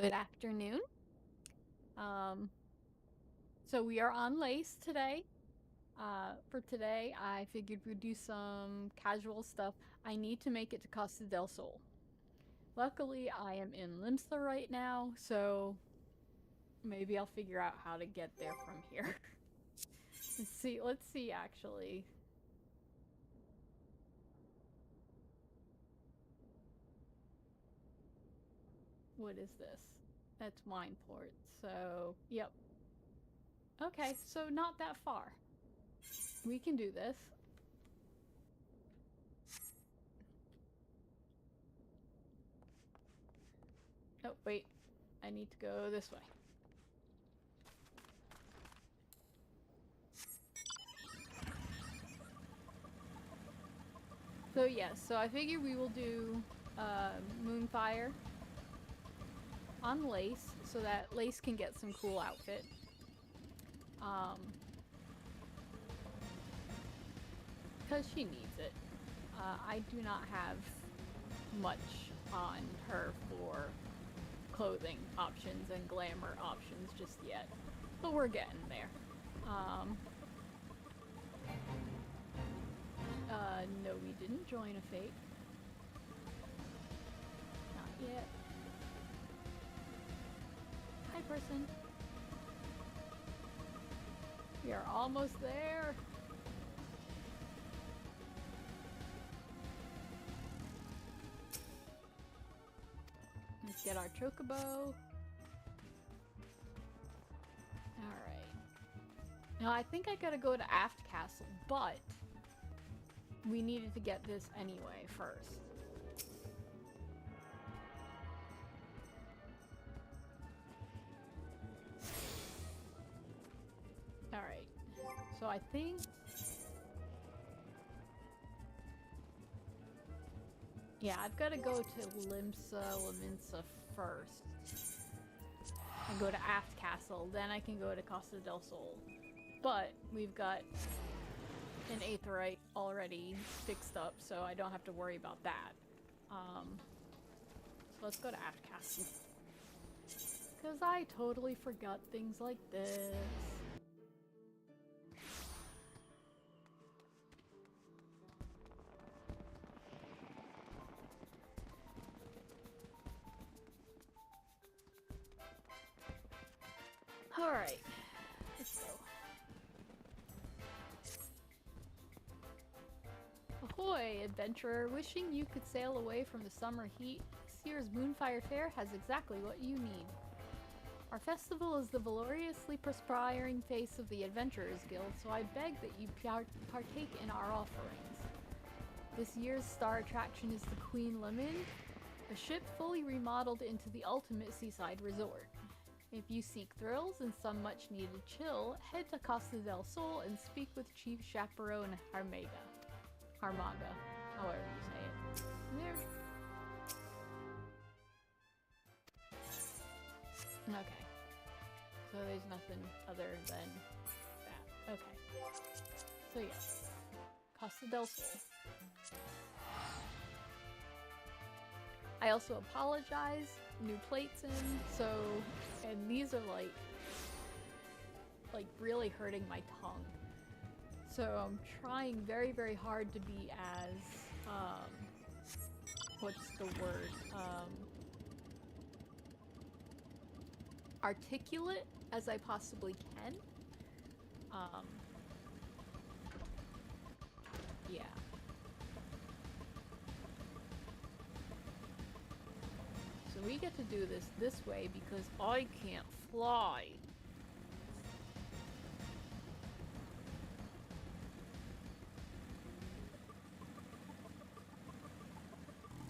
Good afternoon. Um, so we are on Lace today. For today, I figured we'd do some casual stuff. I need to make it to Costa del Sol. Luckily, I am in Limsa right now, so maybe I'll figure out how to get there from here. Let's see actually. What is this? That's Wineport. So, yep. Okay, so not that far. We can do this. Oh, wait. I need to go this way. So yes, so I figure we will do Moonfire on Lace so that Lace can get some cool outfit. Because she needs it. I do not have much on her for clothing options and glamour options just yet, but we're getting there. No, we didn't join a fake. Not yet. Hi, person. We are almost there. Let's get our chocobo. Alright. Now, I think I gotta go to Aft Castle, but we needed to get this anyway first. Alright. So I think... Yeah, I've got to go to Laminsa first. And go to Aft Castle, then I can go to Costa del Sol. But we've got an Aetheryte already fixed up, so I don't have to worry about that. So let's go to Aft Castle. Because I totally forgot things like this. Alright, let's go. Ahoy, adventurer! Wishing you could sail away from the summer heat, this year's Moonfire Fair has exactly what you need. Our festival is the gloriously perspiring face of the Adventurers Guild, so I beg that you partake in our offerings. This year's star attraction is the Queen Lemon, a ship fully remodeled into the ultimate seaside resort. If you seek thrills and some much-needed chill, head to Costa del Sol and speak with Chief Chaperone Harmaga, however you say it. There. Okay. So there's nothing other than that. Okay. So yes. Costa del Sol. I also apologize. New plates in, so... And these are like really hurting my tongue. So I'm trying very, very hard to be as, what's the word? Articulate as I possibly can. Yeah. So we get to do this way because I can't fly.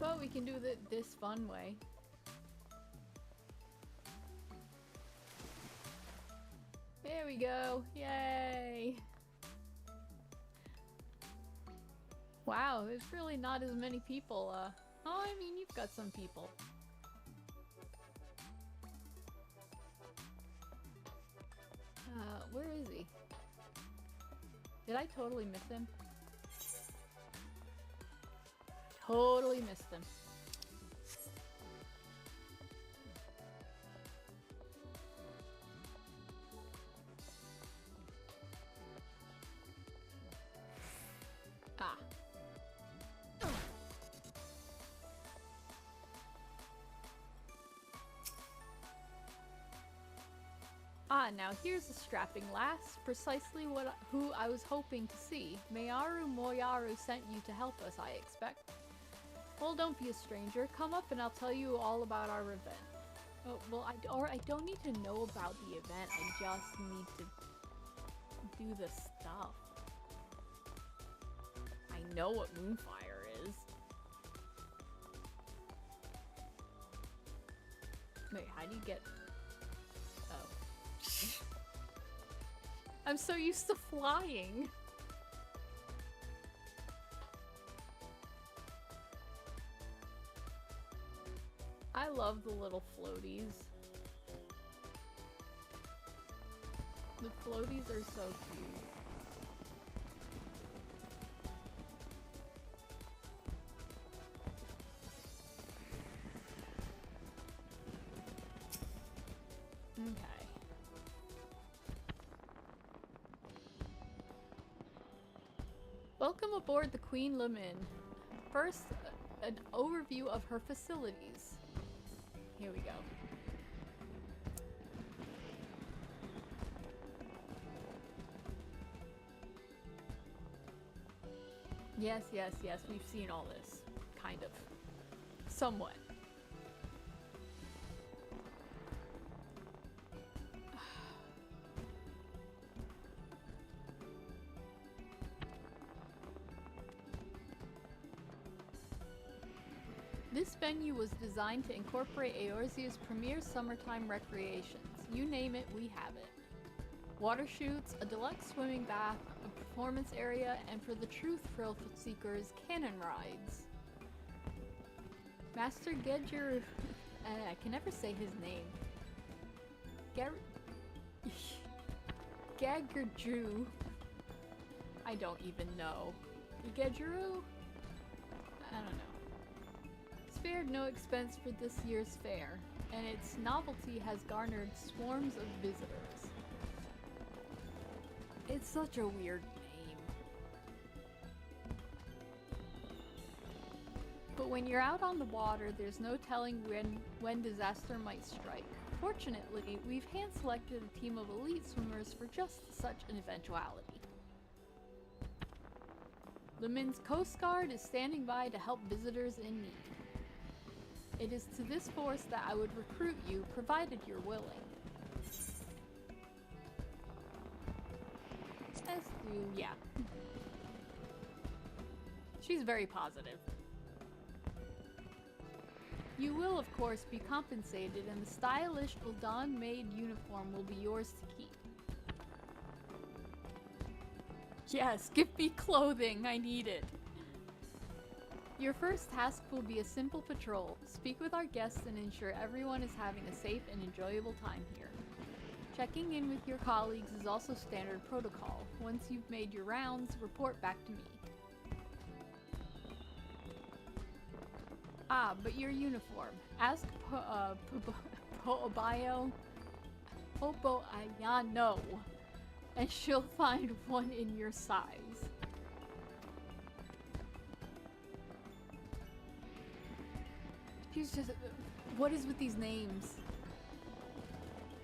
But we can do this fun way. There we go. Yay! Wow, there's really not as many people, Oh, I mean, you've got some people. Where is he? Did I totally miss him? Totally missed him. Ah, now here's a strapping lass, precisely who I was hoping to see. Mayaru Moyaru sent you to help us, I expect. Well, don't be a stranger. Come up and I'll tell you all about our event. Oh, well, I don't need to know about the event. I just need to do the stuff. I know what Moonfire is. Wait, how do you get... Oh. I'm so used to flying. I love the little floaties. The floaties are so cute. Okay. Welcome aboard the Queen Lemin. First, an overview of her facilities. Here we go. Yes, yes, yes, we've seen all this. Kind of. Somewhat. This venue was designed to incorporate Eorzea's premier summertime recreations. You name it, we have it. Water shoots, a deluxe swimming bath, a performance area, and for the true thrill seekers, cannon rides. Master Gedger... I can never say his name. Gagerju. I don't even know. Gedgeru? I don't know. Spared no expense for this year's fair, and its novelty has garnered swarms of visitors. It's such a weird name. But when you're out on the water, there's no telling when disaster might strike. Fortunately, we've hand-selected a team of elite swimmers for just such an eventuality. Lemin's Coast Guard is standing by to help visitors in need. It is to this force that I would recruit you, provided you're willing. Yeah. She's very positive. You will, of course, be compensated, and the stylish Ul'Dan-made uniform will be yours to keep. Yes, give me clothing, I need it. Your first task will be a simple patrol. Speak with our guests and ensure everyone is having a safe and enjoyable time here. Checking in with your colleagues is also standard protocol. Once you've made your rounds, report back to me. Ah, but your uniform. Ask Po'obayo Ayano, and she'll find one in your size. She's just... What is with these names?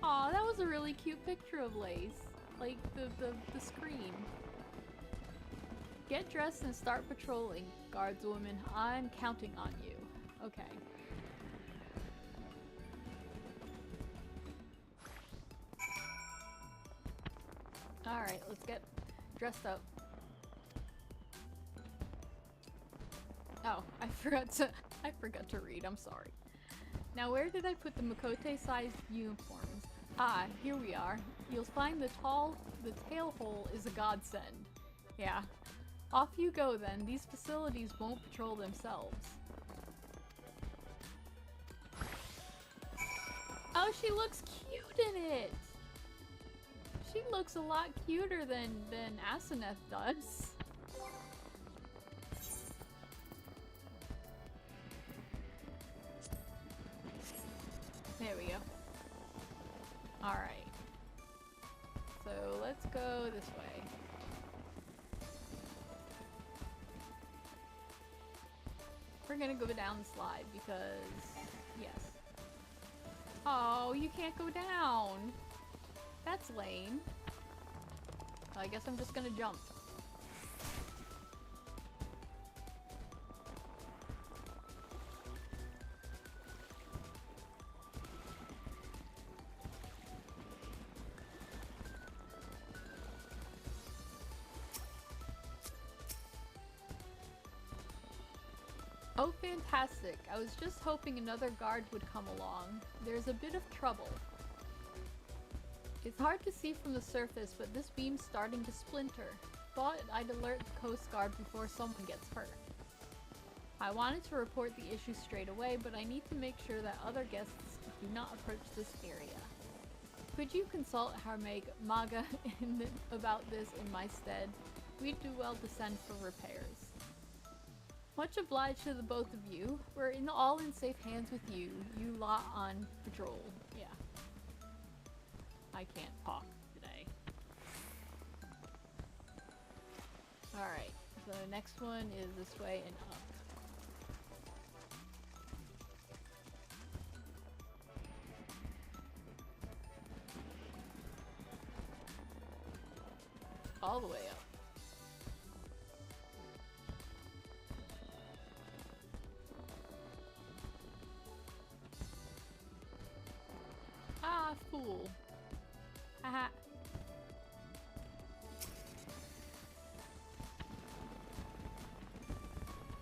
Aw, that was a really cute picture of Lace. Like, the screen. Get dressed and start patrolling, guardswoman. I'm counting on you. Okay. Alright, let's get dressed up. Oh, I forgot to read, I'm sorry. Now where did I put the Makote-sized uniforms? Ah, here we are. You'll find the tail hole is a godsend. Yeah. Off you go then, these facilities won't patrol themselves. Oh, she looks cute in it! She looks a lot cuter than Asenath does. There we go. Alright. So let's go this way. We're gonna go down the slide because, yes. Oh, you can't go down! That's lame. I guess I'm just gonna jump. Oh, fantastic. I was just hoping another guard would come along. There's a bit of trouble. It's hard to see from the surface, but this beam's starting to splinter. Thought I'd alert the Coast Guard before someone gets hurt. I wanted to report the issue straight away, but I need to make sure that other guests do not approach this area. Could you consult Harmeg Maga about this in my stead? We'd do well to send for repairs. Much obliged to the both of you. We're all in safe hands with you. You lot on patrol. Yeah. I can't talk today. Alright, so the next one is this way and up. All the way up. Ah, fool. Haha.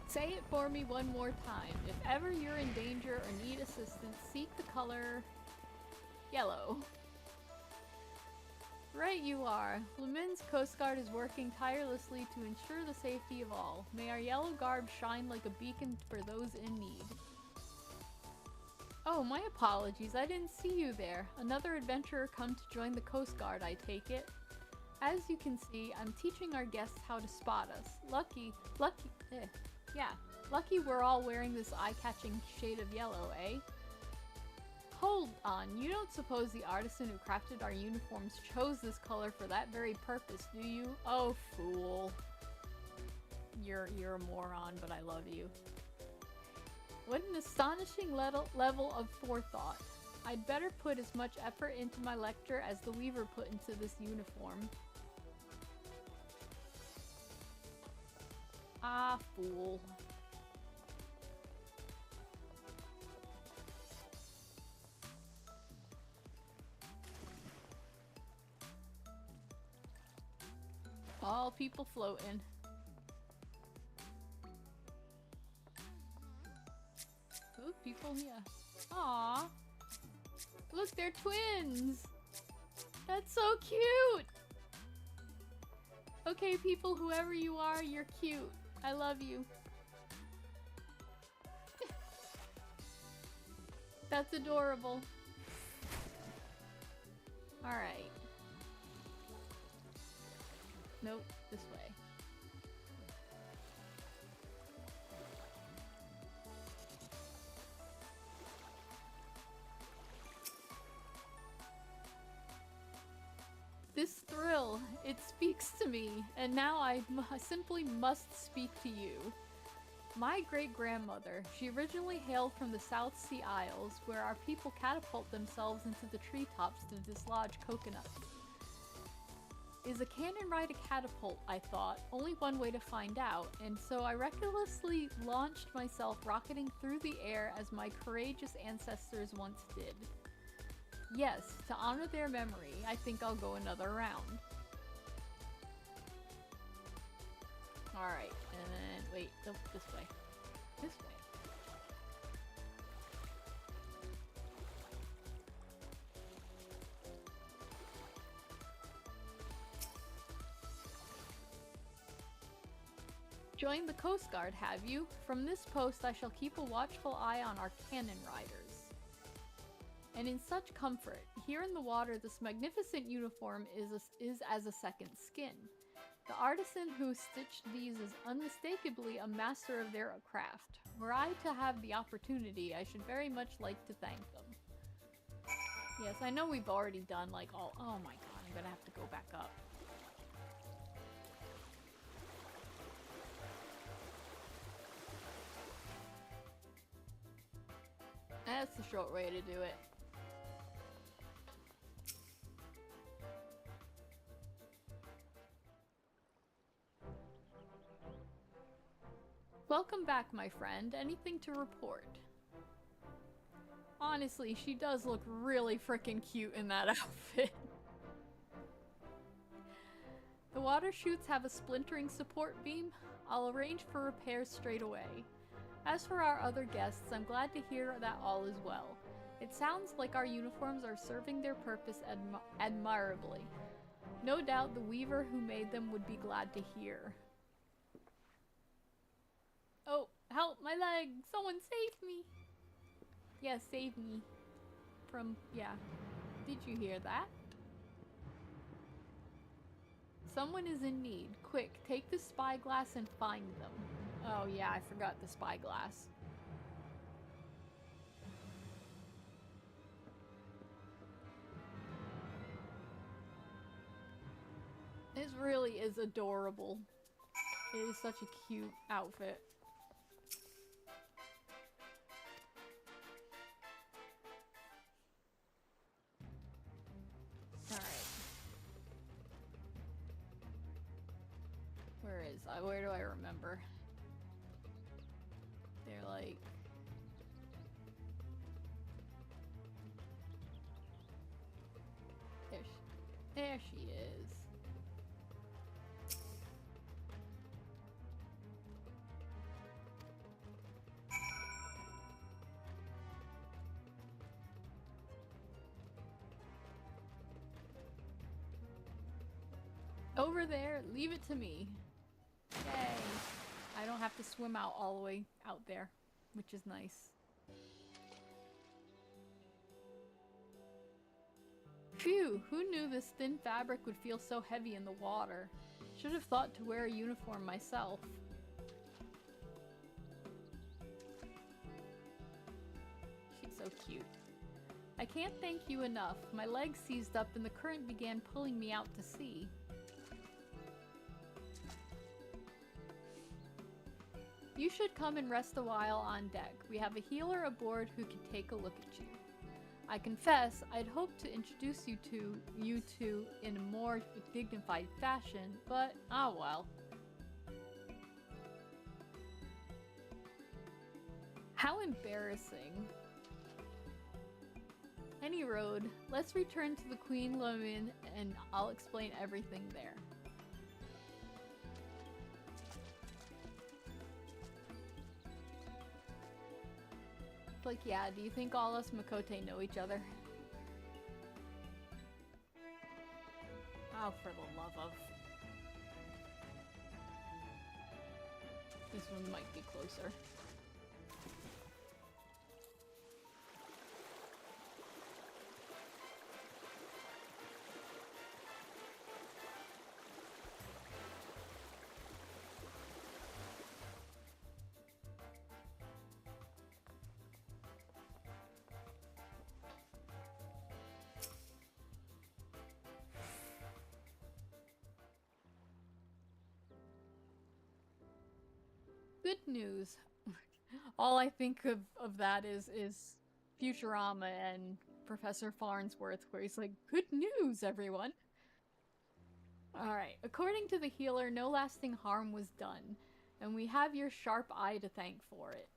Say it for me one more time. If ever you're in danger or need assistance, seek the color yellow. Right you are. Lemin's Coast Guard is working tirelessly to ensure the safety of all. May our yellow garb shine like a beacon for those in need. Oh, my apologies. I didn't see you there. Another adventurer come to join the Coast Guard, I take it. As you can see, I'm teaching our guests how to spot us. Lucky we're all wearing this eye-catching shade of yellow, eh? Hold on, you don't suppose the artisan who crafted our uniforms chose this color for that very purpose, do you? Oh, fool. You're a moron, but I love you. What an astonishing level of forethought. I'd better put as much effort into my lecture as the weaver put into this uniform. Ah, fool. All people floating. Ooh, people, yeah. Aww. Look, they're twins! That's so cute! Okay, people, whoever you are, you're cute. I love you. That's adorable. Alright. Nope, this way. This thrill, it speaks to me, and now I simply must speak to you. My great-grandmother, she originally hailed from the South Sea Isles, where our people catapult themselves into the treetops to dislodge coconuts. Is a cannon ride a catapult, I thought? Only one way to find out, and so I recklessly launched myself rocketing through the air as my courageous ancestors once did. Yes, to honor their memory, I think I'll go another round. Alright, and then, wait, nope, this way. This way. Joined the Coast Guard, have you? From this post I shall keep a watchful eye on our cannon riders. And in such comfort, here in the water this magnificent uniform is as a second skin. The artisan who stitched these is unmistakably a master of their craft. Were I to have the opportunity, I should very much like to thank them. Yes, I know we've already done like all- oh my god, I'm gonna have to go back up. That's the short way to do it. Welcome back, my friend. Anything to report? Honestly, she does look really freaking cute in that outfit. The water chutes have a splintering support beam. I'll arrange for repairs straight away. As for our other guests, I'm glad to hear that all is well. It sounds like our uniforms are serving their purpose admirably. No doubt the weaver who made them would be glad to hear. Oh, help my leg! Someone save me! Yeah, save me. From, yeah. Did you hear that? Someone is in need. Quick, take the spyglass and find them. Oh yeah, I forgot the spyglass. This really is adorable. It is such a cute outfit. Alright. Where do I remember? They're like... There she is. Over there, leave it to me. Yay. I don't have to swim out all the way out there, which is nice. Phew, who knew this thin fabric would feel so heavy in the water? Should have thought to wear a uniform myself. She's so cute. I can't thank you enough. My legs seized up and the current began pulling me out to sea. You should come and rest a while on deck. We have a healer aboard who can take a look at you. I confess, I'd hoped to introduce you two in a more dignified fashion, but ah well. How embarrassing. Any road, let's return to the Queen Lomin and I'll explain everything there. Like, yeah, do you think all us Makote know each other? Oh, for the love of... This one might be closer. Good news. All I think of that is Futurama and Professor Farnsworth, where he's like, good news, everyone! Alright, according to the healer, no lasting harm was done, and we have your sharp eye to thank for it.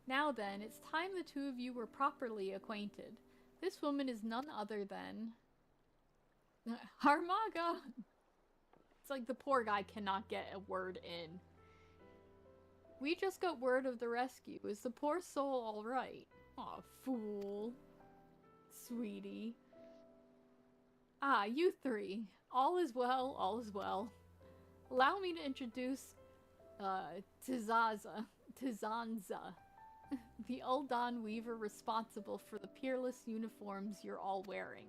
Now then, it's time the two of you were properly acquainted. This woman is none other than... Harmaga! It's like the poor guy cannot get a word in. We just got word of the rescue. Is the poor soul alright? Aw, fool. Sweetie. Ah, you three. All is well, all is well. Allow me to introduce, Tizanza, the Uldan weaver responsible for the peerless uniforms you're all wearing.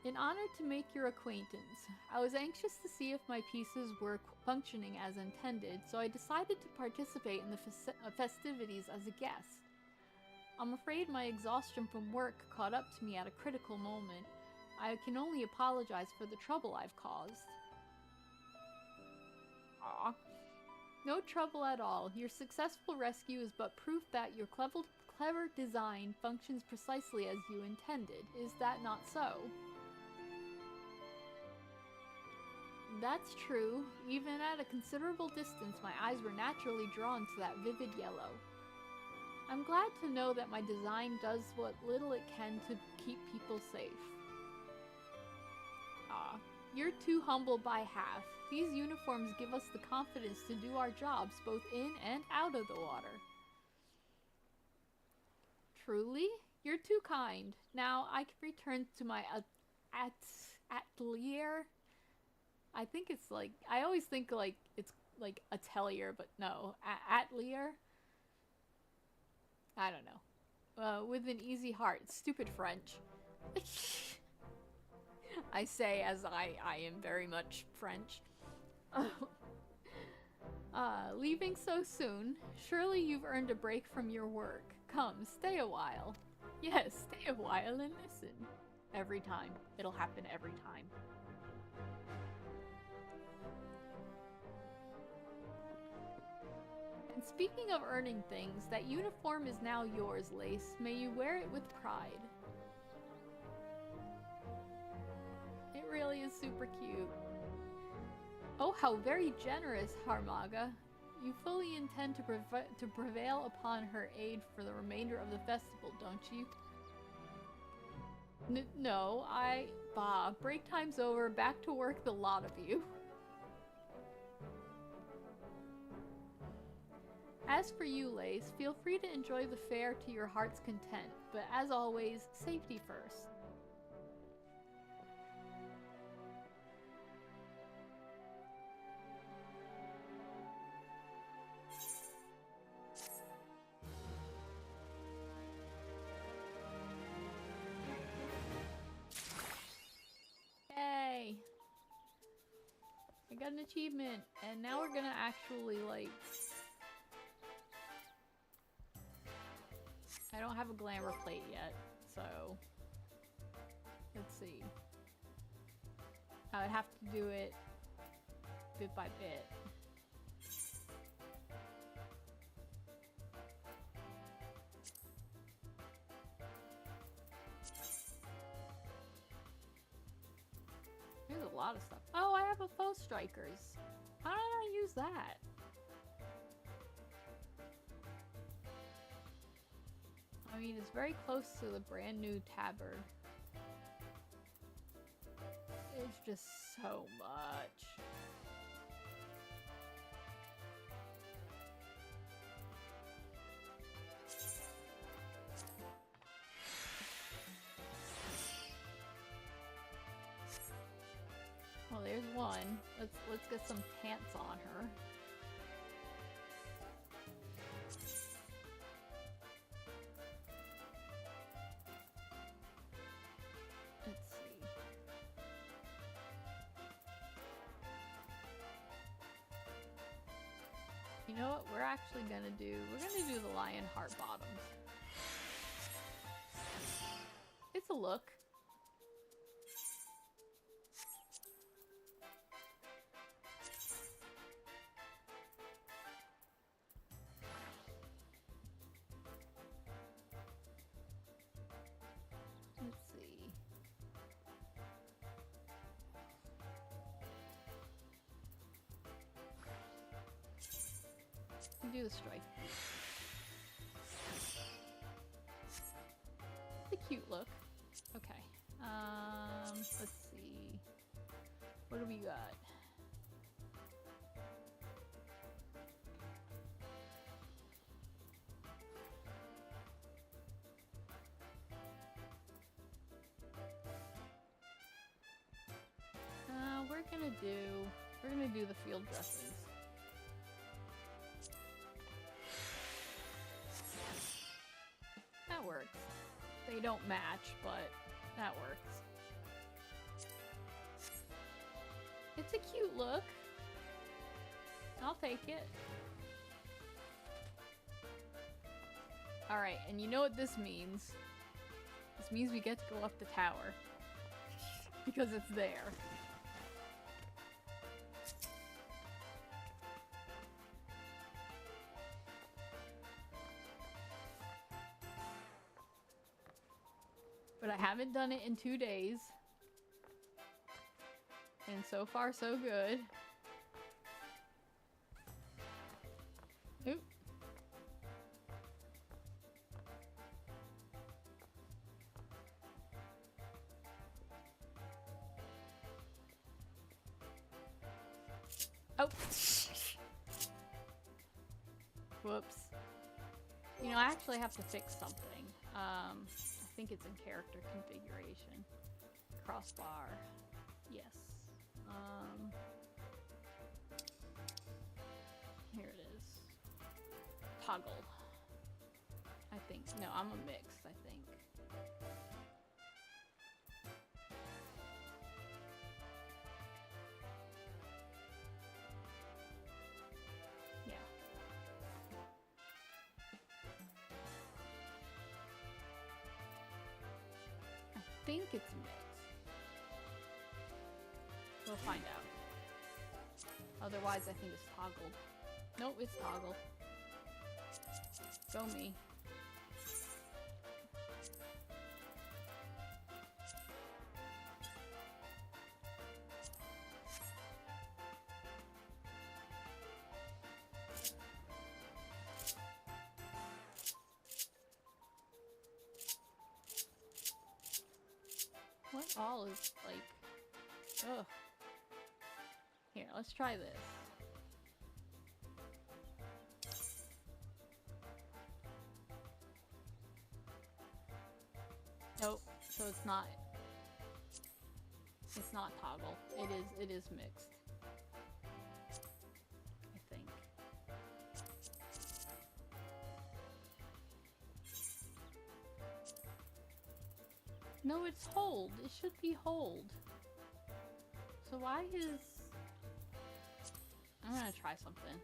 In honor to make your acquaintance, I was anxious to see if my pieces were functioning as intended, so I decided to participate in the festivities as a guest. I'm afraid my exhaustion from work caught up to me at a critical moment. I can only apologize for the trouble I've caused. Aw. No trouble at all. Your successful rescue is but proof that your clever design functions precisely as you intended. Is that not so? That's true. Even at a considerable distance, my eyes were naturally drawn to that vivid yellow. I'm glad to know that my design does what little it can to keep people safe. Ah, you're too humble by half. These uniforms give us the confidence to do our jobs both in and out of the water. Truly? You're too kind. Now I can return to my atelier. I think it's like, I always think like it's like atelier, but no, atelier. I don't know. With an easy heart. Stupid French. I say as I am very much French. Leaving so soon? Surely you've earned a break from your work. Come, stay a while. Yes, stay a while and listen. Every time. It'll happen every time. And speaking of earning things, that uniform is now yours, Lace. May you wear it with pride. It really is super cute. Oh, how very generous, Harmaga. You fully intend to prevail upon her aid for the remainder of the festival, don't you? No, Bah, break time's over, back to work the lot of you. As for you, Lace, feel free to enjoy the fair to your heart's content, but as always, safety first. Yay! I got an achievement, and now we're gonna actually, like... I don't have a glamour plate yet, so... Let's see. I would have to do it bit by bit. There's a lot of stuff. Oh, I have a foe strikers. How did I use that? I mean, it's very close to the brand new tabard. It's just so much. Well, there's one. Let's get some pants on her. Let's see. You know what we're actually gonna do? We're gonna do the lion heart bottoms. It's a look. Let's see. Do the strike. It's a cute look. Okay. Let's see. What do we got? We're gonna do the field dresses. That works. They don't match, but that works. It's a cute look. I'll take it. Alright, and you know what this means? This means we get to go up the tower. Because it's there. But I haven't done it in 2 days. And And so far, so good. Oop. Oh. Whoops. You know, I actually have to fix something. I think it's in character configuration. Crossbar. Yes. Here it is. Toggle. I think. No, I'm a mix, I think. Yeah. I think it's mixed. We'll find out. Otherwise, I think it's toggled. Nope, it's toggled. Go me. What all is like... Ugh. Here, let's try this. Nope, so it's not toggle. It is mixed. I think. No, it's hold. It should be hold. So why is... I'm gonna try something.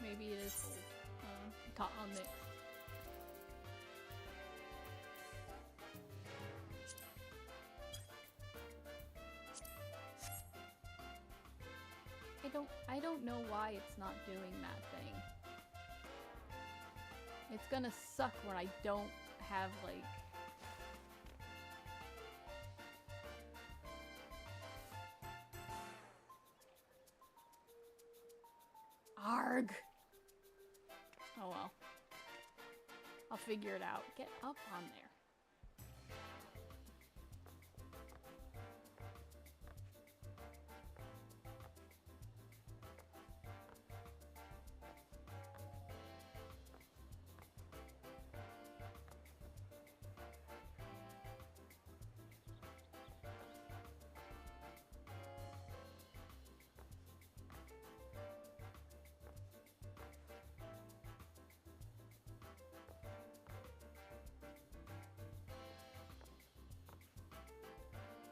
Maybe it is on mix. I don't know why it's not doing that thing. It's gonna suck when I don't have like... Arg! Oh well. I'll figure it out. Get up on there.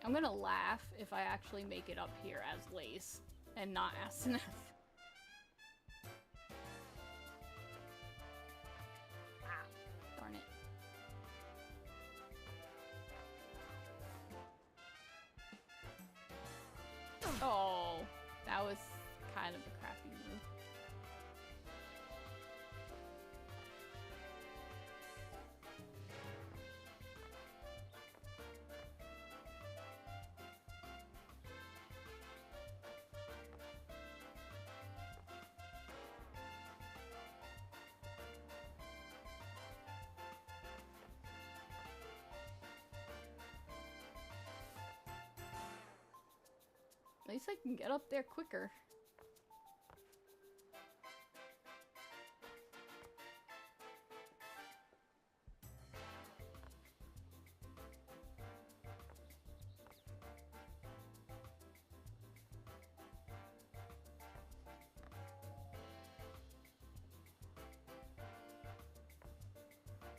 I'm gonna laugh if I actually make it up here as Lace and not Asenath. Ah, darn it. Oh, that was kind of a crappy move. At least I can get up there quicker.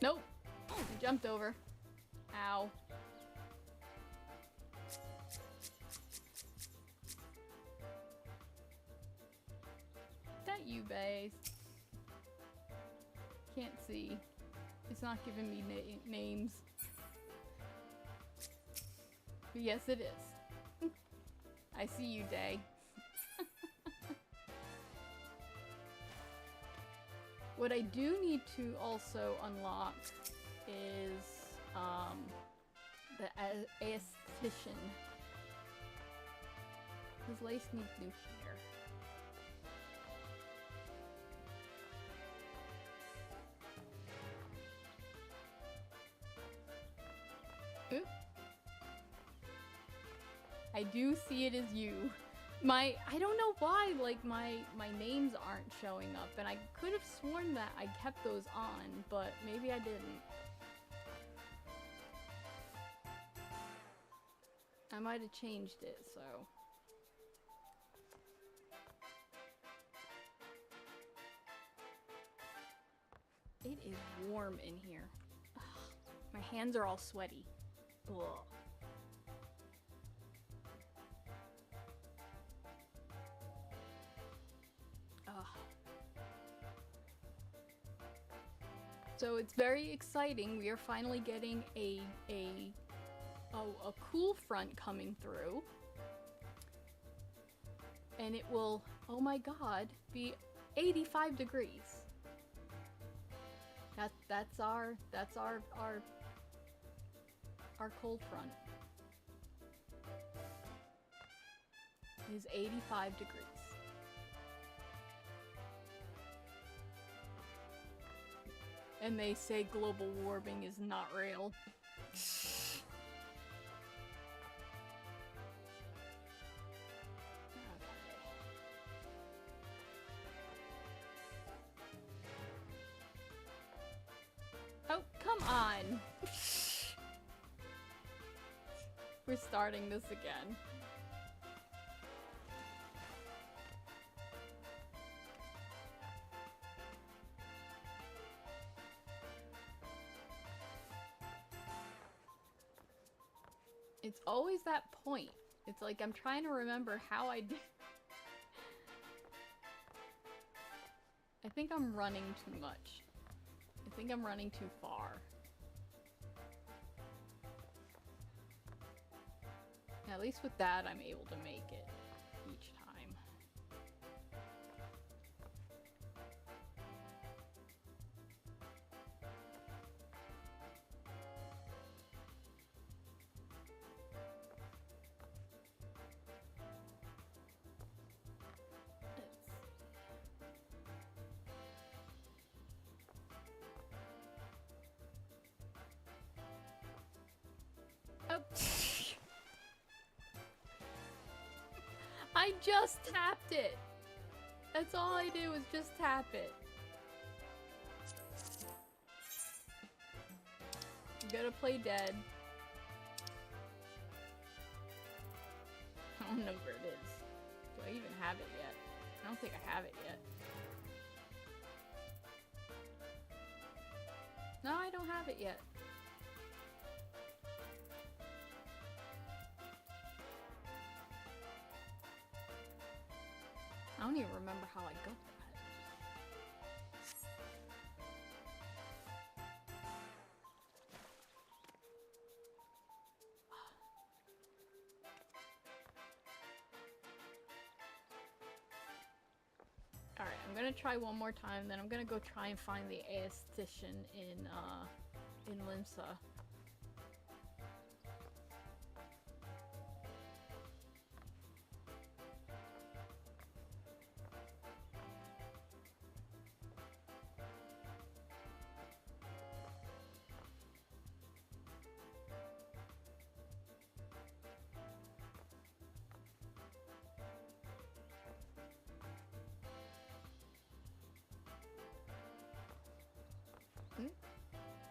Nope. I jumped over. Ow. You, Bae. Can't see. It's not giving me names. Yes, it is. I see you, Day. What I do need to also unlock is the aesthetician. His lace needs new hair. Oop. I do see it as you. I don't know why, like, my names aren't showing up, and I could have sworn that I kept those on, but maybe I didn't. I might have changed it, so. It is warm in here. Ugh, my hands are all sweaty. Ugh. So it's very exciting. We are finally getting a cool front coming through. And it will, oh my god, be 85 degrees. That's our cold front. It is 85 degrees. And they say global warming is not real. Oh, come on! We're starting this again. It's always that point. It's like I'm trying to remember how I did. I think I'm running too much. I think I'm running too far. At least with that, I'm able to make it each time. Oh. I just tapped it. That's all I did was just tap it. You gotta play dead. I don't know where it is. Do I even have it yet? I don't think I have it yet. No, I don't have it yet. I don't even remember how I got that. Alright, I'm gonna try one more time, then I'm gonna go try and find the aesthetician in Limsa.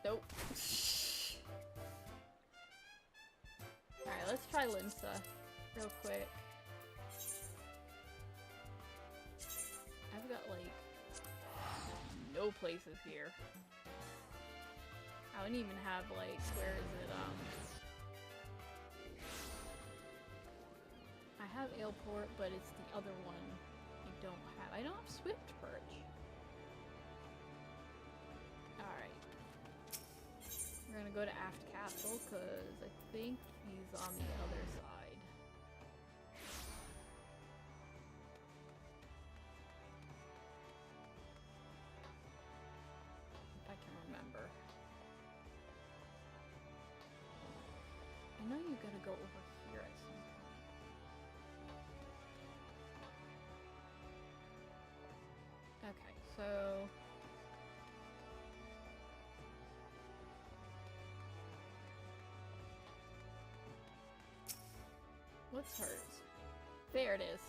Nope. Alright, let's try Limsa real quick. I've got like no places here. I don't even have like, where is it, I have Aleport, but it's the other one I don't have. I don't have Swift Perch. Alright. We're gonna go to Aft Castle, because I think he's on the other side. If I can remember. I know you gotta go over here at some point. Okay, so... What's hers? There it is.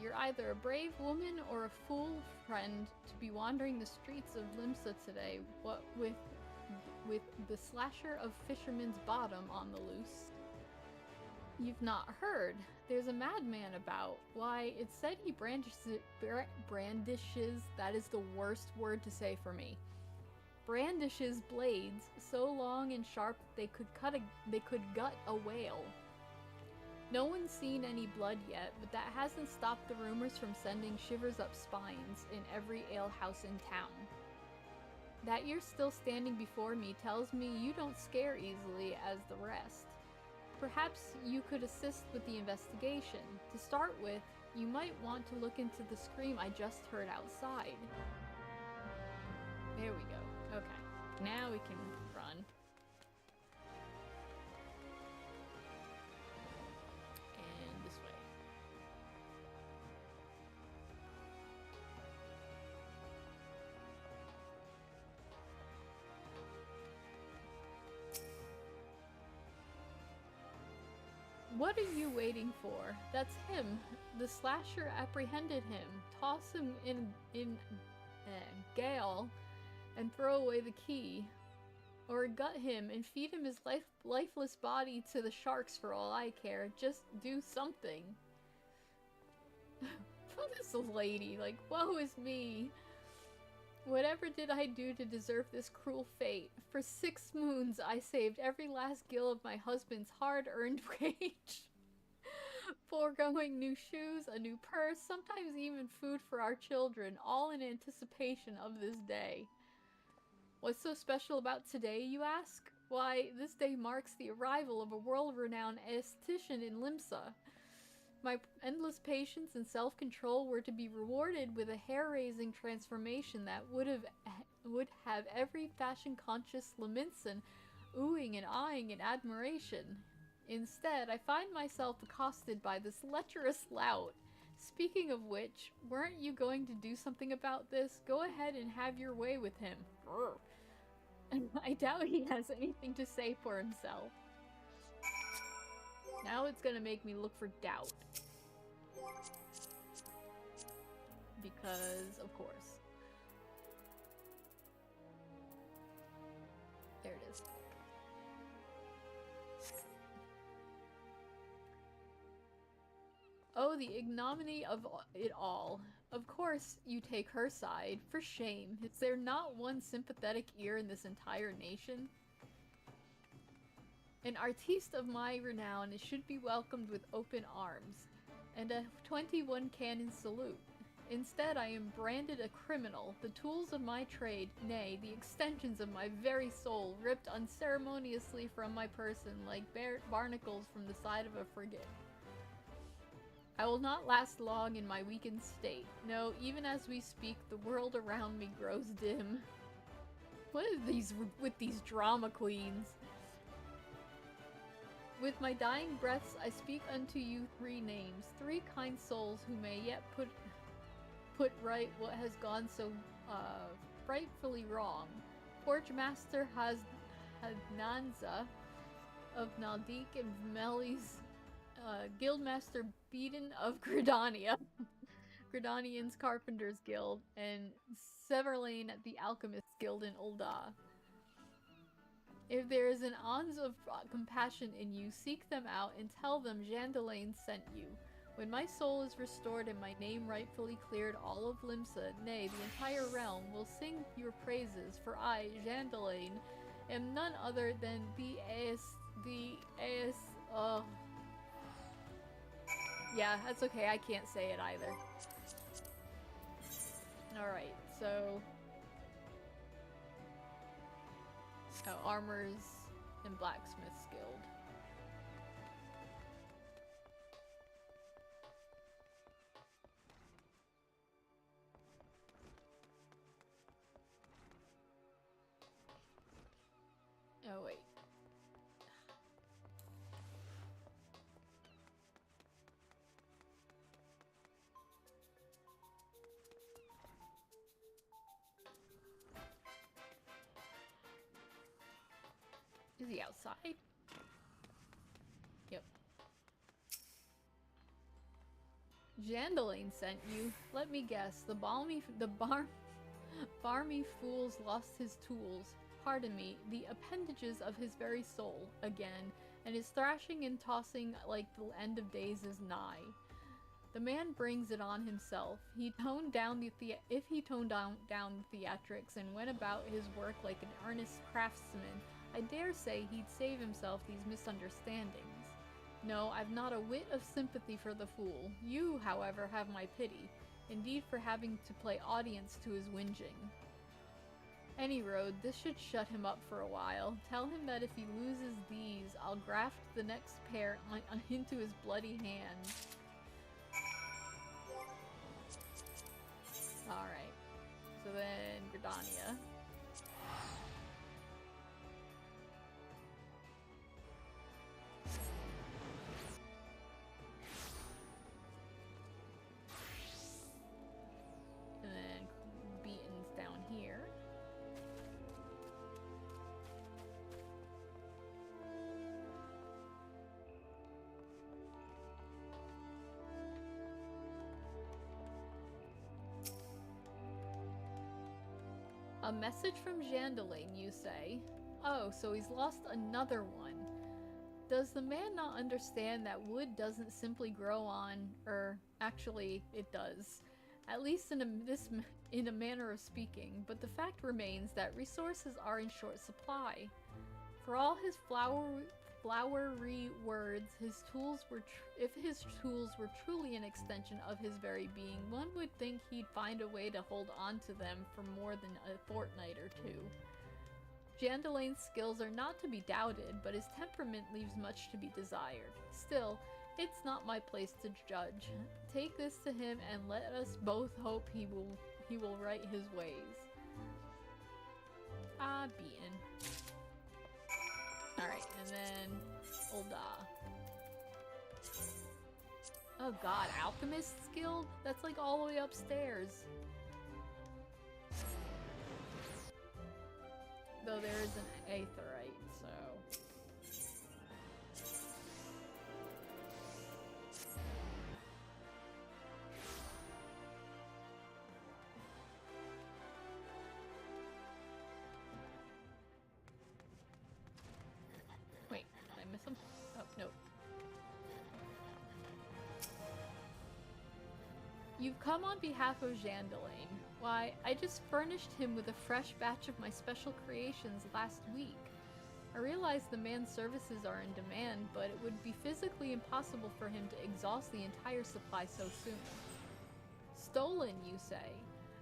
You're either a brave woman or a fool friend to be wandering the streets of Limsa today, what with the slasher of Fisherman's Bottom on the loose. You've not heard. There's a madman about. Why, it's said he brandishes, that is the worst word to say for me. Brandishes blades so long and sharp they could gut a whale. No one's seen any blood yet, but that hasn't stopped the rumors from sending shivers up spines in every alehouse in town. That you're still standing before me tells me you don't scare easily as the rest. Perhaps you could assist with the investigation. To start with, you might want to look into the scream I just heard outside. There we go. Okay. Now we can run. And this way. What are you waiting for? That's him. The slasher apprehended him. Toss him in Gale and throw away the key. Or gut him and feed him his lifeless body to the sharks for all I care. Just do something. This lady, like, woe is me. Whatever did I do to deserve this cruel fate? For 6 moons I saved every last gill of my husband's hard-earned wage. Foregoing new shoes, a new purse, sometimes even food for our children, all in anticipation of this day. What's so special about today, you ask? Why, this day marks the arrival of a world-renowned aesthetician in Limsa. My endless patience and self-control were to be rewarded with a hair-raising transformation that would have every fashion-conscious Leminson oohing and eyeing in admiration. Instead, I find myself accosted by this lecherous lout. Speaking of which, weren't you going to do something about this? Go ahead and have your way with him. I doubt he has anything to say for himself. Now it's gonna make me look for doubt. Because, of course. There it is. Oh, the ignominy of it all. Of course you take her side. For shame. Is there not one sympathetic ear in this entire nation? An artiste of my renown should be welcomed with open arms, and a 21 cannon salute. Instead, I am branded a criminal, the tools of my trade, nay, the extensions of my very soul, ripped unceremoniously from my person like barnacles from the side of a frigate. I will not last long in my weakened state. No, even as we speak, the world around me grows dim. What are these with these drama queens? With my dying breaths, I speak unto you 3 names, 3 kind souls who may yet put right what has gone so frightfully wrong. Forge Master Hadnanza of Naldik and Vmeli's Guildmaster Beaton of Gridania, Gridanian's Carpenters Guild, and Severlane at the Alchemist's Guild in Ul'dah. If there is an ounce of compassion in you, seek them out and tell them Jandalain sent you. When my soul is restored and my name rightfully cleared, all of Limsa, nay, the entire realm, will sing your praises, for I, Jandalain, am none other than yeah, that's okay, I can't say it either. Alright, so... Oh, armors... and Blacksmith's Guild. Oh, wait. Is he outside? Yep. Jandalane sent you. Let me guess. The balmy fool's lost his tools. Pardon me, the appendages of his very soul, again, and is thrashing and tossing like the end of days is nigh. The man brings it on himself. He toned down if he toned down the theatrics and went about his work like an earnest craftsman, I dare say he'd save himself these misunderstandings. No, I've not a whit of sympathy for the fool. You, however, have my pity, indeed for having to play audience to his whinging. Any road, this should shut him up for a while. Tell him that if he loses these, I'll graft the next pair into his bloody hands. Alright. So then, Gridania. And then Beaton's down here. A message from Jandalane, you say? Oh, so he's lost another one. Does the man not understand that wood doesn't simply grow on, actually, it does. At least in a manner of speaking, but the fact remains that resources are in short supply. For all his flowery words, if his tools were truly an extension of his very being, one would think he'd find a way to hold on to them for more than a fortnight or two. Jandalane's skills are not to be doubted, but his temperament leaves much to be desired. Still, it's not my place to judge. Take this to him and let us both hope he will right his ways. Ah, Beaton. Alright, and then Ul'dah. Oh god, Alchemist's Guild? That's like all the way upstairs. Though there is an Aetheryte, so... Wait, did I miss him? Oh, nope. You've come on behalf of Jandalane. Why, I just furnished him with a fresh batch of my special creations last week. I realize the man's services are in demand, but it would be physically impossible for him to exhaust the entire supply so soon. Stolen, you say?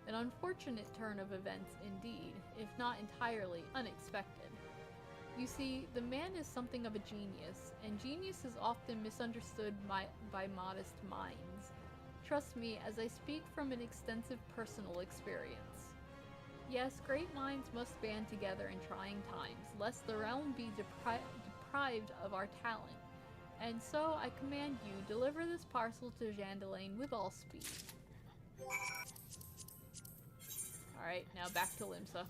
An unfortunate turn of events indeed, if not entirely unexpected. You see, the man is something of a genius, and genius is often misunderstood by modest minds. Trust me, as I speak from an extensive personal experience. Yes, great minds must band together in trying times, lest the realm be deprived of our talent. And so I command you, deliver this parcel to Jandalane with all speed. Alright, now back to Limsa.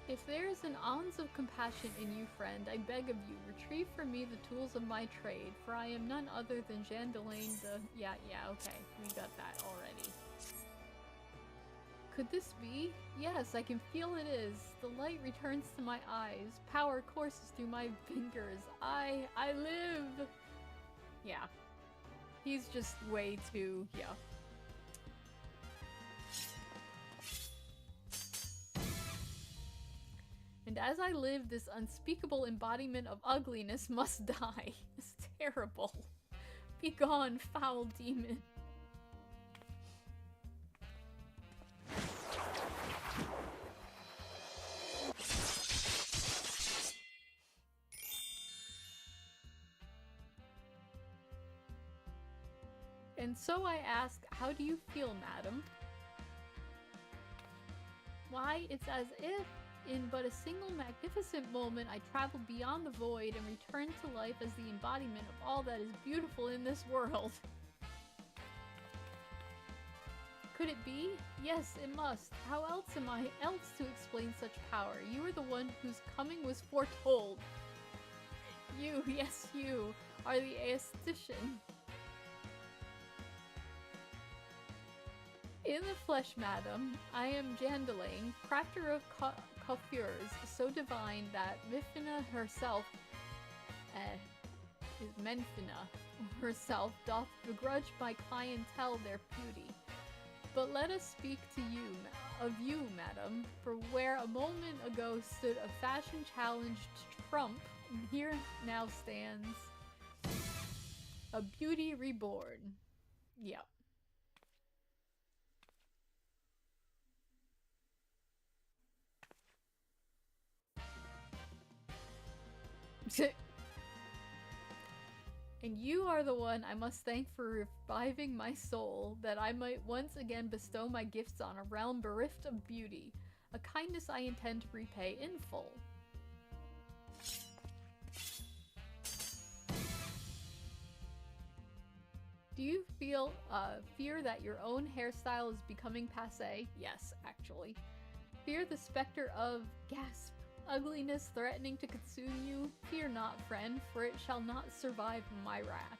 If there is an ounce of compassion in you, friend, I beg of you, retrieve for me the tools of my trade, for I am none other than Jandalane the... Yeah, okay, we got that already. Could this be? Yes, I can feel it is. The light returns to my eyes. Power courses through my fingers. I live! Yeah. He's just way too, yeah. And as I live, this unspeakable embodiment of ugliness must die. It's terrible. Be gone, foul demon. And so I ask, how do you feel, madam? Why, it's as if, in but a single magnificent moment, I traveled beyond the void and returned to life as the embodiment of all that is beautiful in this world. Could it be? Yes, it must. How else am I to explain such power? You are the one whose coming was foretold. You, yes you, are the aesthetician. In the flesh, madam, I am Jandalane, crafter of coiffures, so divine that Mifina herself, Menfina herself, doth begrudge my clientele their beauty. But let us speak to you, of you, madam, for where a moment ago stood a fashion-challenged trump, here now stands a beauty reborn. Yep. And you are the one I must thank for reviving my soul, that I might once again bestow my gifts on a realm bereft of beauty, a kindness I intend to repay in full. Do you feel fear that your own hairstyle is becoming passé? Yes, actually. Fear the specter of, gasp, ugliness threatening to consume you? Fear not, friend, for it shall not survive my wrath.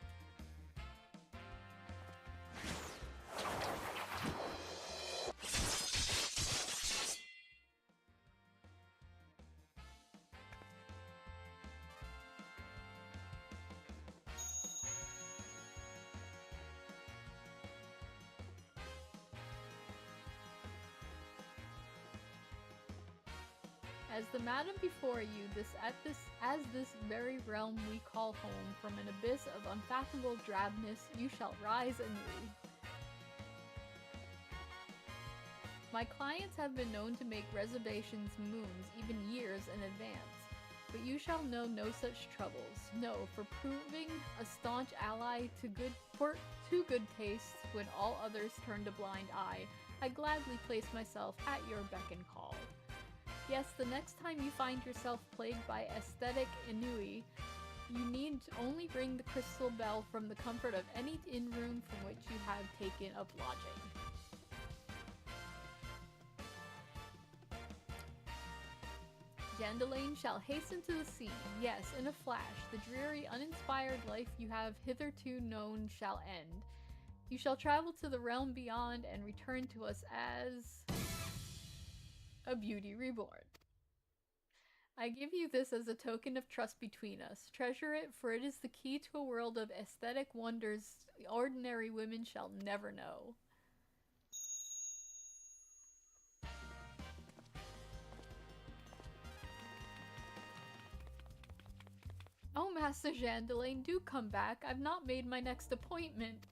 As the madam before you, as this very realm we call home, from an abyss of unfathomable drabness, you shall rise anew. My clients have been known to make reservations moons, even years in advance, but you shall know no such troubles. No, for proving a staunch ally to good taste when all others turned a blind eye, I gladly place myself at your beck and call. Yes, the next time you find yourself plagued by aesthetic ennui, you need only ring the crystal bell from the comfort of any inn room from which you have taken up lodging. Jandalane shall hasten to the scene. Yes, in a flash, the dreary, uninspired life you have hitherto known shall end. You shall travel to the realm beyond and return to us as a beauty reborn. I give you this as a token of trust between us. Treasure it, for it is the key to a world of aesthetic wonders ordinary women shall never know. Oh, Master Jandalane, do come back. I've not made my next appointment.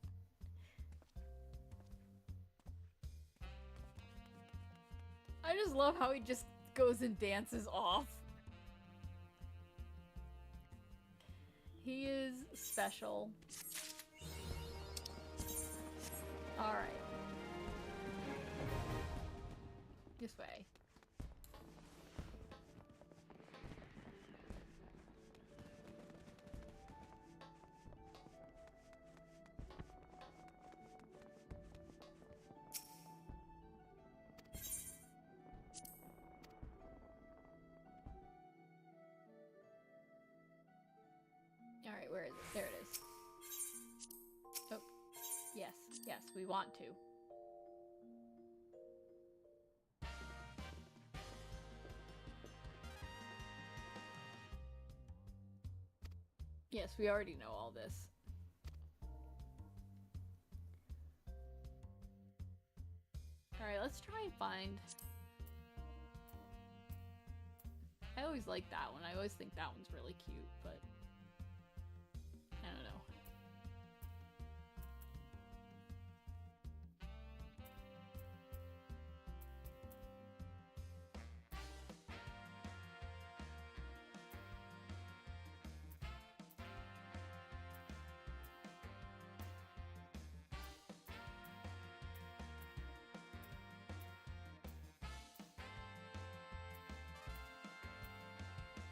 I just love how he just goes and dances off. He is special. Alright. This way. Alright, where is it? There it is. Oh. Yes, yes, we want to. Yes, we already know all this. Alright, let's try and find... I always like that one. I always think that one's really cute, but... I don't know.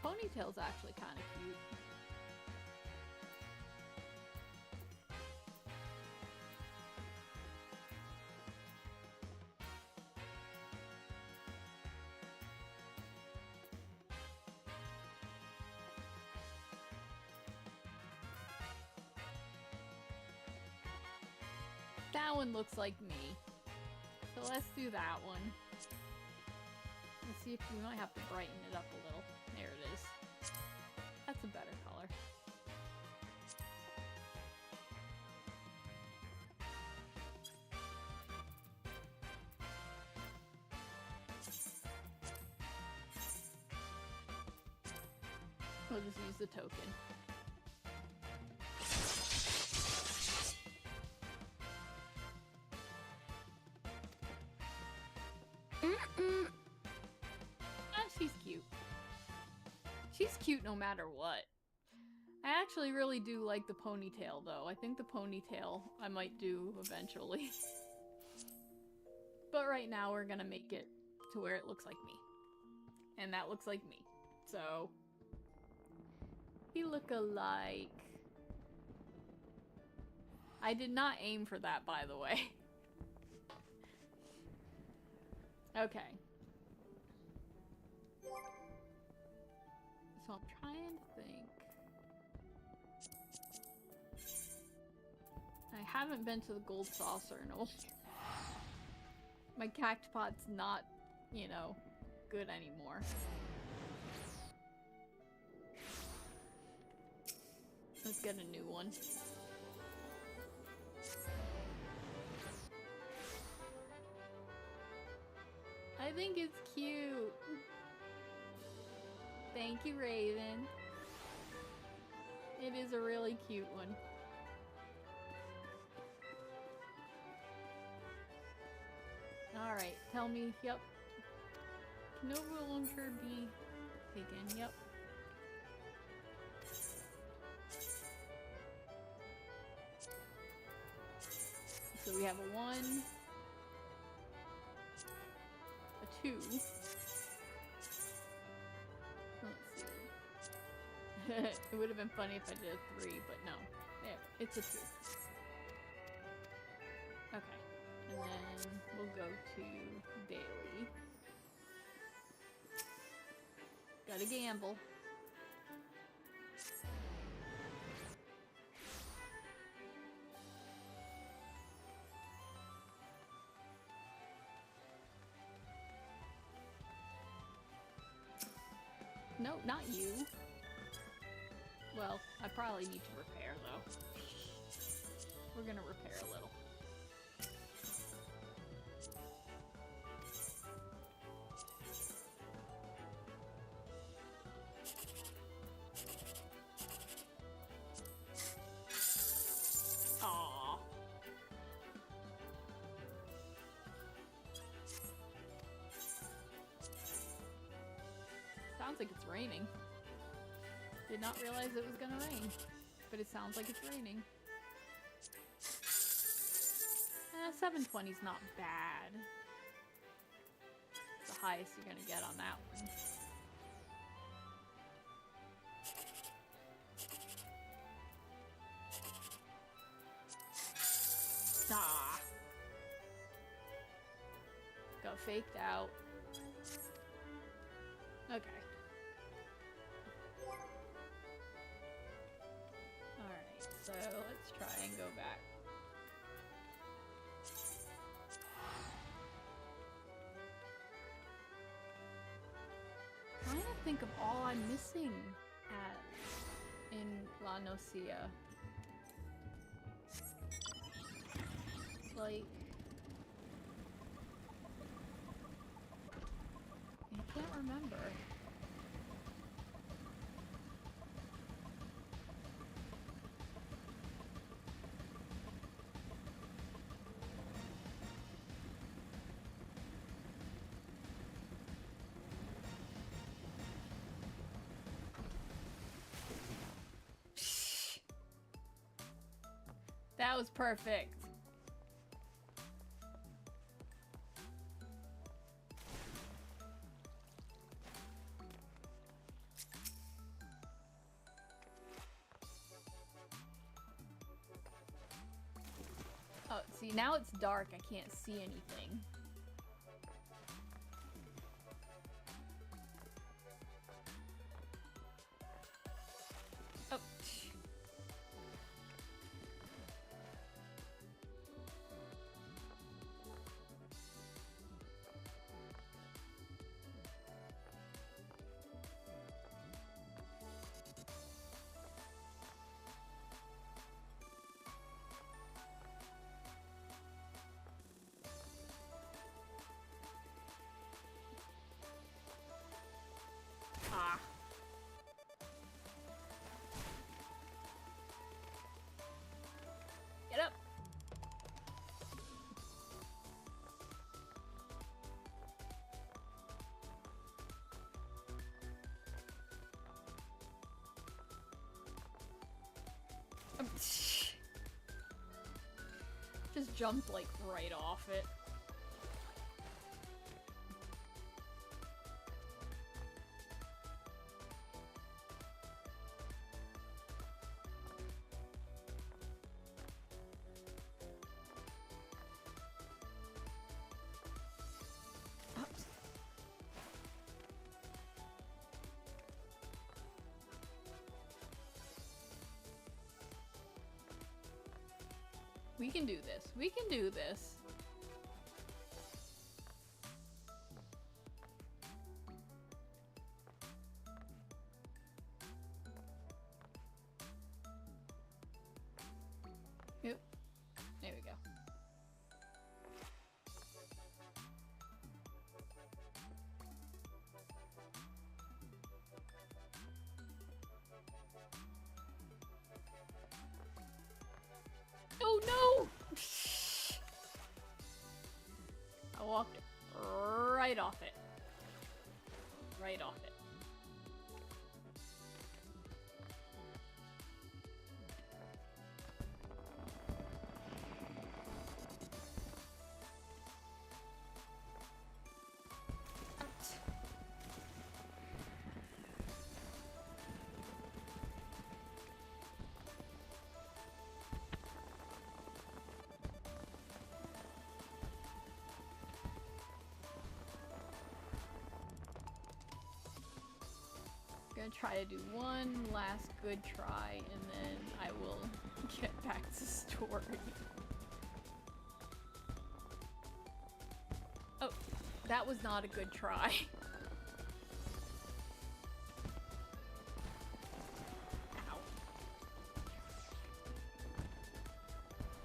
Ponytail's actually kind of cute. That one looks like me. So let's do that one. Let's see if we might have to brighten it up a little. There it is. That's a better color. We'll just use the token. She's cute. She's cute no matter what. I actually really do like the ponytail, though. I think the ponytail I might do eventually. But right now we're gonna make it to where it looks like me. And that looks like me. So... we look alike. I did not aim for that, by the way. Okay. So I'm trying to think. I haven't been to the Gold Saucer in a while. My Cactopod's not, you know, good anymore. Let's get a new one. I think it's cute. Thank you, Raven. It is a really cute one. Alright, tell me, yep. Can no longer be taken, yep. So we have a 1, a 2. Let's see. It would have been funny if I did a 3, but no. There, it's a 2. Okay. And then we'll go to daily. Gotta gamble. No, not you. Well, I probably need to repair, though. We're gonna repair a little. Aww. Sounds like it's raining. Did not realize it was gonna rain, but it sounds like it's raining. 720's not bad. It's the highest you're gonna get on that one. Ah. Got faked out. Okay. Alright, so let's try and go back. Trying to think of all I'm missing in La Nocia. Like... I can't remember. That was perfect. Oh, see, now it's dark. I can't see anything. Oh. Ah. Get up. Just jumped like right off it. We can do this. We can do this. Yep. There we go. Oh no! I walked right off it. Right off it. Gonna try to do one last good try and then I will get back to story. Oh, that was not a good try. Ow.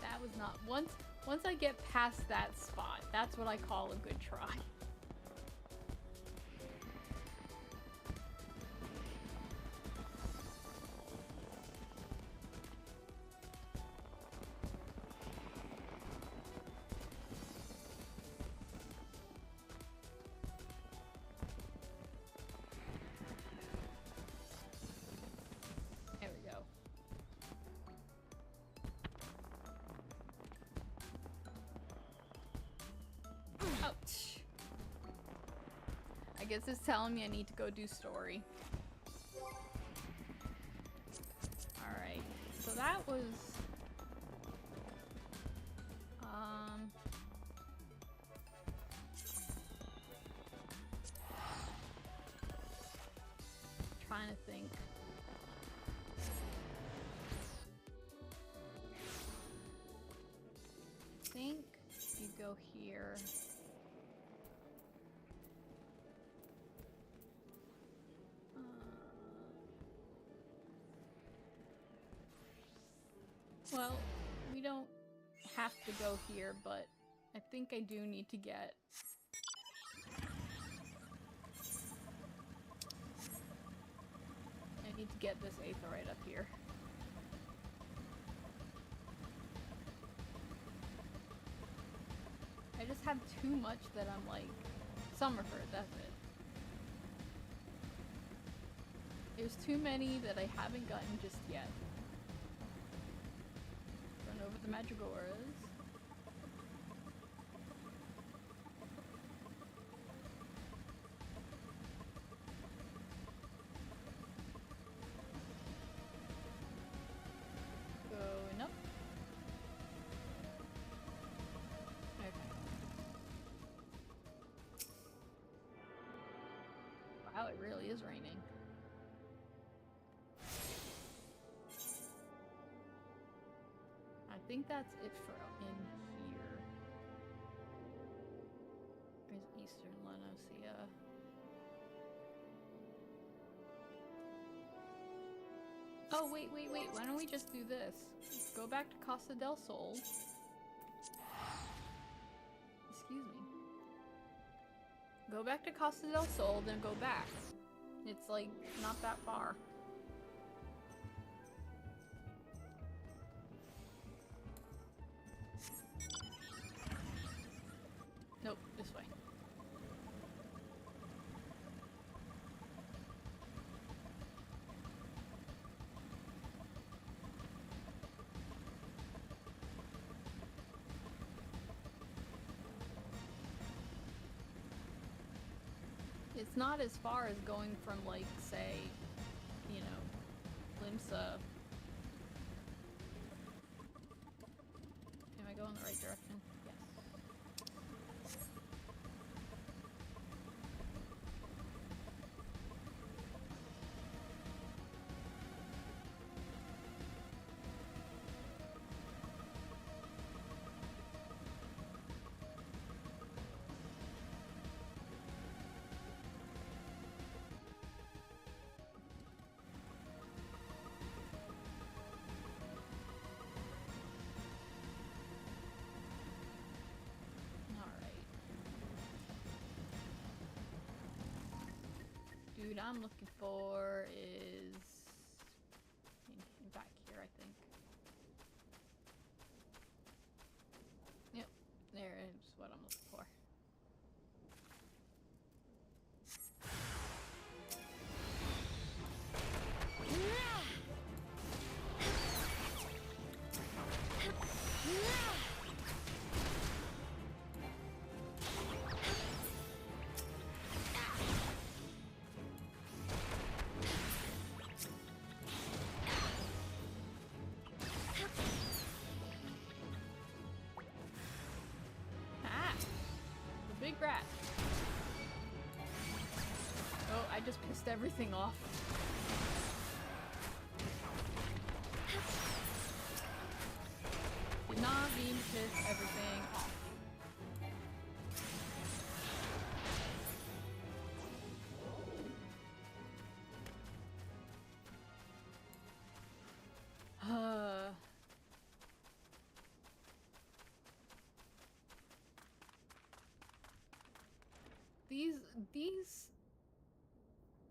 That was not once I get past that spot, that's what I call a good try. I guess it's telling me I need to go do story. Alright, so that was... trying to think. I think you go here. Well, we don't have to go here, but I think I do need to get... I need to get this Aetheryte up here. I just have too much that I'm like... Summerford, that's it. There's too many that I haven't gotten just yet. Run over the Madrigoras. Going up. Okay. Wow, it really is raining. I think that's it for in here. There's Eastern Lenosia. Oh, wait. Why don't we just do this? Go back to Costa del Sol. Excuse me. Go back to Costa del Sol, then go back. It's like not that far. Nope, this way. It's not as far as going from, like, say, you know, Limsa. Am I going the right direction? Yes. Dude, I'm looking for is in back here, I think. Yep, there is what I'm looking for. Big rat. Oh, I just pissed everything off. Did not mean to piss everything off.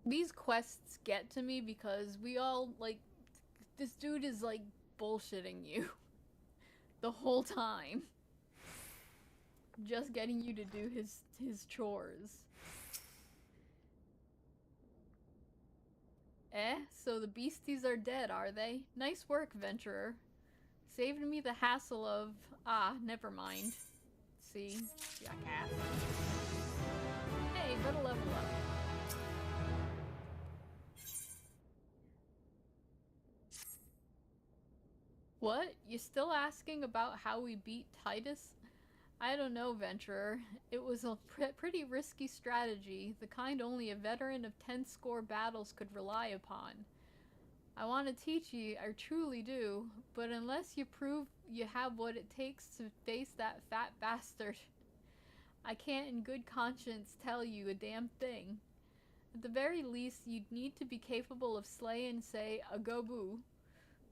These quests get to me because we all, like, this dude is, like, bullshitting you the whole time. Just getting you to do his chores. So the beasties are dead, are they? Nice work, Venturer. Saved me the hassle of... never mind. See? Jackass. Hey, better level up. What? You still asking about how we beat Titus? I don't know, Venturer. It was a pretty risky strategy, the kind only a veteran of 10 score battles could rely upon. I want to teach you, I truly do, but unless you prove you have what it takes to face that fat bastard, I can't in good conscience tell you a damn thing. At the very least, you'd need to be capable of slaying, say, a Gobu.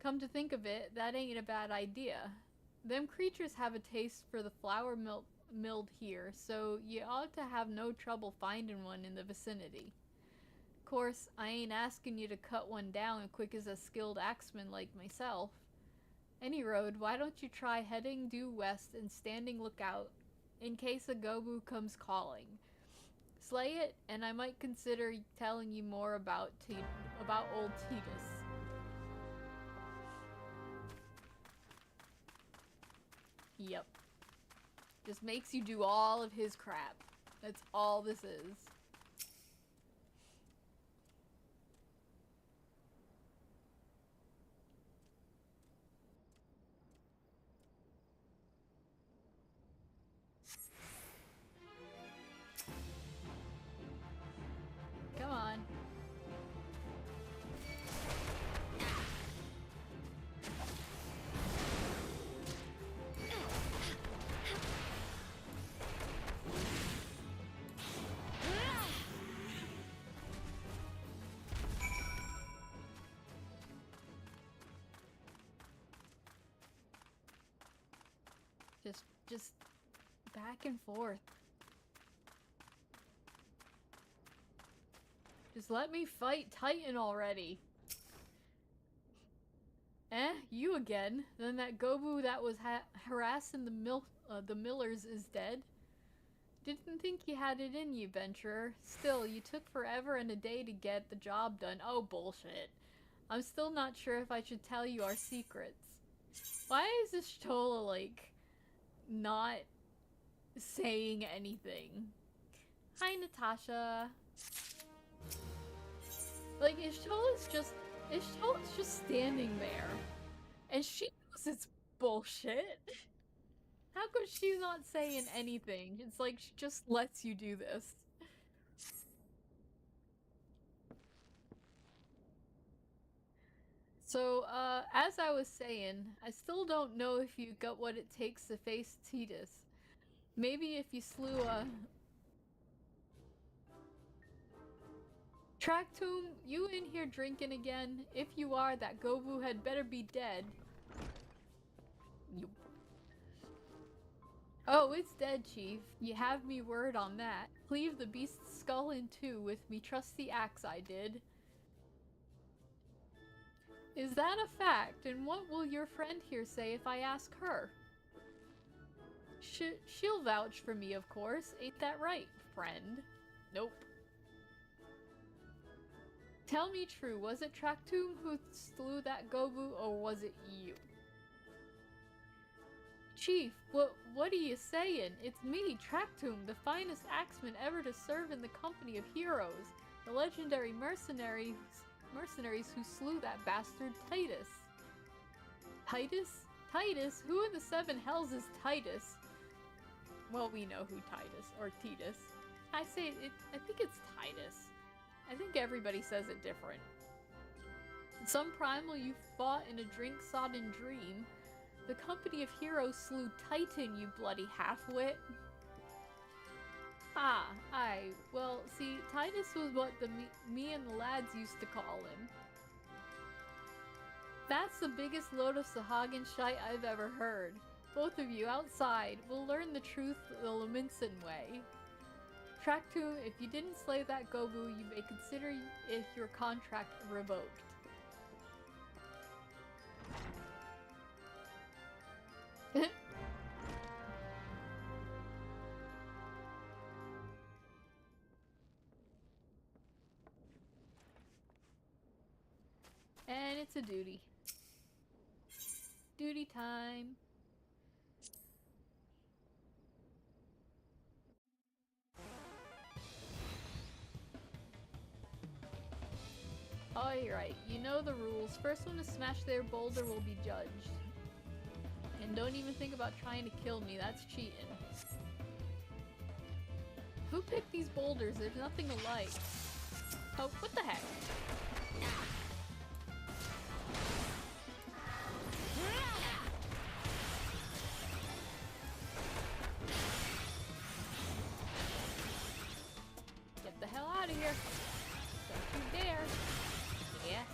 Come to think of it, that ain't a bad idea. Them creatures have a taste for the flour milled here, so you ought to have no trouble finding one in the vicinity. Course, I ain't asking you to cut one down quick as a skilled axeman like myself. Any road, why don't you try heading due west and standing lookout in case a Gobu comes calling. Slay it, and I might consider telling you more about old Tidus. Yep. Just makes you do all of his crap. That's all this is. Come on. Just back and forth. Just let me fight Titan already. You again? Then that Gobu that was harassing the Millers is dead? Didn't think you had it in you, venturer. Still, you took forever and a day to get the job done. Oh, bullshit. I'm still not sure if I should tell you our secrets. Why is this Y'shtola, like, not saying anything? Hi, Natasha. Like, Y'shtola's just standing there. And she knows it's bullshit. How come she's not saying anything? It's like she just lets you do this. So, as I was saying, I still don't know if you got what it takes to face Tidus. Maybe if you slew a... Tractum, you in here drinking again? If you are, that Gobu had better be dead. Oh, it's dead, Chief. You have me word on that. Cleave the beast's skull in two with me trusty axe I did. Is that a fact? And what will your friend here say if I ask her? She'll vouch for me, of course. Ain't that right, friend? Nope. Tell me true, was it Tractum who slew that Gobu, or was it you? Chief, what are you saying? It's me, Tractum, the finest axeman ever to serve in the company of heroes, the legendary mercenaries who slew that bastard Titus. Titus? Titus? Who in the seven hells is Titus? Well, we know who Titus, or Tidus. I think it's Titus. I think everybody says it different. Some primal you fought in a drink-sodden dream. The company of heroes slew Titan, you bloody half-wit. Ah, aye. Well, see, Titus was what me and the lads used to call him. That's the biggest load of Sahagin shite I've ever heard. Both of you, outside, will learn the truth the Laminson way. Tractum, if you didn't slay that Gobu, you may consider if your contract revoked. And it's a duty. Duty time. Oh, you're right. You know the rules. First one to smash their boulder will be judged. And don't even think about trying to kill me. That's cheating. Who picked these boulders? There's nothing to like. Oh, what the heck? Get the hell out of here. Don't you dare. Yes.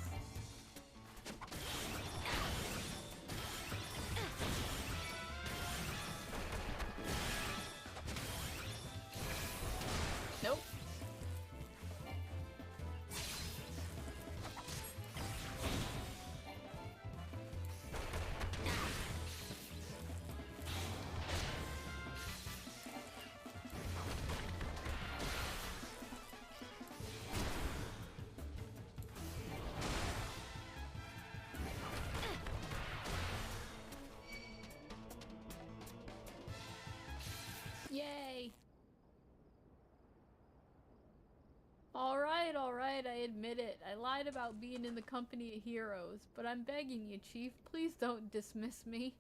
admit it. I lied about being in the company of heroes, but I'm begging you, Chief, please don't dismiss me.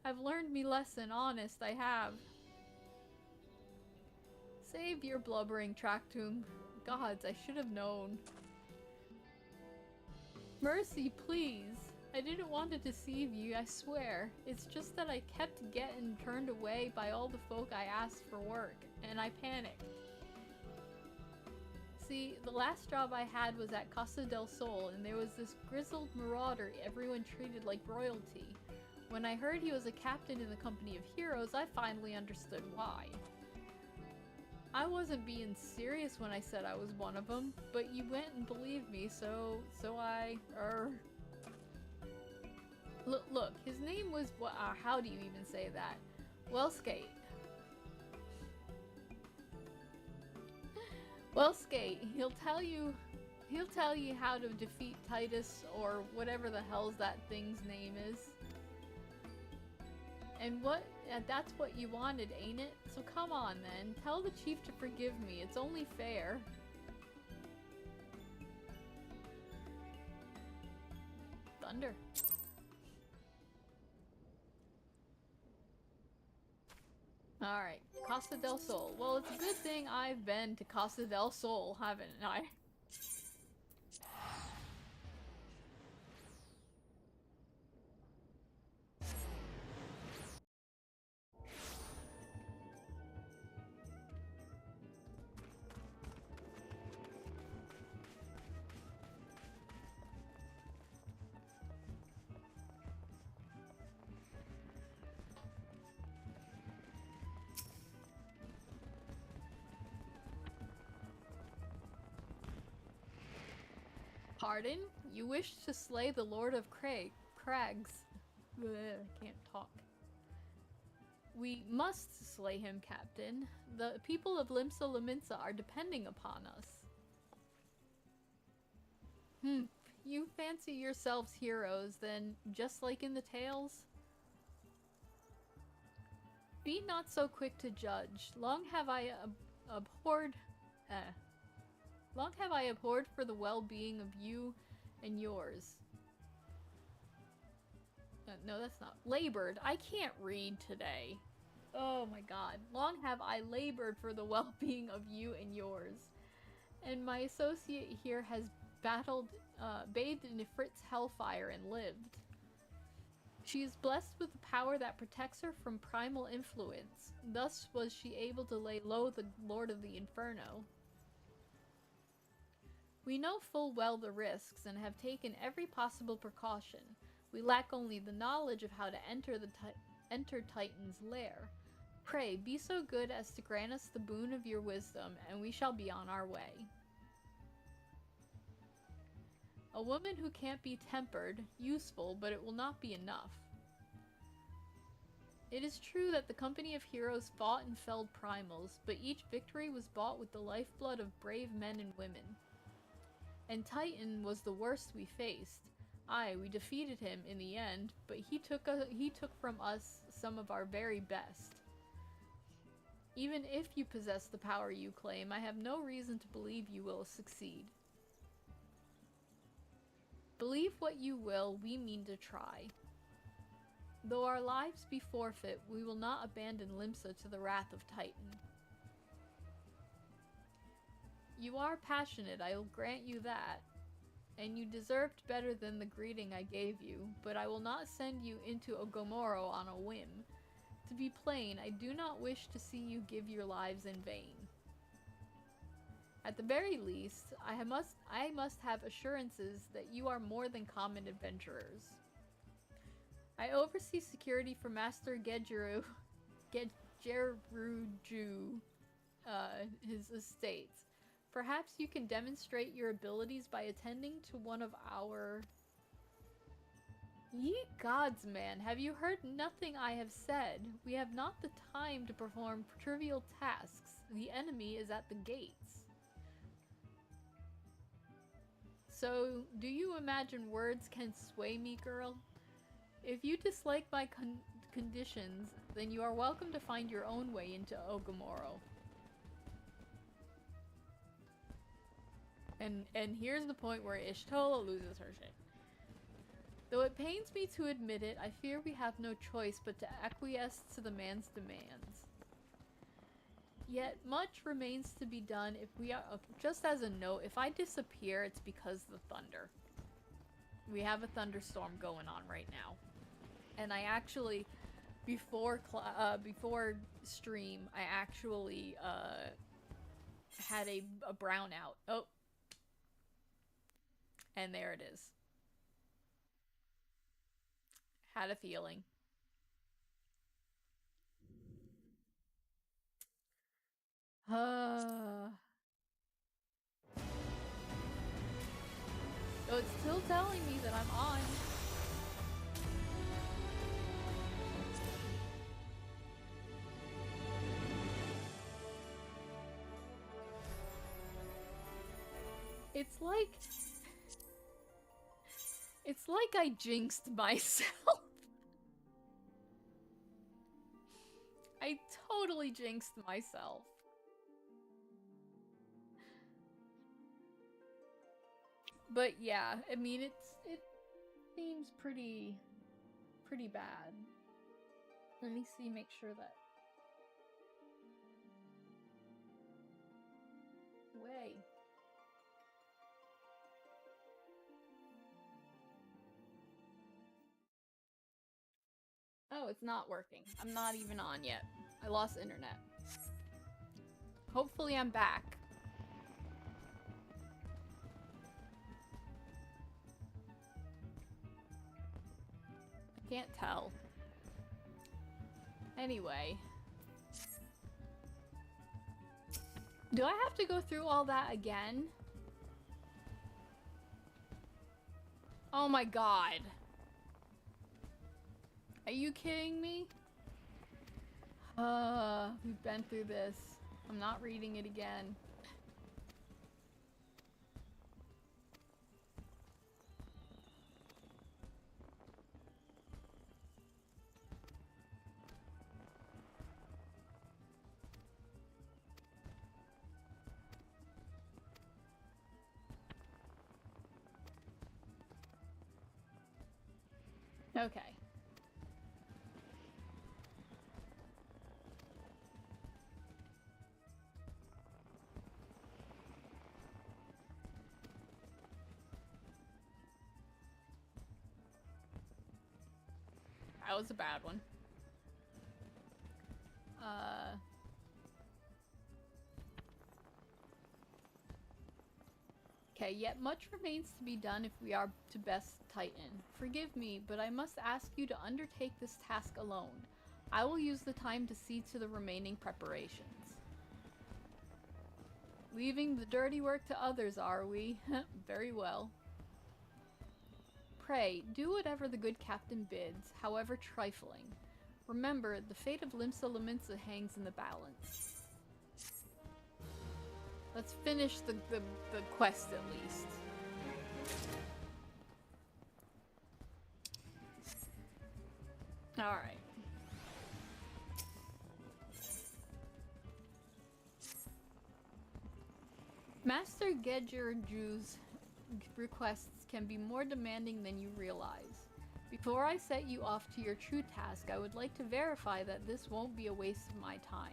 I've learned me lesson, honest, I have. Save your blubbering, Tractum. Gods, I should have known. Mercy, please. I didn't want to deceive you, I swear. It's just that I kept getting turned away by all the folk I asked for work, and I panicked. See, the last job I had was at Casa del Sol, and there was this grizzled marauder everyone treated like royalty. When I heard he was a captain in the company of heroes, I finally understood why. I wasn't being serious when I said I was one of them, but you went and believed me, so I, Look, his name was, how do you even say that? Wellskate. Wellskate, he'll tell you how to defeat Titus, or whatever the hell's that thing's name is. And that's what you wanted, ain't it? So come on then, tell the chief to forgive me, it's only fair. Thunder. Alright, Casa del Sol. Well, it's a good thing I've been to Casa del Sol, haven't I? Pardon? You wish to slay the Lord of Crags. Ugh, I can't talk. We must slay him, Captain. The people of Limsa Lominsa are depending upon us. You fancy yourselves heroes, then, just like in the tales? Be not so quick to judge. Long have I abhorred for the well-being of you and yours. No, that's not. Labored. I can't read today. Oh my god. Long have I labored for the well-being of you and yours. And my associate here has bathed in Ifrit's hellfire and lived. She is blessed with the power that protects her from primal influence. Thus was she able to lay low the Lord of the Inferno. We know full well the risks and have taken every possible precaution. We lack only the knowledge of how to enter Titan's lair. Pray, be so good as to grant us the boon of your wisdom, and we shall be on our way. A woman who can't be tempered, useful, but it will not be enough. It is true that the company of heroes fought and felled primals, but each victory was bought with the lifeblood of brave men and women. And Titan was the worst we faced. Aye, we defeated him in the end, but he took from us some of our very best. Even if you possess the power you claim, I have no reason to believe you will succeed. Believe what you will, we mean to try. Though our lives be forfeit, we will not abandon Limsa to the wrath of Titan. You are passionate, I will grant you that. And you deserved better than the greeting I gave you, but I will not send you into Ogomoro on a whim. To be plain, I do not wish to see you give your lives in vain. At the very least, I must have assurances that you are more than common adventurers. I oversee security for Master Gedgeruju, his estates. Perhaps you can demonstrate your abilities by attending to one of our... Ye gods, man, have you heard nothing I have said? We have not the time to perform trivial tasks. The enemy is at the gates. So, do you imagine words can sway me, girl? If you dislike my conditions, then you are welcome to find your own way into Ogomoro. And here's the point where Ishtola loses her shit. Though it pains me to admit it, I fear we have no choice but to acquiesce to the man's demands. Yet much remains to be done if we are— okay, just as a note, if I disappear, it's because of the thunder. We have a thunderstorm going on right now. And I actually, before stream, I actually had a brownout. Oh. And there it is. Had a feeling. So it's still telling me that I'm on. It's like I jinxed myself. I totally jinxed myself. But yeah, I mean, it seems pretty bad. Let me see, make sure that. Way. Oh, it's not working. I'm not even on yet. I lost internet. Hopefully I'm back. I can't tell. Anyway. Do I have to go through all that again? Oh my god. Are you kidding me? We've been through this. I'm not reading it again. Okay. That was a bad one. Okay, yet much remains to be done if we are to best Titan. Forgive me, but I must ask you to undertake this task alone. I will use the time to see to the remaining preparations. Leaving the dirty work to others, are we? Very well. Pray, do whatever the good captain bids, however trifling. Remember, the fate of Limsa Lominsa hangs in the balance. Let's finish the quest at least. Alright. Master Gedgerju's requests can be more demanding than you realize. Before I set you off to your true task, I would like to verify that this won't be a waste of my time.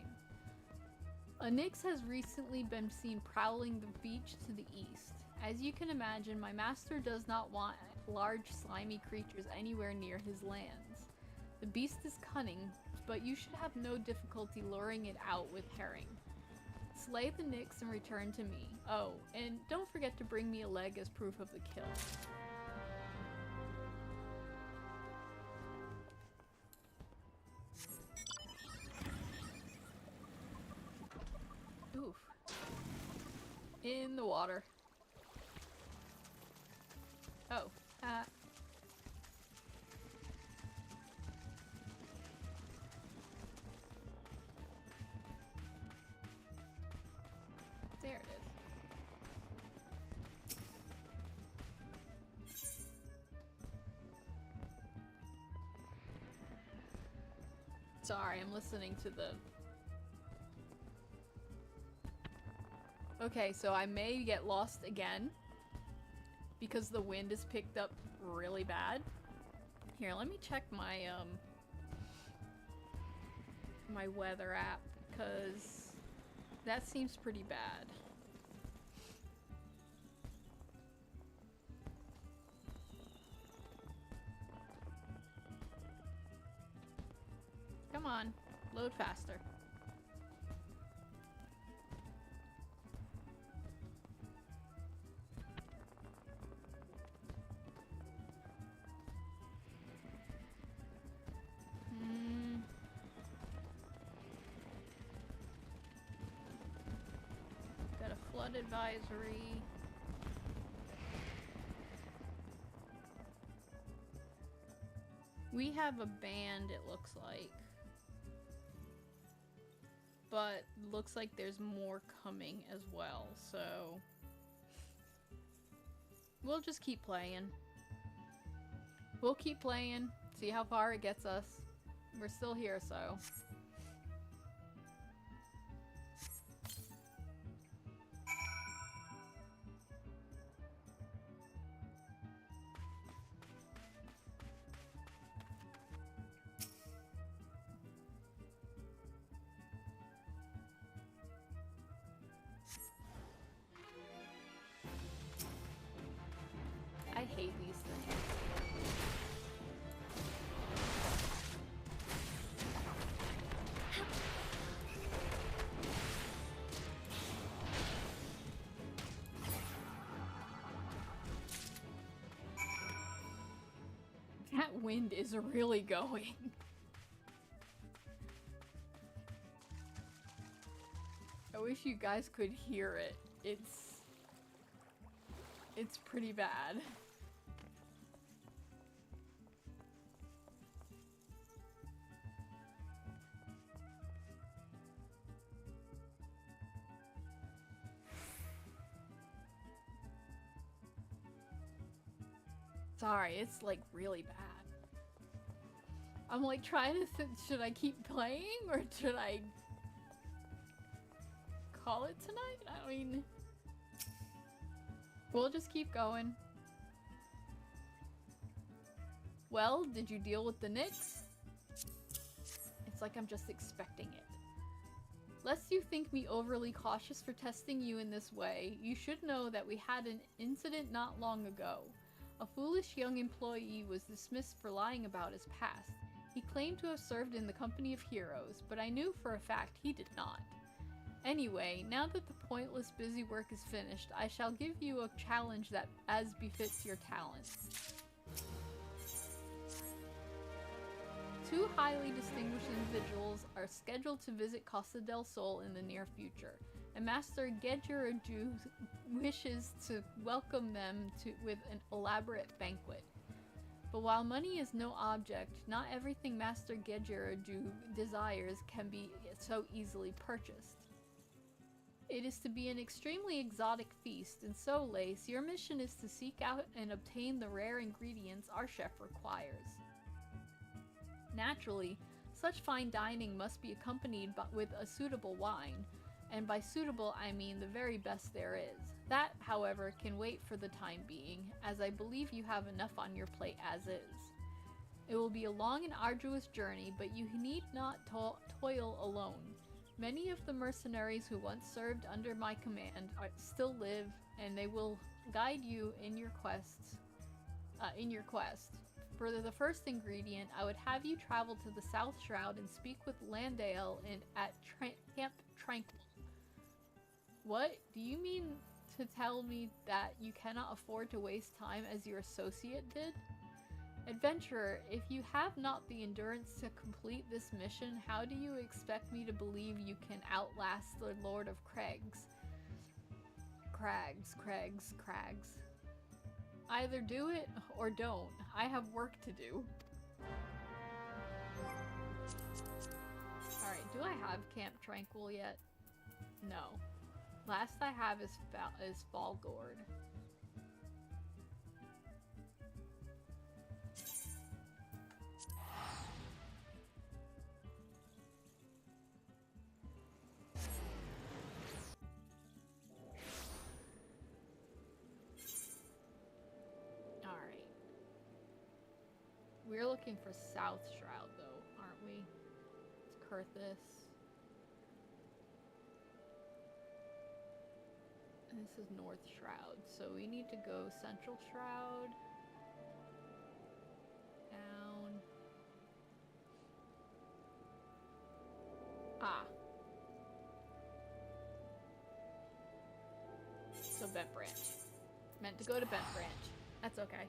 A Nyx has recently been seen prowling the beach to the east. As you can imagine, my master does not want large slimy creatures anywhere near his lands. The beast is cunning, but you should have no difficulty luring it out with herring. Slay the Nyx and return to me. Oh, and don't forget to bring me a leg as proof of the kill. Oof. In the water. Oh. There it is. Sorry, I'm listening to the Okay, so I may get lost again because the wind is picked up really bad. Here, let me check my my weather app, because that seems pretty bad. Come on, load faster. Got a flood advisory. We have a band, it looks like. But looks like there's more coming as well, so we'll just keep playing. We'll keep playing, see how far it gets us. We're still here, so. I hate these things. That wind is really going. I wish you guys could hear it. It's pretty bad. Sorry, it's like really bad. I'm like trying to think, should I keep playing or should I call it tonight? I mean, we'll just keep going. Well, did you deal with the Knicks? It's like I'm just expecting it. Lest you think me overly cautious for testing you in this way, you should know that we had an incident not long ago. A foolish young employee was dismissed for lying about his past. He claimed to have served in the company of heroes, but I knew for a fact he did not. Anyway, now that the pointless busy work is finished, I shall give you a challenge that as befits your talents. Two highly distinguished individuals are scheduled to visit Costa del Sol in the near future, and Master Gedgeraju wishes to welcome them with an elaborate banquet. But while money is no object, not everything Master Gedgeraju desires can be so easily purchased. It is to be an extremely exotic feast, and so, Lace, your mission is to seek out and obtain the rare ingredients our chef requires. Naturally, such fine dining must be accompanied with a suitable wine, and by suitable I mean the very best there is. That, however, can wait for the time being, as I believe you have enough on your plate as is. It will be a long and arduous journey, but you need not toil alone. Many of the mercenaries who once served under my command still live, and they will guide you in your quest. For the first ingredient, I would have you travel to the South Shroud and speak with Landale at Camp Tranquil. What? Do you mean to tell me that you cannot afford to waste time as your associate did? Adventurer, if you have not the endurance to complete this mission, how do you expect me to believe you can outlast the Lord of Crags? Crags. Either do it or don't. I have work to do. Alright, do I have Camp Tranquil yet? No. Last I have is Falgord. looking for South Shroud, though, aren't we? It's Kurthus. And this is North Shroud, so we need to go Central Shroud. Down. Ah. So Bent Branch. Meant to go to Bent Branch. That's okay.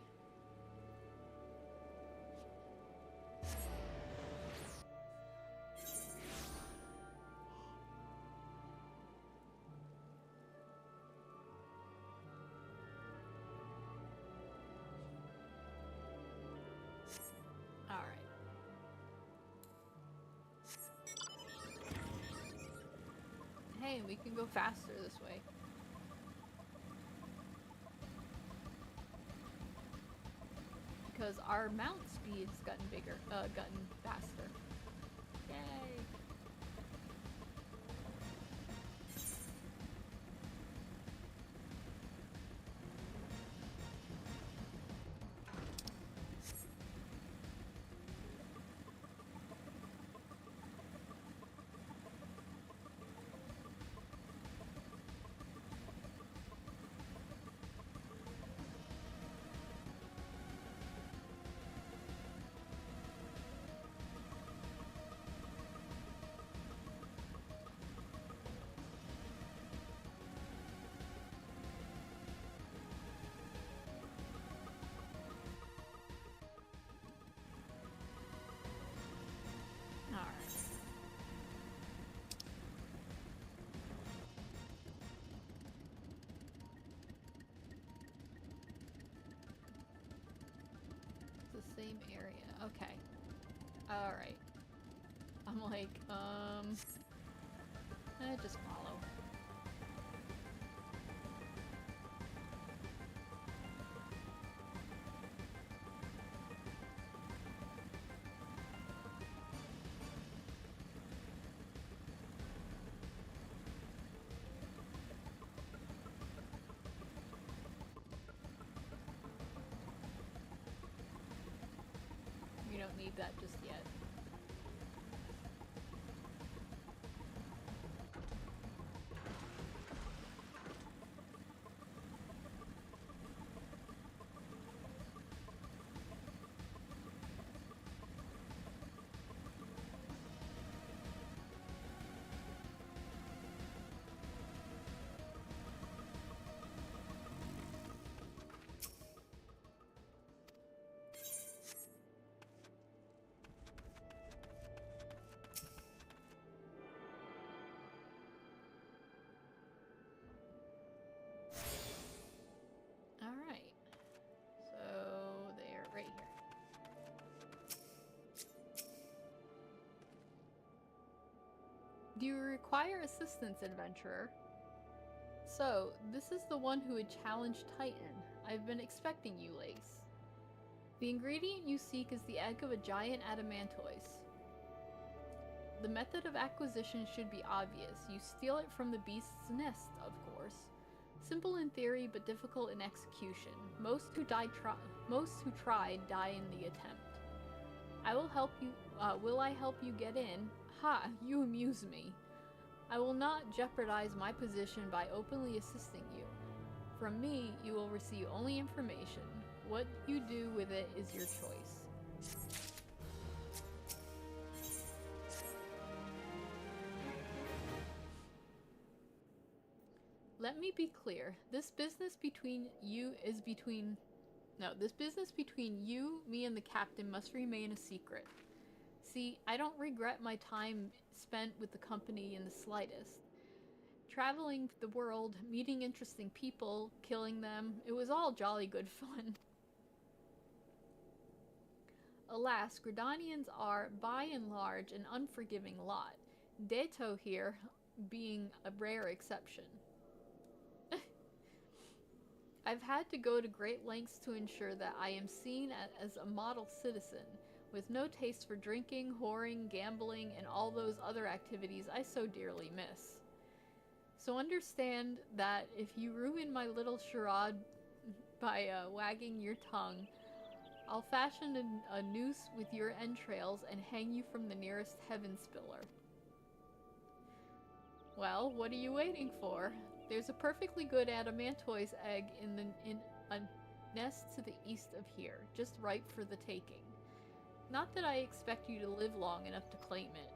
Alright. Hey, we can go faster this way. Because our mount speed has gotten bigger, gotten faster. Yay! Same area. Okay. Alright. I'm like, just follow. You don't need that just yet. Do you require assistance, adventurer? So, this is the one who would challenge Titan. I've been expecting you, Lace. The ingredient you seek is the egg of a giant adamantoise. The method of acquisition should be obvious. You steal it from the beast's nest, of course. Simple in theory, but difficult in execution. Most who try die in the attempt. I will help you. Will I help you get in? Ha! You amuse me. I will not jeopardize my position by openly assisting you. From me, you will receive only information. What you do with it is your choice. Let me be clear. This business between you, me, and the captain must remain a secret. See, I don't regret my time spent with the company in the slightest. Traveling the world, meeting interesting people, killing them, it was all jolly good fun. Alas, Gridanians are, by and large, an unforgiving lot. Dato here being a rare exception. I've had to go to great lengths to ensure that I am seen as a model citizen, with no taste for drinking, whoring, gambling, and all those other activities I so dearly miss. So understand that if you ruin my little charade by wagging your tongue, I'll fashion a noose with your entrails and hang you from the nearest heaven spiller. Well, what are you waiting for? There's a perfectly good adamantoise egg in a nest to the east of here, just ripe for the taking. Not that I expect you to live long enough to claim it.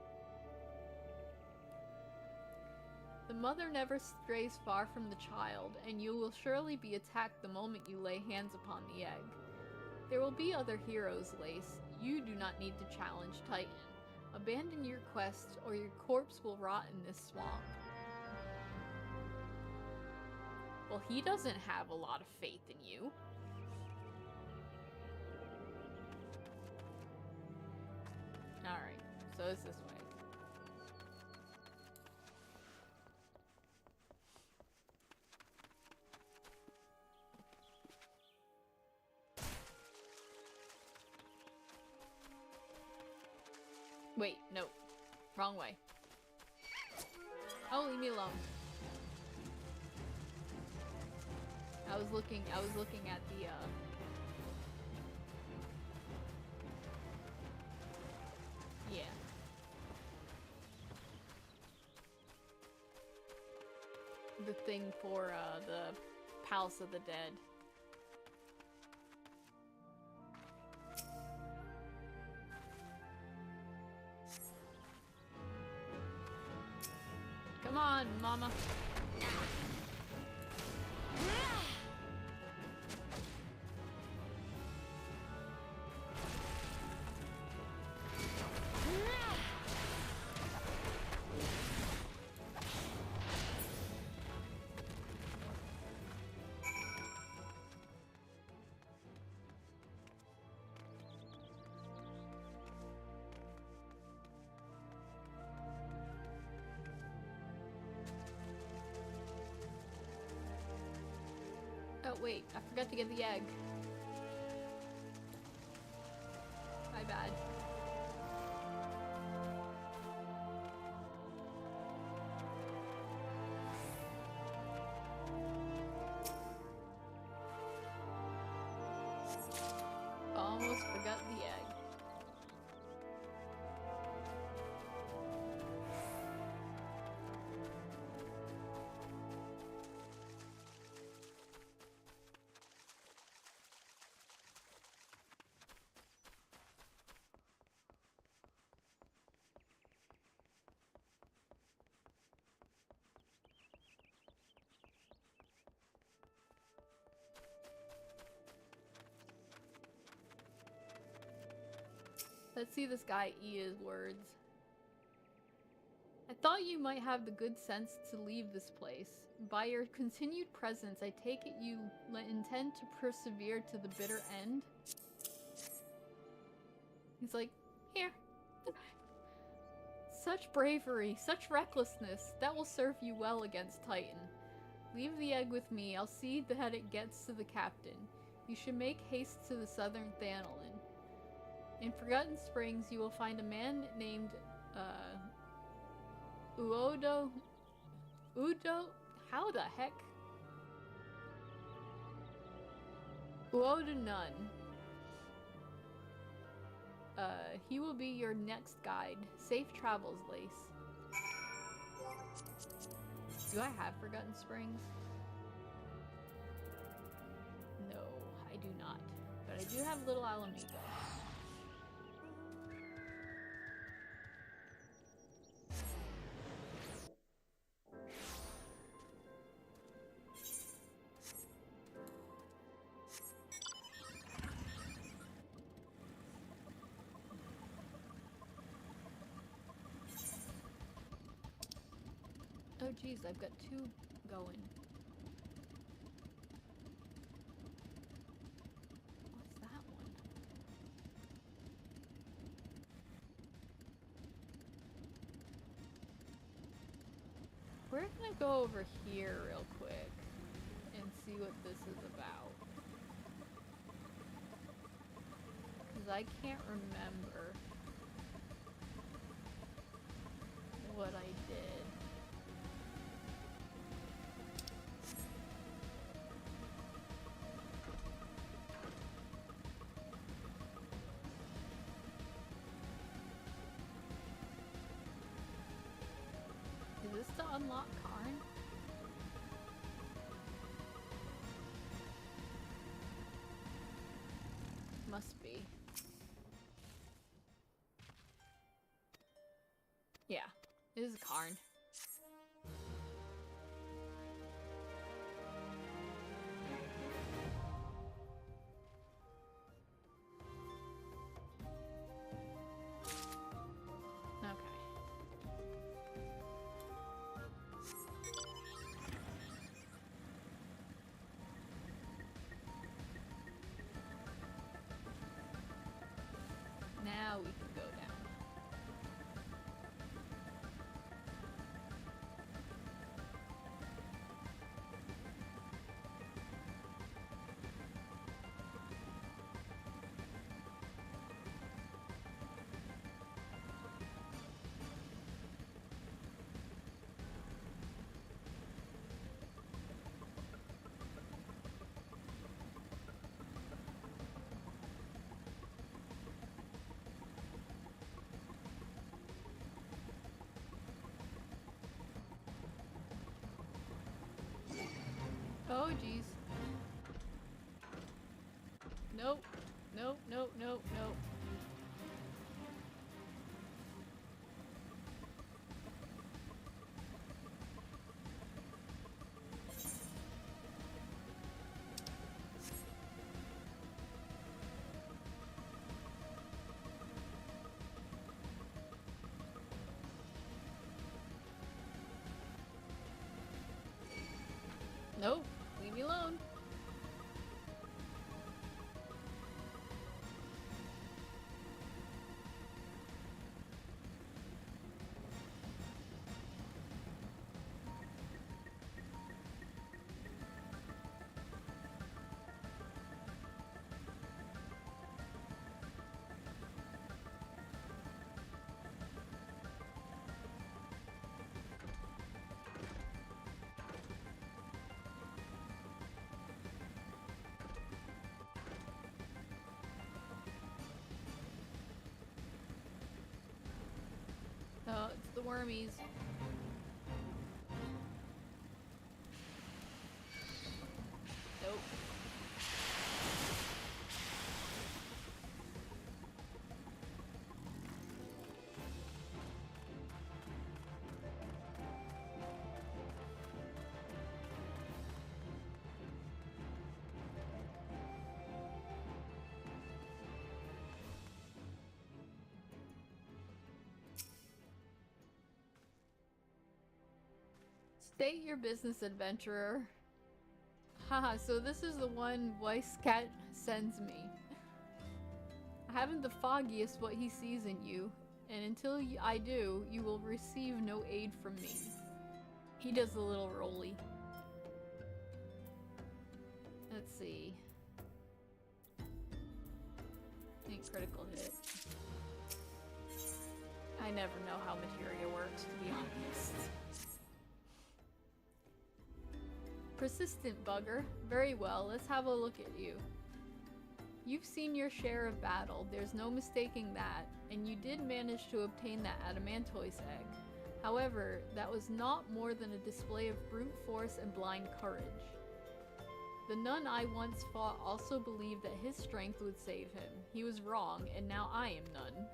The mother never strays far from the child, and you will surely be attacked the moment you lay hands upon the egg. There will be other heroes, Lace. You do not need to challenge Titan. Abandon your quest, or your corpse will rot in this swamp. Well, he doesn't have a lot of faith in you. Alright, so it's this way. Wait, no. Wrong way. Oh, leave me alone. I was looking at the, yeah. The thing for, the Palace of the Dead. Come on, mama. Oh wait, I forgot to get the egg. My bad. Almost forgot the egg. Let's see this guy eat his words. I thought you might have the good sense to leave this place. By your continued presence, I take it you intend to persevere to the bitter end? He's like, here. Such bravery, such recklessness, that will serve you well against Titan. Leave the egg with me, I'll see that it gets to the captain. You should make haste to the southern Thanolin. In Forgotten Springs, you will find a man named, Udo? How the heck? Uoda Nun. He will be your next guide. Safe travels, Lace. Do I have Forgotten Springs? No, I do not. But I do have Little Alamigo. Oh geez, I've got two going. What's that one? We're gonna go over here real quick and see what this is about. Because I can't remember what I did. unlock Karn? Must be. Yeah, it is Karn. Now we can go down. Oh, jeez. Nope. Nope, nope, nope, nope. Nope. Leave me alone. Oh, it's the wormies. Nope. State your business, adventurer. Haha, so this is the one Weisscat sends me. I haven't the foggiest what he sees in you, and until I do, you will receive no aid from me. He does a little rolly. Let's see. I think critical hit. I never know how materia works, to be honest. Persistent bugger. Very well, let's have a look at you. You've seen your share of battle, there's no mistaking that, and you did manage to obtain that Adamantoise egg. However, that was not more than a display of brute force and blind courage. The nun I once fought also believed that his strength would save him. He was wrong, and now I am none.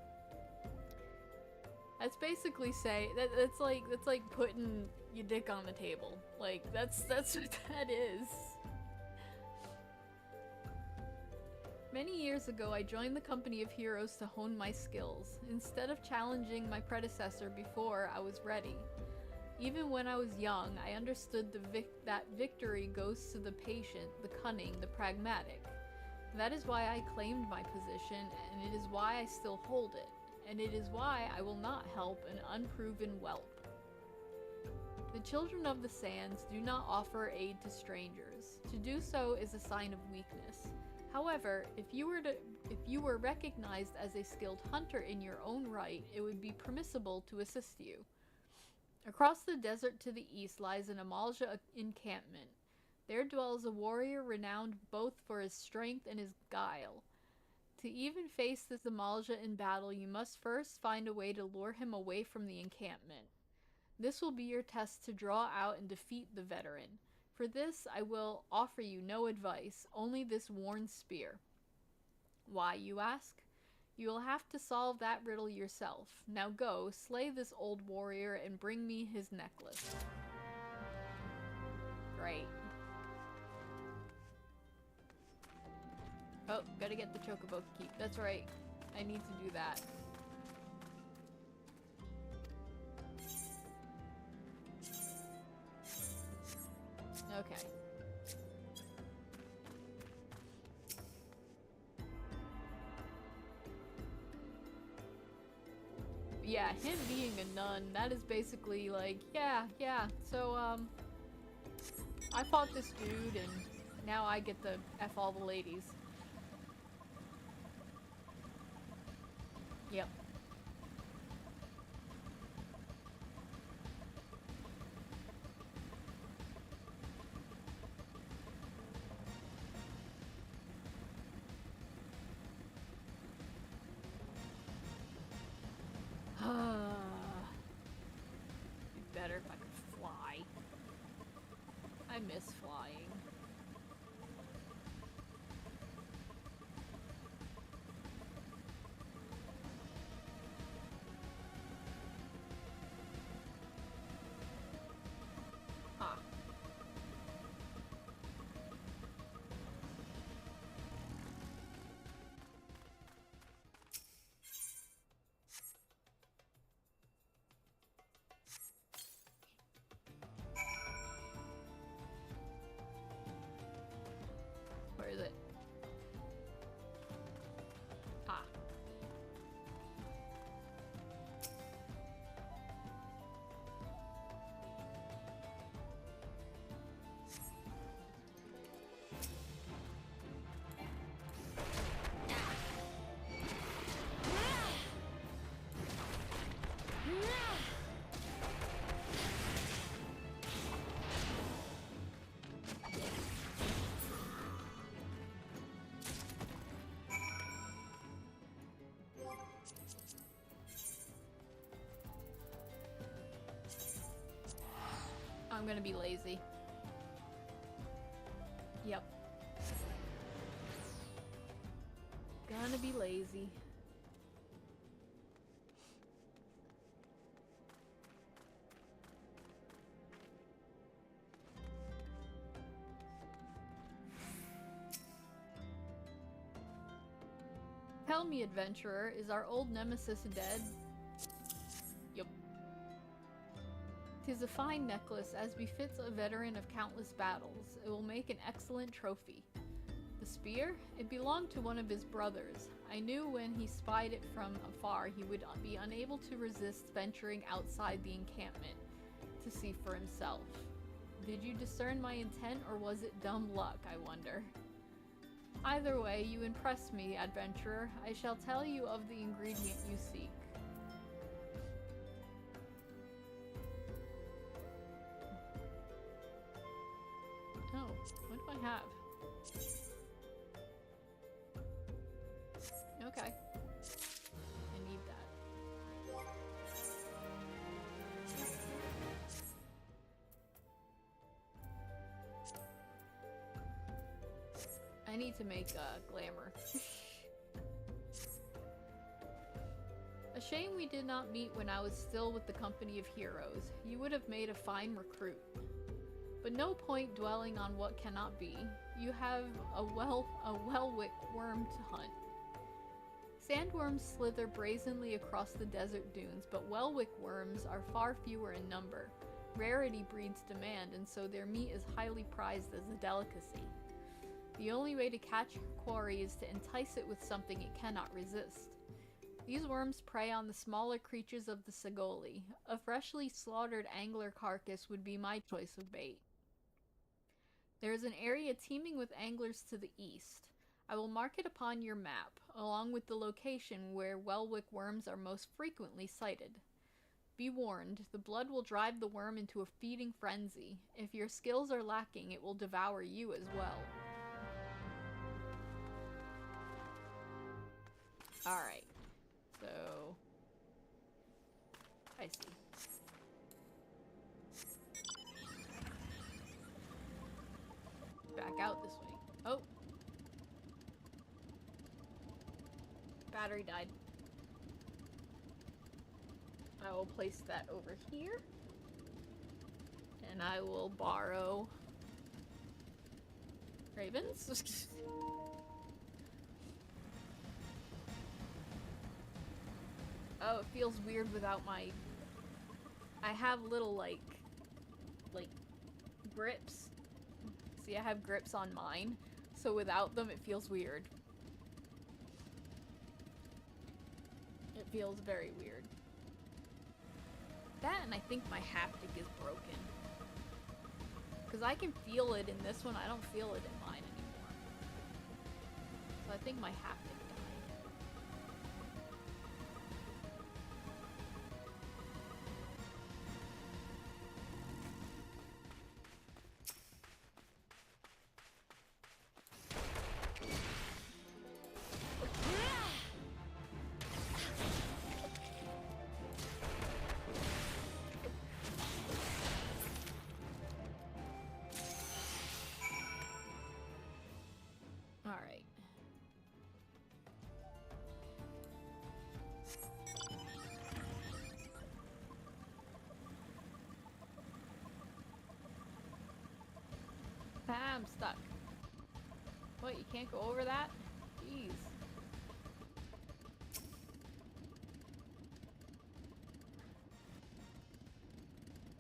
That's basically that's like putting your dick on the table. Like that's what that is. Many years ago, I joined the company of heroes to hone my skills, instead of challenging my predecessor before I was ready. Even when I was young, I understood that victory goes to the patient, the cunning, the pragmatic. That is why I claimed my position, and it is why I still hold it. And it is why I will not help an unproven whelp. The children of the sands do not offer aid to strangers. To do so is a sign of weakness. However, if you were recognized as a skilled hunter in your own right, it would be permissible to assist you. Across the desert to the east lies an Amalja encampment. There dwells a warrior renowned both for his strength and his guile. To even face this Amalja in battle, you must first find a way to lure him away from the encampment. This will be your test to draw out and defeat the veteran. For this, I will offer you no advice, only this worn spear. Why, you ask? You will have to solve that riddle yourself. Now go, slay this old warrior, and bring me his necklace. Great. Oh, gotta get the chocobo keep. That's right. I need to do that. Okay. Yeah, him being a nun, that is basically like, yeah, so, I fought this dude and now I get to F all the ladies. Yep. Be better if I could fly. I miss flying. Huh. Where is it? Ah. I'm gonna be lazy. Yep. Gonna be lazy. Tell me, adventurer, is our old nemesis dead? Yup. 'Tis a fine necklace, as befits a veteran of countless battles. It will make an excellent trophy. The spear? It belonged to one of his brothers. I knew when he spied it from afar he would be unable to resist venturing outside the encampment to see for himself. Did you discern my intent, or was it dumb luck, I wonder? Either way, you impress me, adventurer. I shall tell you of the ingredient you seek. Oh, what do I have? Okay. I need that. I need to make glamour. A shame we did not meet when I was still with the company of heroes. You would have made a fine recruit. But no point dwelling on what cannot be. You have a Welwick worm to hunt. Sandworms slither brazenly across the desert dunes, but Welwick worms are far fewer in number. Rarity breeds demand, and so their meat is highly prized as a delicacy. The only way to catch your quarry is to entice it with something it cannot resist. These worms prey on the smaller creatures of the Sagoli. A freshly slaughtered angler carcass would be my choice of bait. There is an area teeming with anglers to the east. I will mark it upon your map, along with the location where Welwick worms are most frequently sighted. Be warned, the blood will drive the worm into a feeding frenzy. If your skills are lacking, it will devour you as well. Alright, so... I see. back out this way. Oh. Battery died. I will place that over here. And I will borrow Ravens. Oh, it feels weird without my... I have little, like, grips. See, I have grips on mine, so without them it feels weird. It feels very weird. That, and I think my haptic is broken. Because I can feel it in this one, I don't feel it in mine anymore. So I think my haptic died. Alright. I'm stuck. What, you can't go over that? Jeez.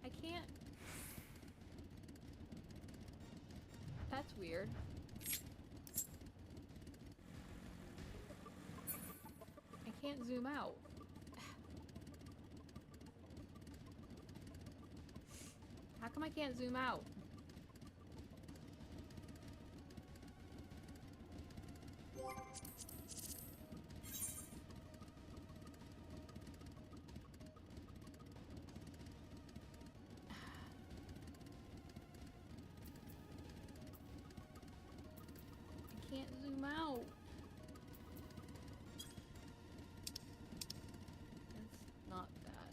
I can't... That's weird. I can't zoom out. How come I can't zoom out? I can't zoom out. It's not that.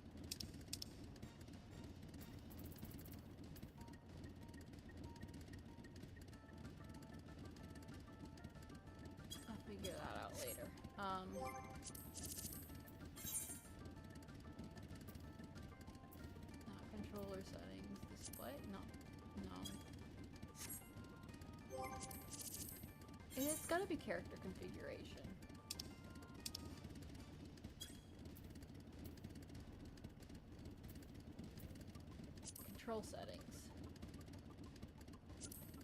I'll figure that out later. Not controller settings. Display? No. No. It's gotta be character configuration. Control settings.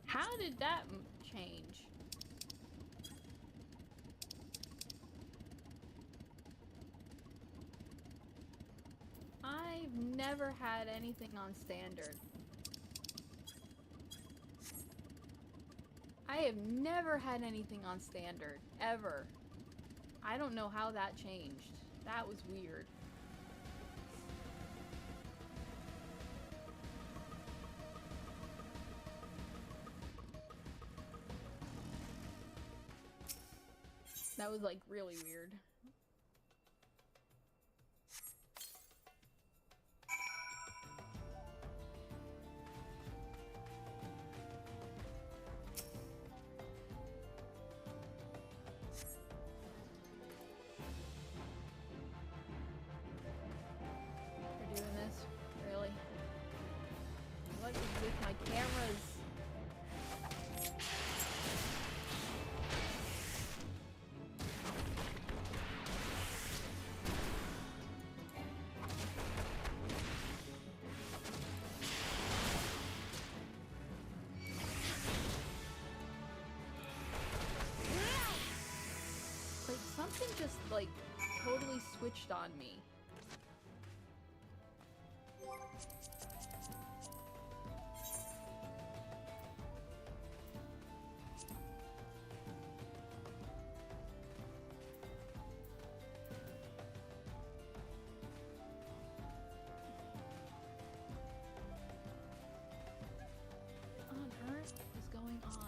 How did that change? I've never had anything on standard. I have never had anything on standard, ever. I don't know how that changed. That was weird. That was like really weird. We're doing this? Really? What is with my cameras? Like, something just, like, totally switched on me. What on earth is going on?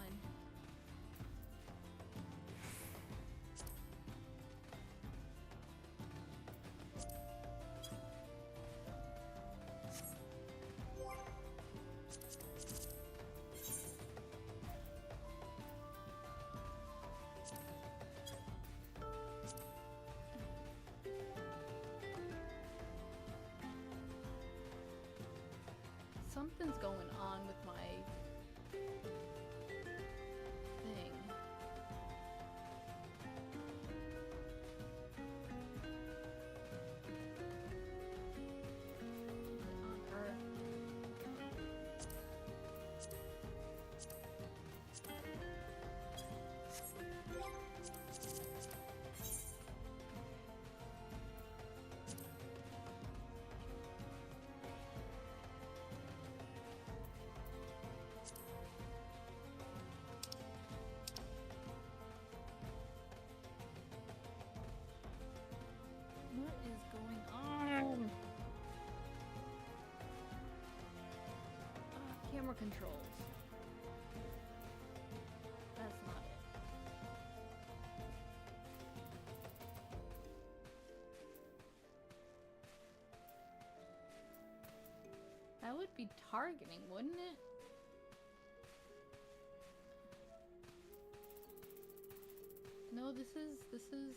something's going on with my thing. On Earth. What is going on? Camera controls. That's not it. That would be targeting, wouldn't it? No, this is no.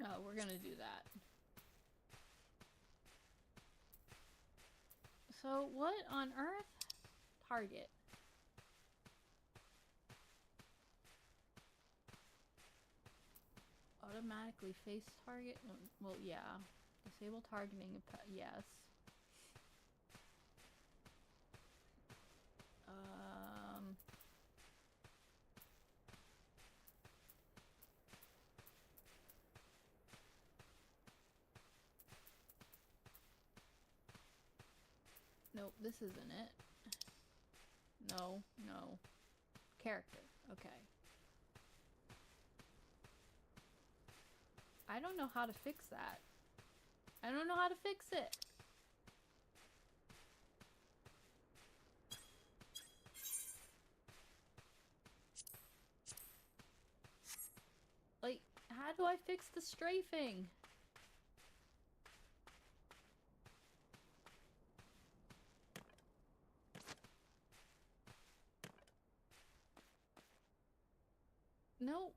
Oh, we're gonna do that. So, what on earth? Target. Automatically face target? No, well, yeah. Disable targeting, yes. Nope, this isn't it. No, no. Character, okay. I don't know how to fix that. I don't know how to fix it. Like, how do I fix the strafing? No.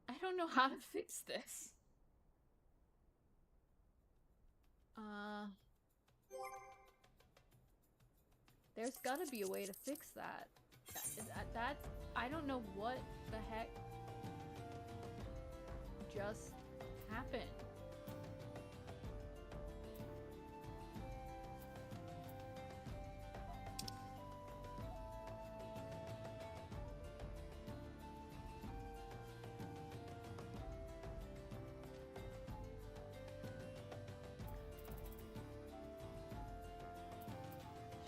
I don't know how to fix this. There's gotta be a way to fix that. That I don't know what the heck just happened.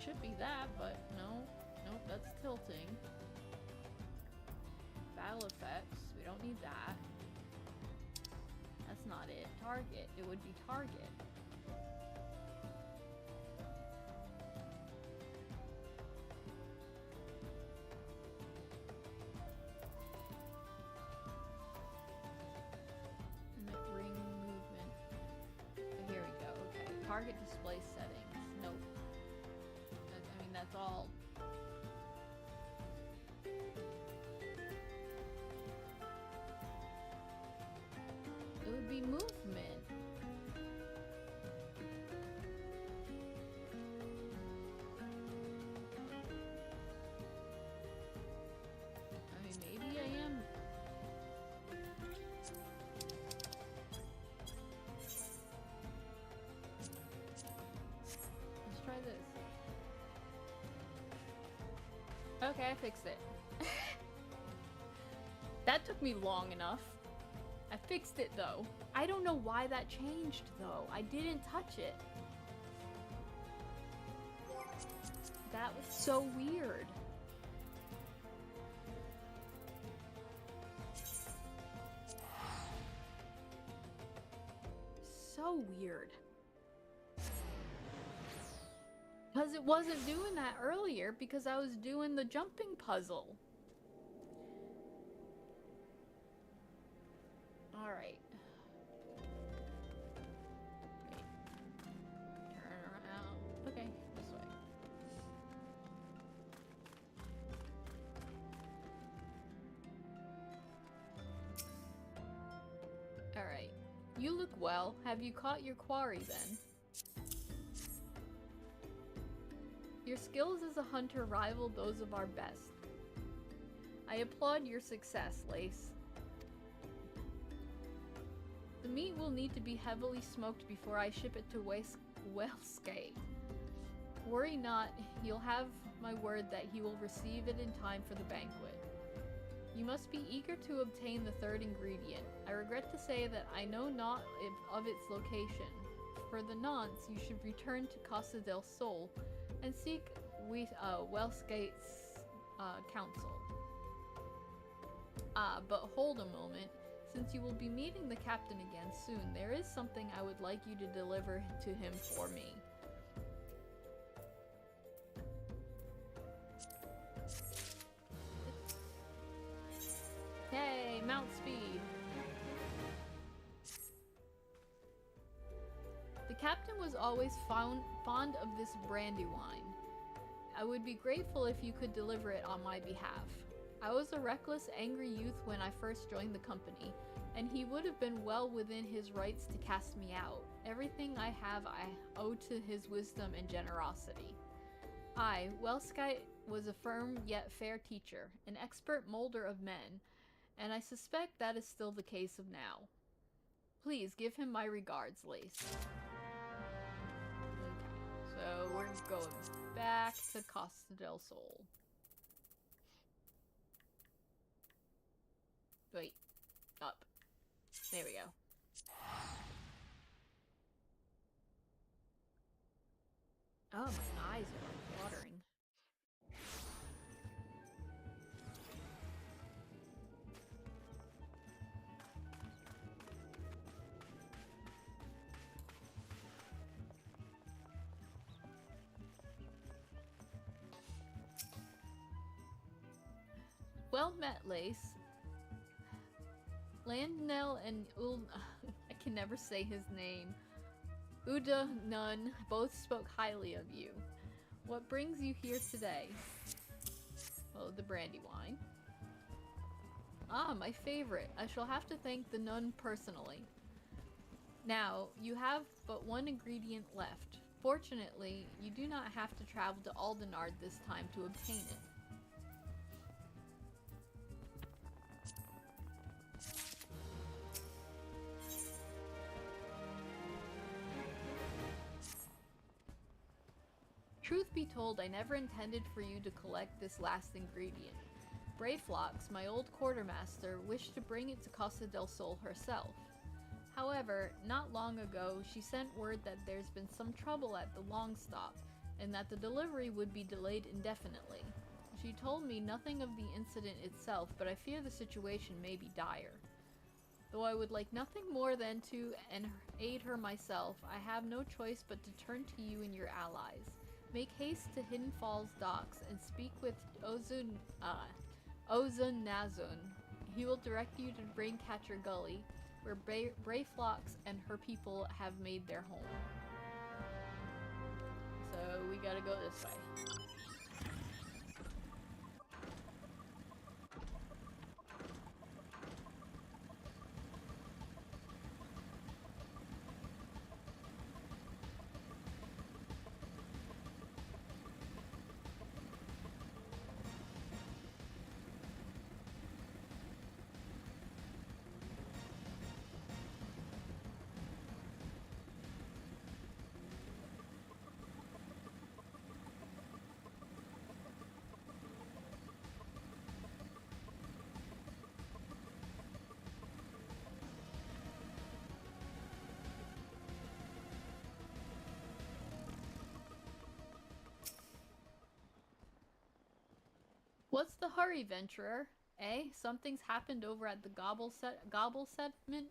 Should be that, but no. Nope, that's tilting. Battle effects, we don't need that. That's not it. Target, it would be target. Ring movement. Oh, here we go, okay. Target display settings, nope. I mean, that's all. It would be movement. I mean, maybe I am. Let's try this. Okay, I fixed it. That took me long enough. I fixed it though. I don't know why that changed though. I didn't touch it. That was so weird. So weird. Because it wasn't doing that earlier because I was doing the jumping puzzle. Alright. Turn around. Okay, this way. Alright. You look well. Have you caught your quarry then? Your skills as a hunter rival those of our best. I applaud your success, Lace. The meat will need to be heavily smoked before I ship it to Wellscape. Worry not, you'll have my word that he will receive it in time for the banquet. You must be eager to obtain the third ingredient. I regret to say that I know not of its location. For the nonce, you should return to Costa del Sol and seek Wellscape's counsel. But hold a moment. Since you will be meeting the captain again soon, there is something I would like you to deliver to him for me. Yay, Mount Speed. The captain was always fond of this brandy wine. I would be grateful if you could deliver it on my behalf. I was a reckless, angry youth when I first joined the company, and he would have been well within his rights to cast me out. Everything I have I owe to his wisdom and generosity. Wellscape was a firm yet fair teacher, an expert molder of men, and I suspect that is still the case of now. Please give him my regards, Lace. Okay, so we're going back to Costa del Sol. Wait, up. There we go. Oh, my eyes are watering. Well met, Lace. Landnell and I can never say his name. Uda Nun both spoke highly of you. What brings you here today? Oh, the brandy wine. Ah, my favorite. I shall have to thank the nun personally. Now, you have but one ingredient left. Fortunately, you do not have to travel to Aldenard this time to obtain it. Truth be told, I never intended for you to collect this last ingredient. Brayflox, my old quartermaster, wished to bring it to Costa del Sol herself. However, not long ago, she sent word that there's been some trouble at the long stop, and that the delivery would be delayed indefinitely. She told me nothing of the incident itself, but I fear the situation may be dire. Though I would like nothing more than to aid her myself, I have no choice but to turn to you and your allies. Make haste to Hidden Falls docks and speak with Ozun Nazun. He will direct you to Braincatcher Gully, where Brayflox and her people have made their home. So we gotta go this way. What's the hurry, venturer? Eh? Something's happened over at the Gobble settlement?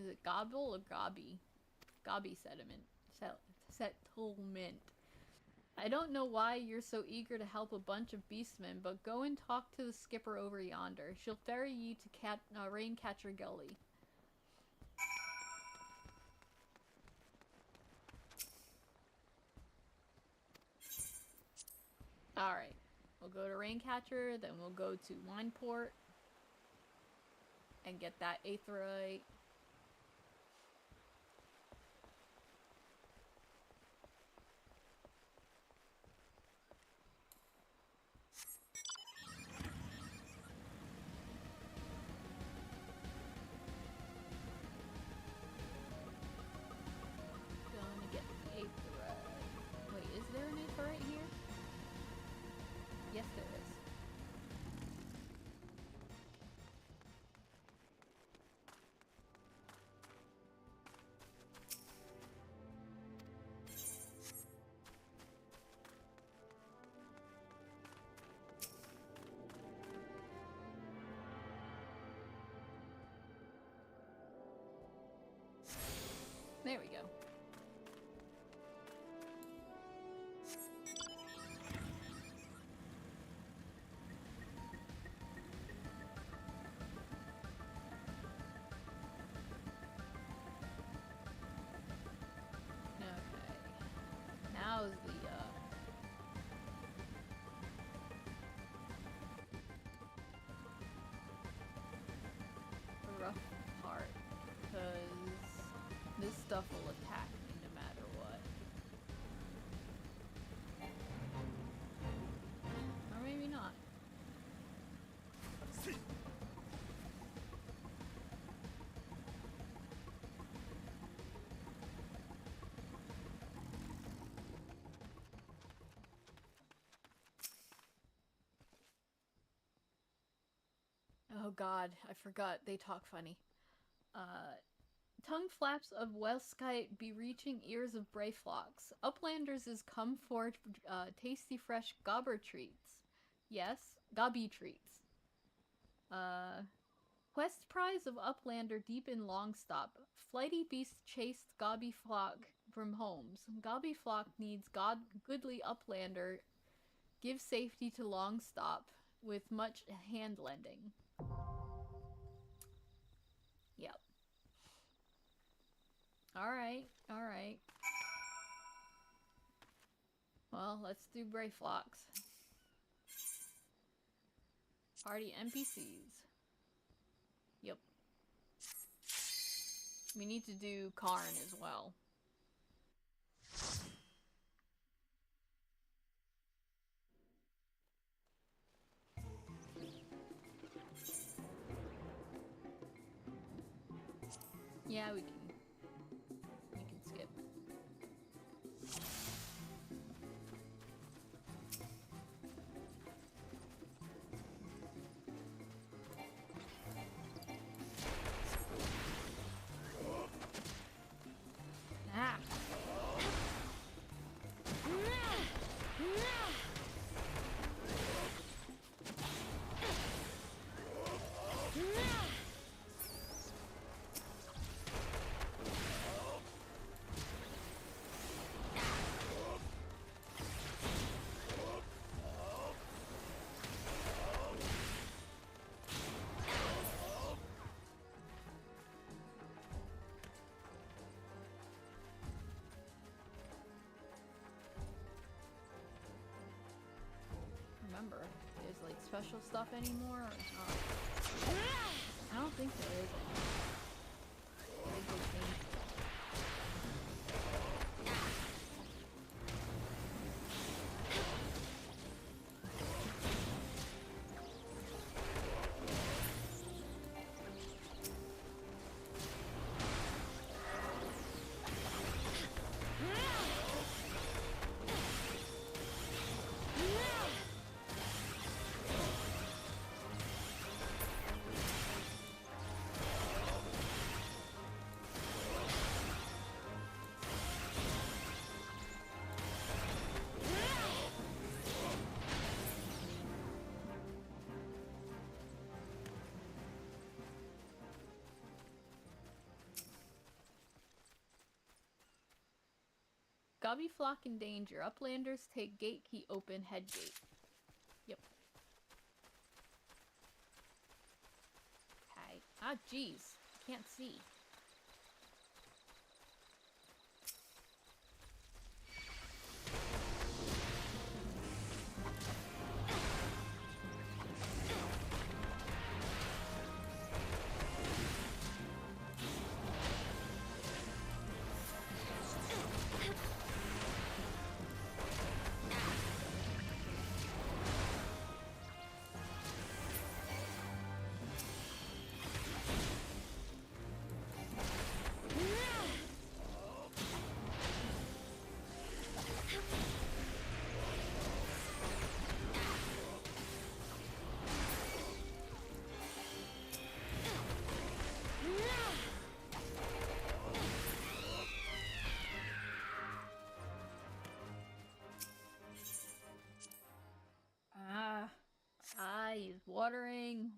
Is it Gobble or Gobby? Gobby settlement. Settlement. I don't know why you're so eager to help a bunch of beastmen, but go and talk to the skipper over yonder. She'll ferry you to Raincatcher Gully. Alright. We'll go to Raincatcher, then we'll go to Wineport and get that Aetheryte. Gonna get the Aetheryte. Wait, is there an Aetheryte here? Yes, there is. There we go. Now's the rough part, because this stuff will attack me no matter what. Or maybe not. Oh god, I forgot. They talk funny. Tongue flaps of Welskite be reaching ears of Brayflocks. Uplanders is come for tasty fresh gobber treats. Yes, gobby treats. Quest prize of Uplander deep in Longstop. Flighty beast chased Gobby Flock from homes. Gobby Flock needs goodly Uplander. Give safety to Longstop with much hand lending. Yep. Alright, alright. Well, let's do Brayflocks. Party NPCs. Yep. We need to do Karn as well. Yeah, we can skip. Ah. Remember, there's like special stuff anymore or not? I don't think there is anymore. I think they changed it. Gobby flock in danger. Uplanders take gate key open head gate. Yep. Okay. Ah, jeez. Can't see. He's watering.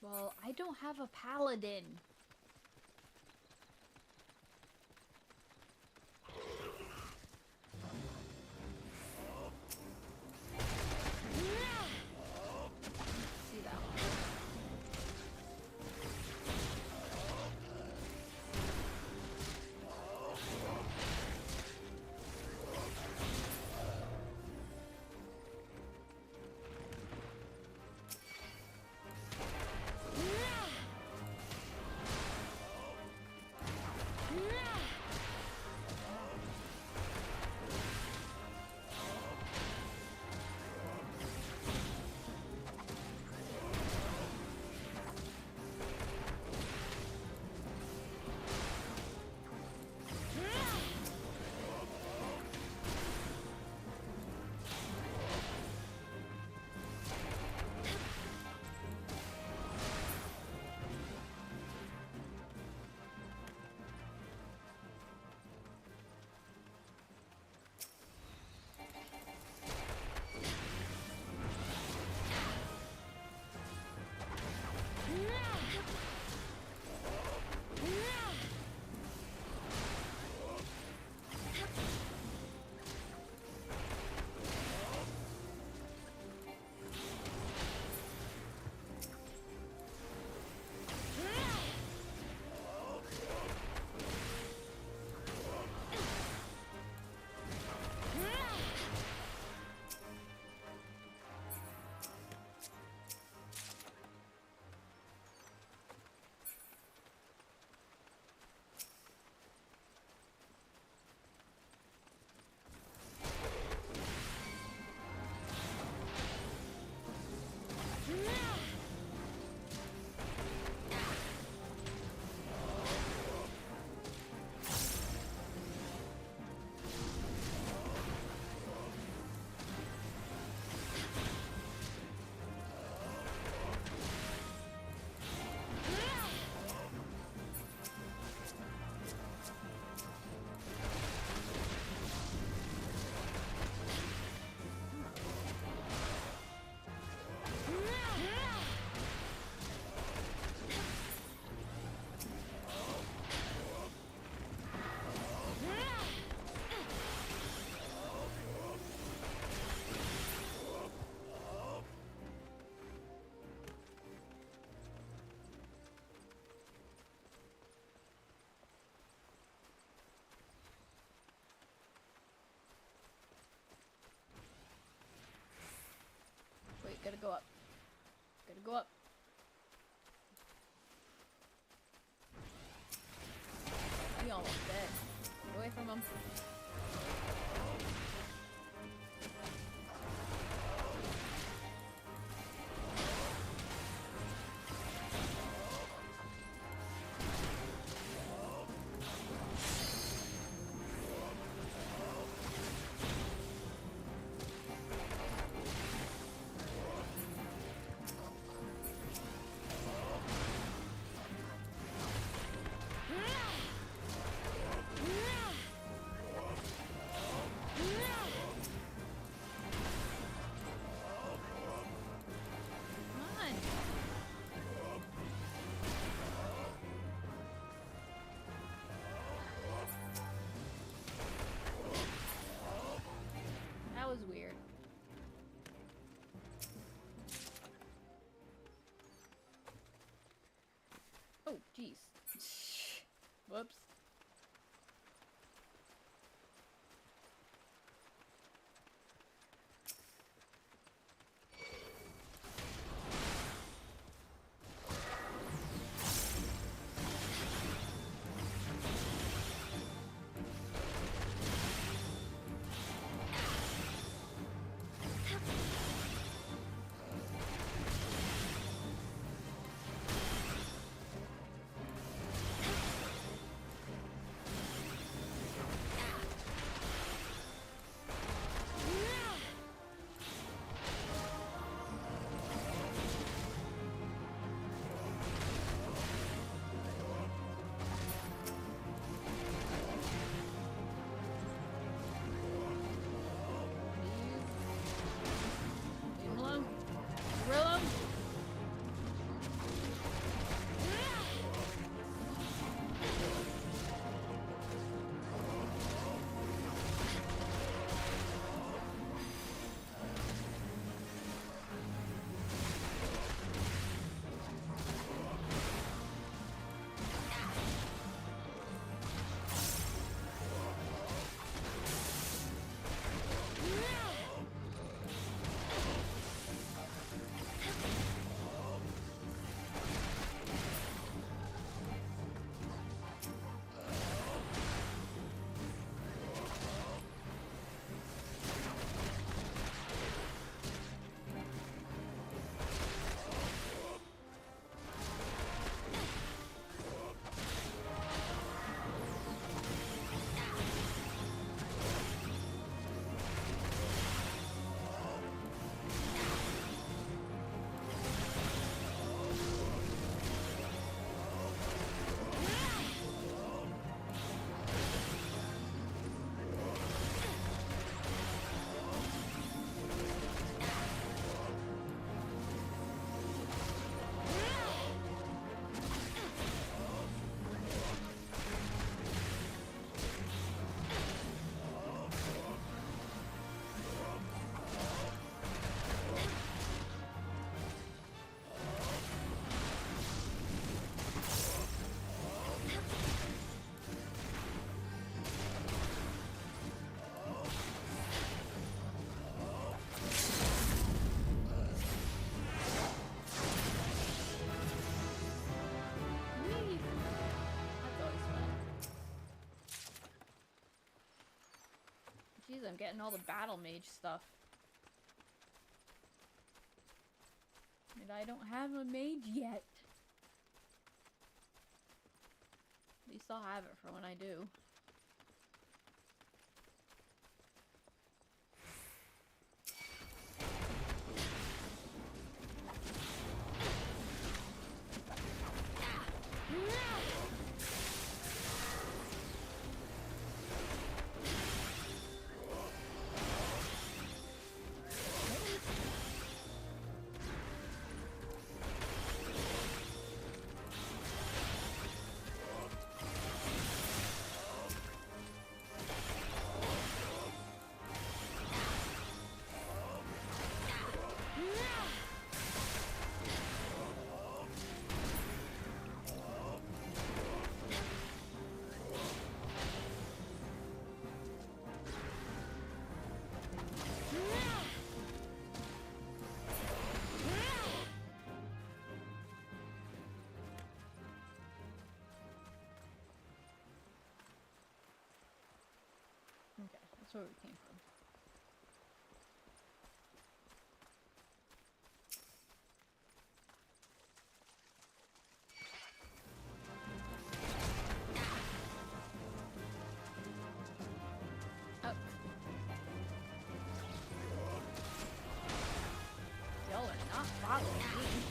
Well, I don't have a paladin. See that one. go up. Gotta go up. He almost dead. Get away from him. That was weird. Oh, jeez. Whoops. Jeez, I'm getting all the battle mage stuff. And I don't have a mage yet. At least I'll have it for when I do. That's where we came from. Oh. Y'all are not following me.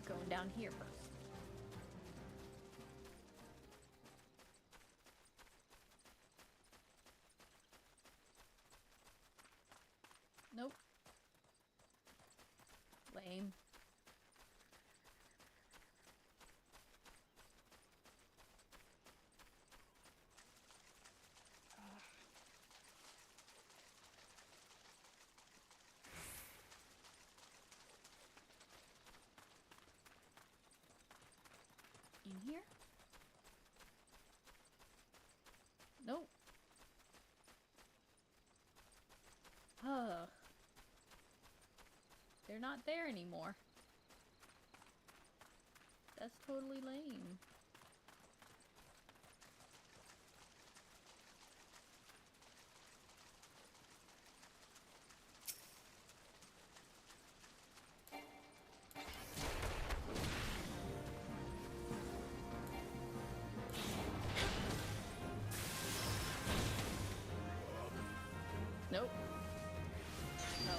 Going down here first. Nope. Lame. In here? Nope. Ugh. They're not there anymore. That's totally lame. Nope. No.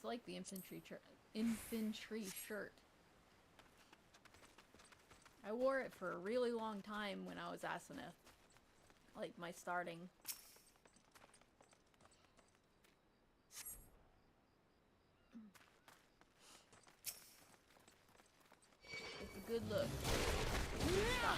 always liked the infantry shirt. I wore it for a really long time when I was Asenath. Like my starting. It's a good look. Good style.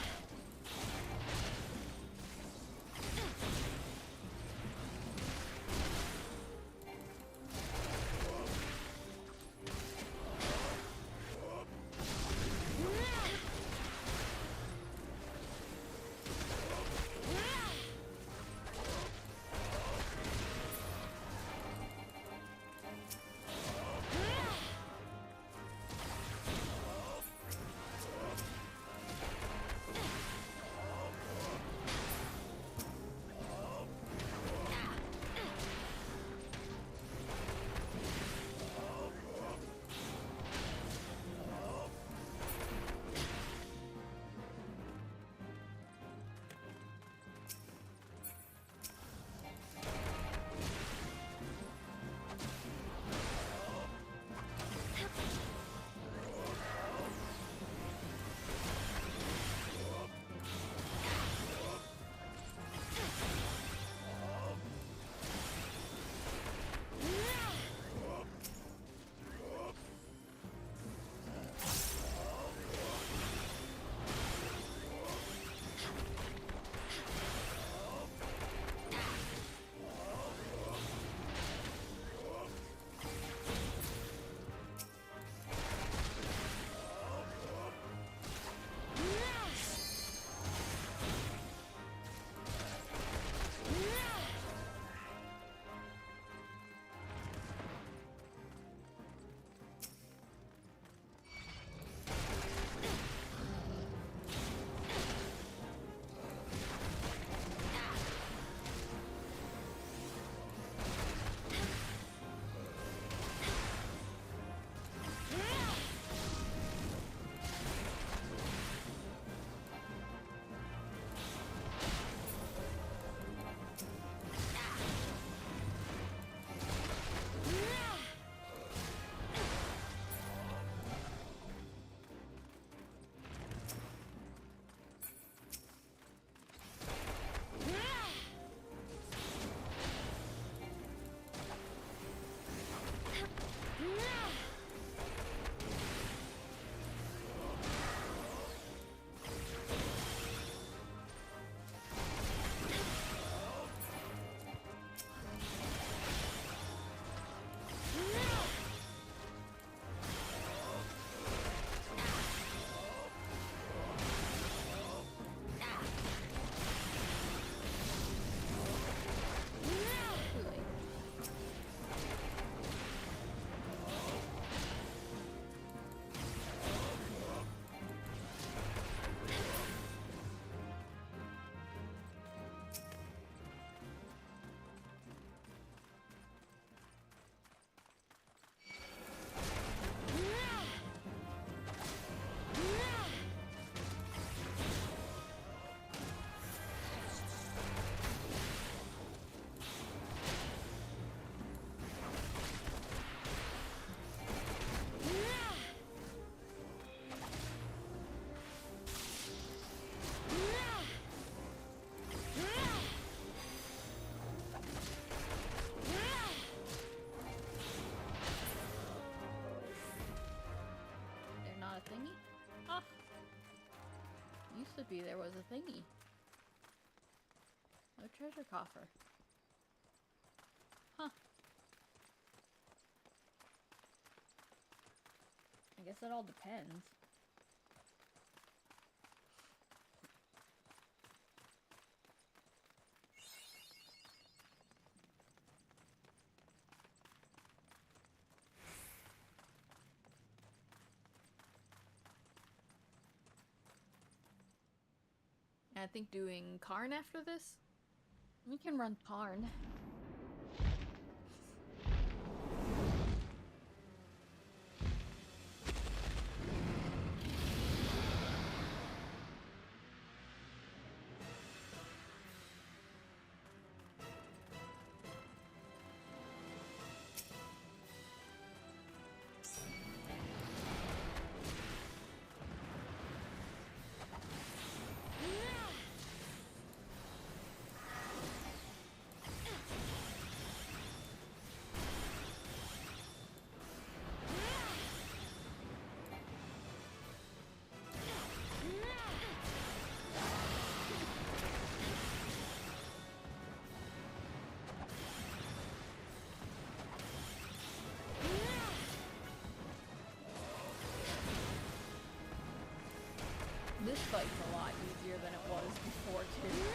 Thingy? Ah! Used to be there was a thingy. No treasure coffer. Huh. I guess it all depends. I think doing Karn after this? We can run Karn. this fight's a lot easier than it was before, too.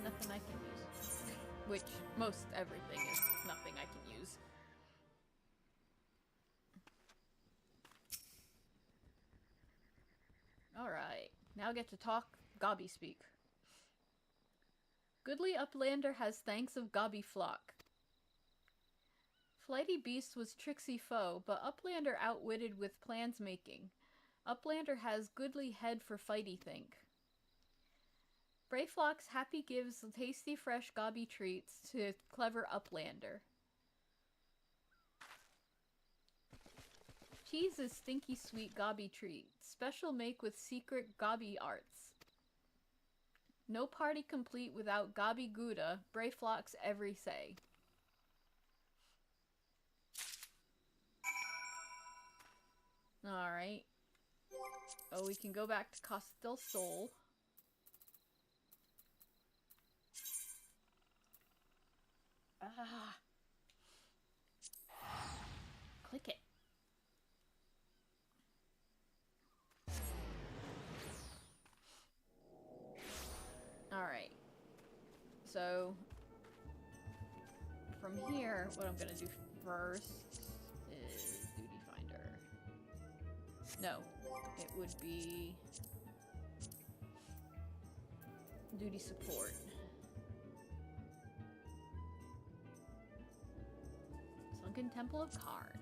Nothing I can use. Which, most everything is nothing I can use. Alright, now get to talk Gobby speak. Goodly Uplander has thanks of Gobby flock. Flighty Beast was tricksy foe, but Uplander outwitted with plans making. Uplander has goodly head for fighty think. Brayflox happy gives tasty fresh Gobby treats to clever Uplander. Cheese is stinky sweet Gobby treat. Special make with secret Gobby arts. No party complete without Gobby Gouda. Brayflox every say. Alright. Oh, we can go back to Costa del Sol. Ah. Click it. Alright. So, from here, what I'm gonna do first is Duty Finder. No, it would be Duty Support. Sunken Temple of Karn.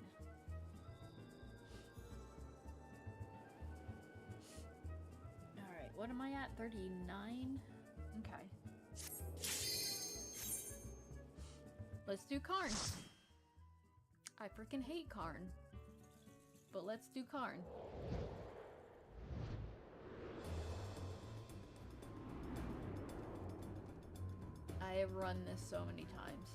Alright, what am I at? 39? Okay. Let's do Karn. I freaking hate Karn. But let's do Karn. I have run this so many times.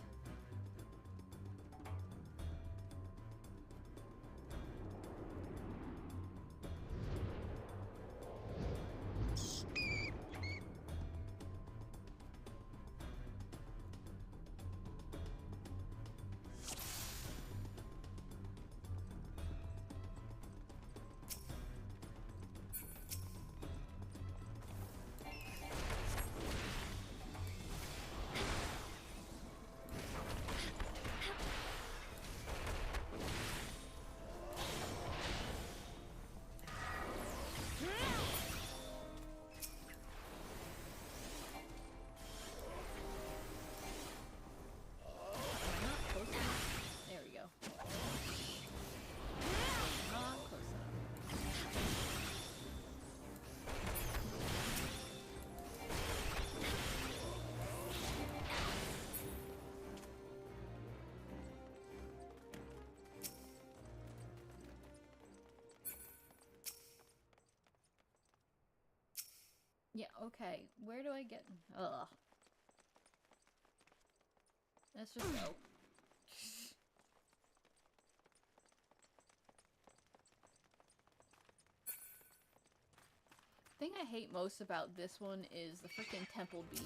Yeah, okay. Where do I get... Ugh. Let's just go. The thing I hate most about this one is the freaking temple bees.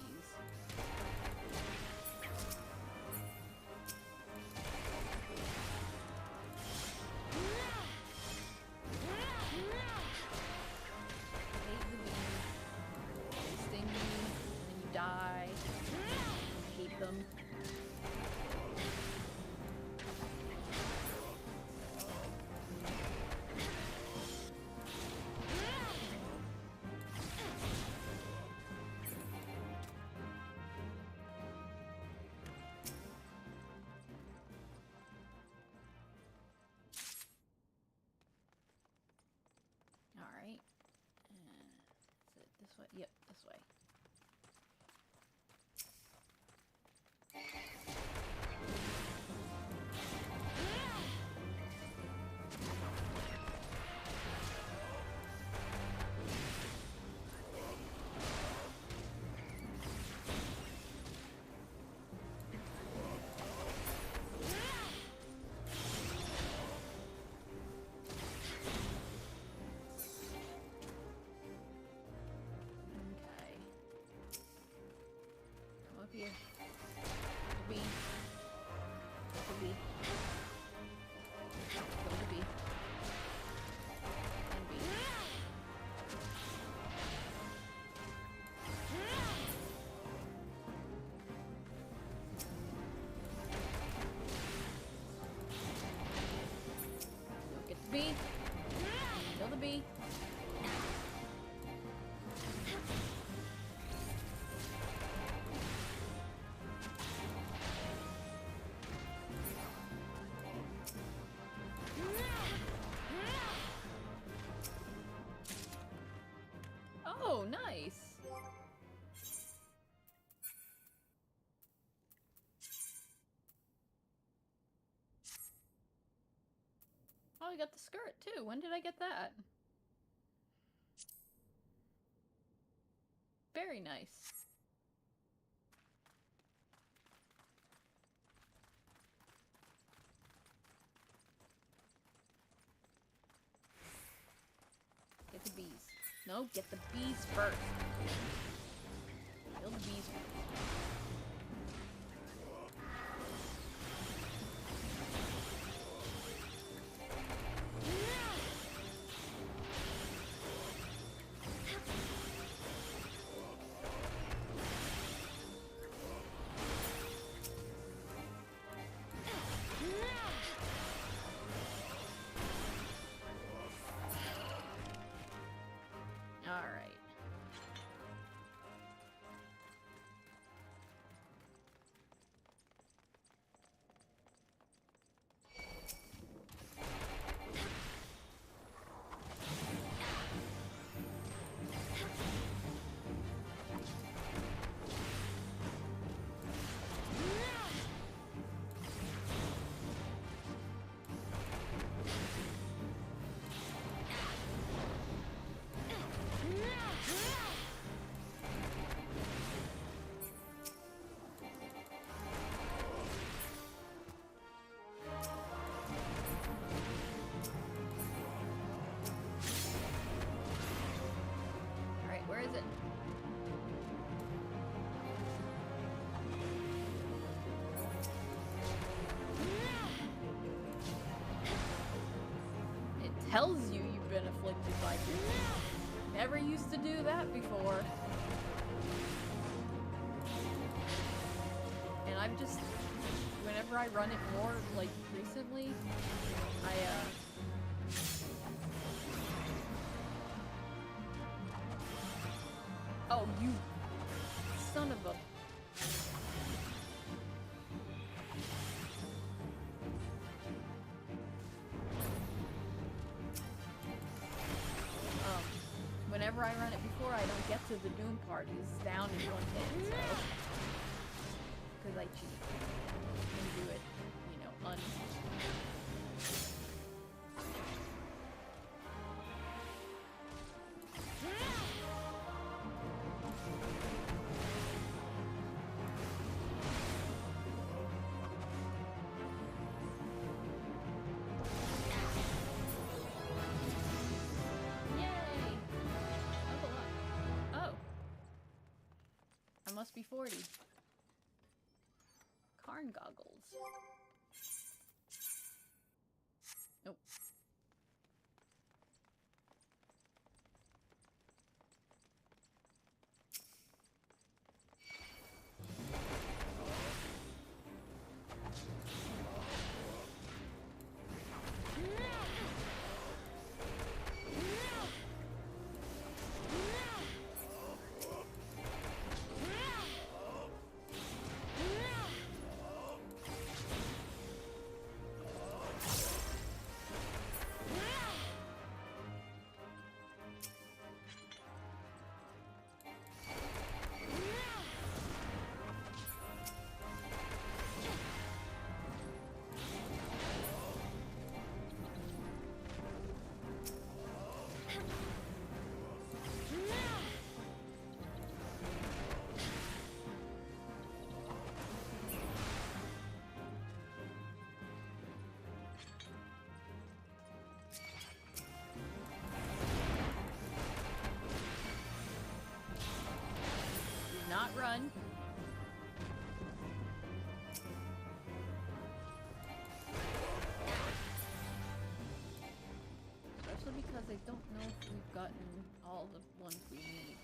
Die. I hate them. Alright. Is it this way? Yep, this way. Here. Bee. Bee. Bee. And bee. Go get the bee. Kill the bee. Oh, nice! Oh, I got the skirt too. When did I get that? Very nice. Get the bees. No, get the bees first. Kill the bees first. Alright. Where is it? It tells you you've been afflicted by grief. Never used to do that before. And I've just, whenever I run it more, like, recently, Oh, you son of a... Whenever I run it before, I don't get to the Doom parties down in one hit, so... Because I cheat. And do it, you know, must be 40. Karn goggles. Nope. Not run. Especially because I don't know if we've gotten all the ones we need.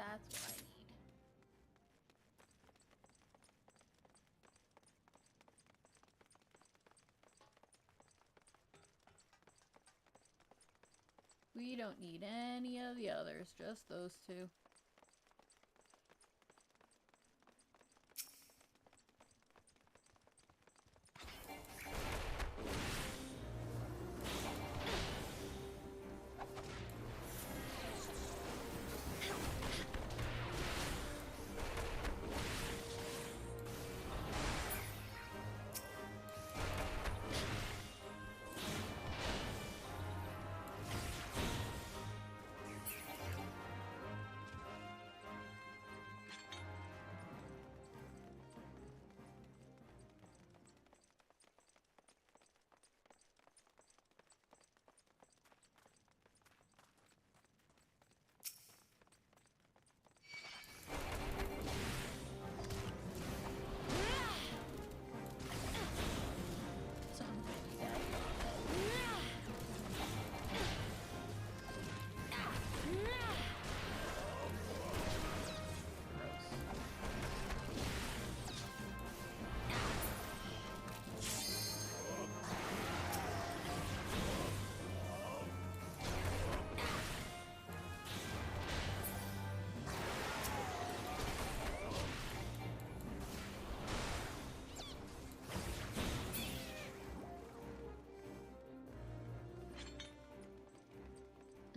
That's what I need. We don't need any of the others, just those two.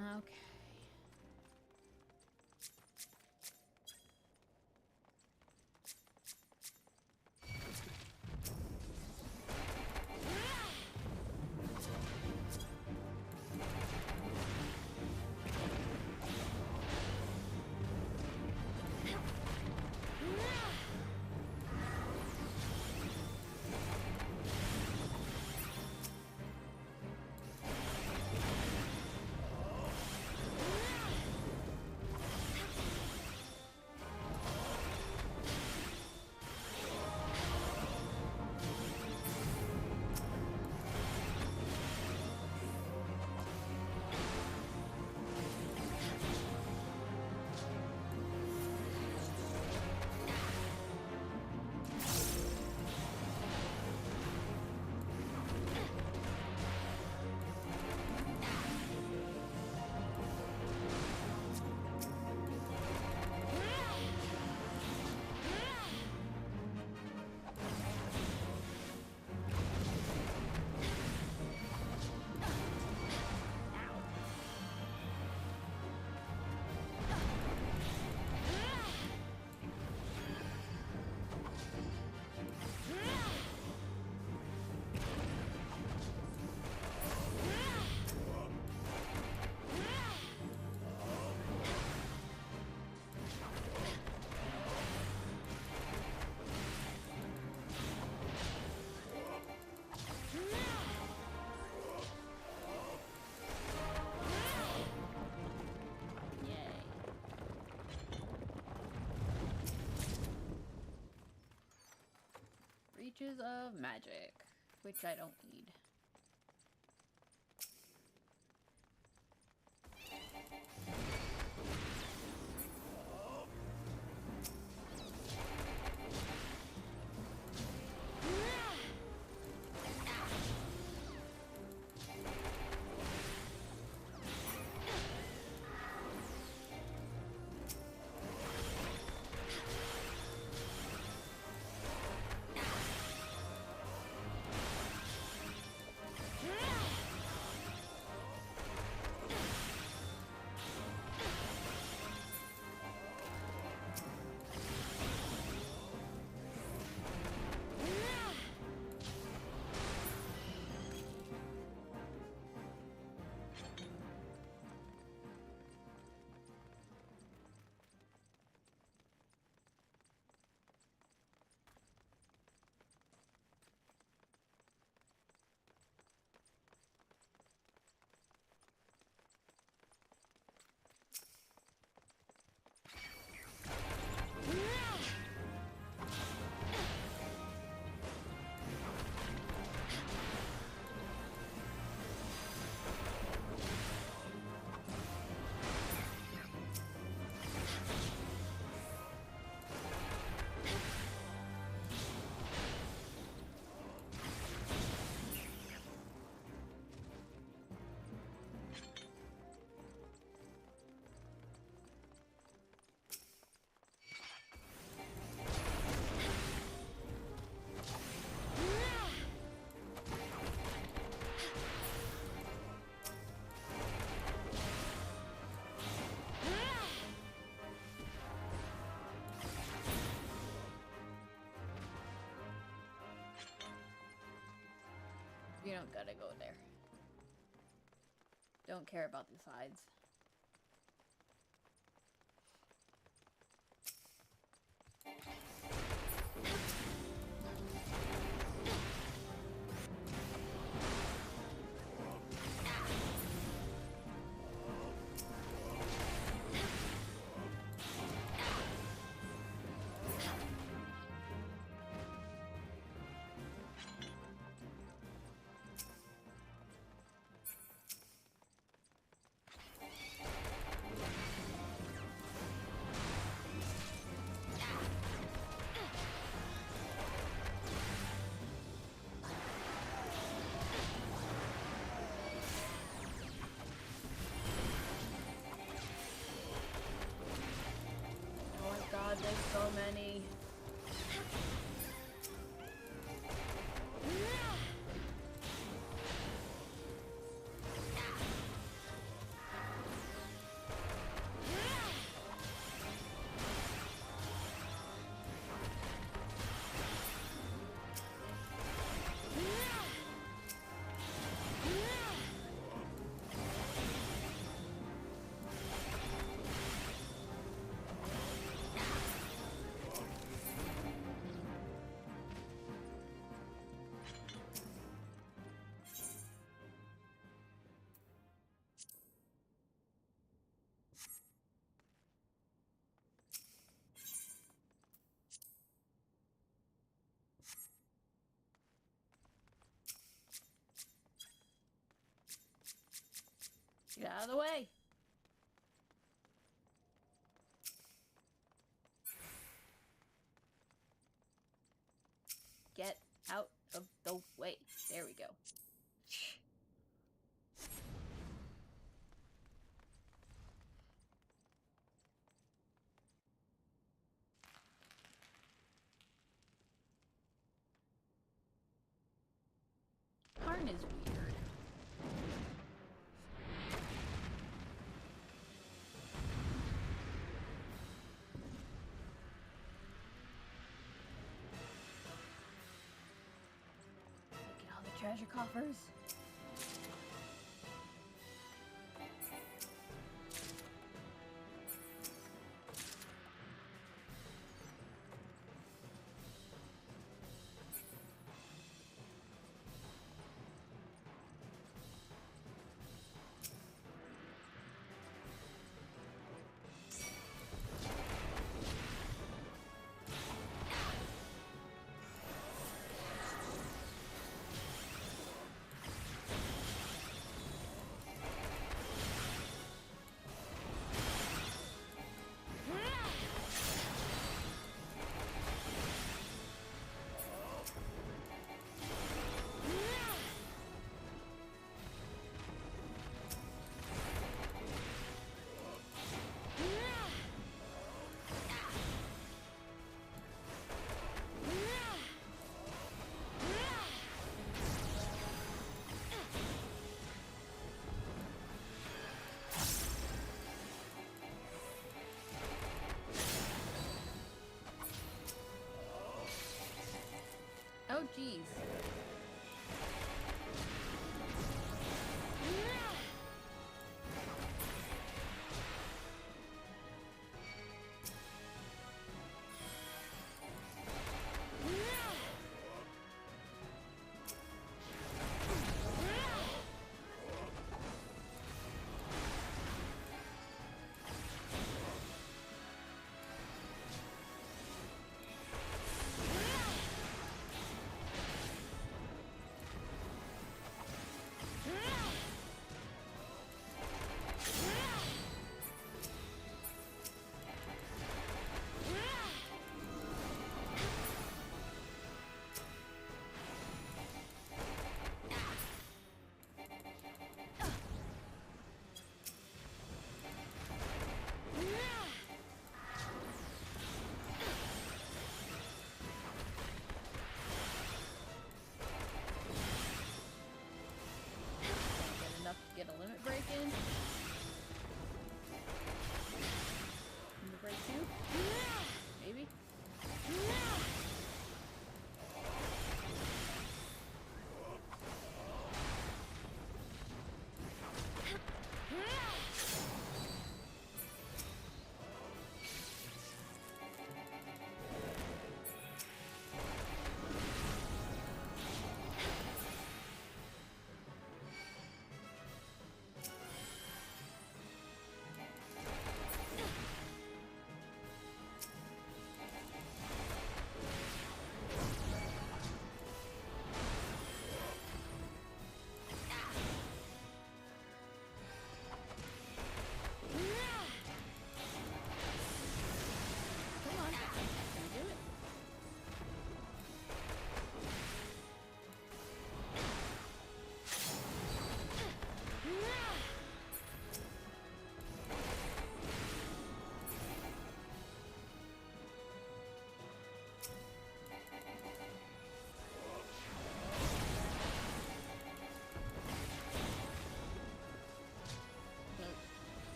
Okay. Pages of Magic, which I don't need. You don't gotta go there. Don't care about the sides. God, there's so many. Get out of the way. Get out of the way. There we go. Karn is weird. Look at all the treasure coffers.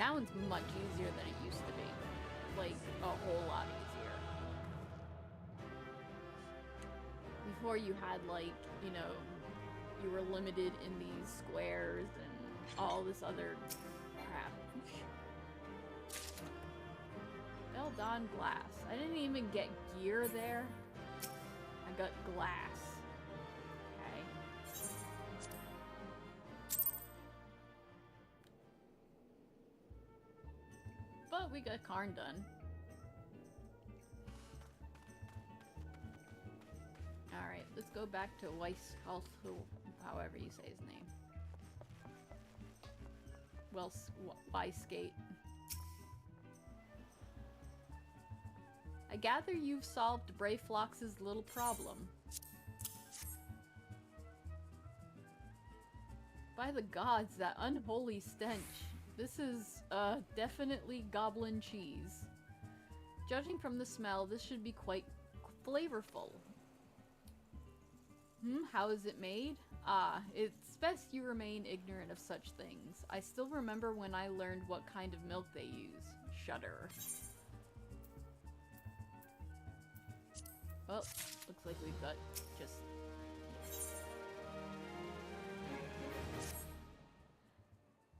sounds much easier than it used to be. Like, a whole lot easier. Before you had, like, you know, you were limited in these squares and all this other crap. Beldon glass. I didn't even get gear there. I got glass. Okay. But we got Karn done. Alright, let's go back to Weiss, however you say his name. Well, Weissgate. I gather you've solved Brayflox's little problem. By the gods, that unholy stench. This is, definitely goblin cheese. Judging from the smell, this should be quite flavorful. How is it made? Ah, it's best you remain ignorant of such things. I still remember when I learned what kind of milk they use. Shudder. Well, looks like we've got just...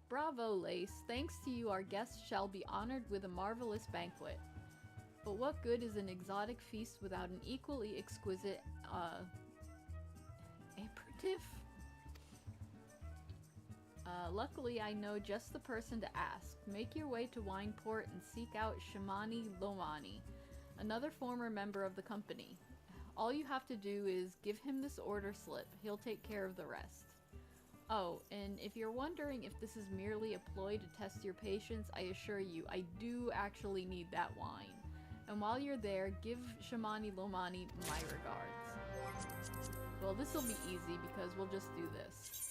Bravo, Lace. Thanks to you, our guests shall be honored with a marvelous banquet. But what good is an exotic feast without an equally exquisite, aperitif? Luckily, I know just the person to ask. Make your way to Wineport and seek out Shamani Lomani, another former member of the company. All you have to do is give him this order slip. He'll take care of the rest. Oh, and if you're wondering if this is merely a ploy to test your patience, I assure you, I do actually need that wine. And while you're there, give Shamani Lomani my regards. Well, this will be easy because we'll just do this.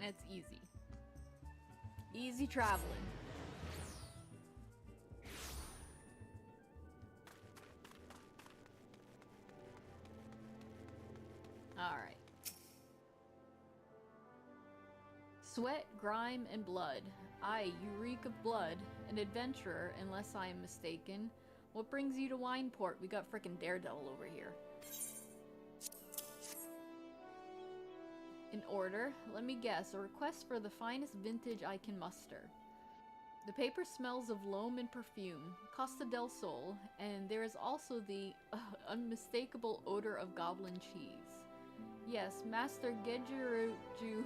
It's easy. Easy traveling. Alright. Sweat, grime, and blood. Aye, you reek of blood. An adventurer, unless I am mistaken. What brings you to Wineport? We got frickin' Daredevil over here. In order, let me guess, a request for the finest vintage I can muster. The paper smells of loam and perfume, Costa del Sol, and there is also the unmistakable odor of goblin cheese. Yes, Master Gejiruju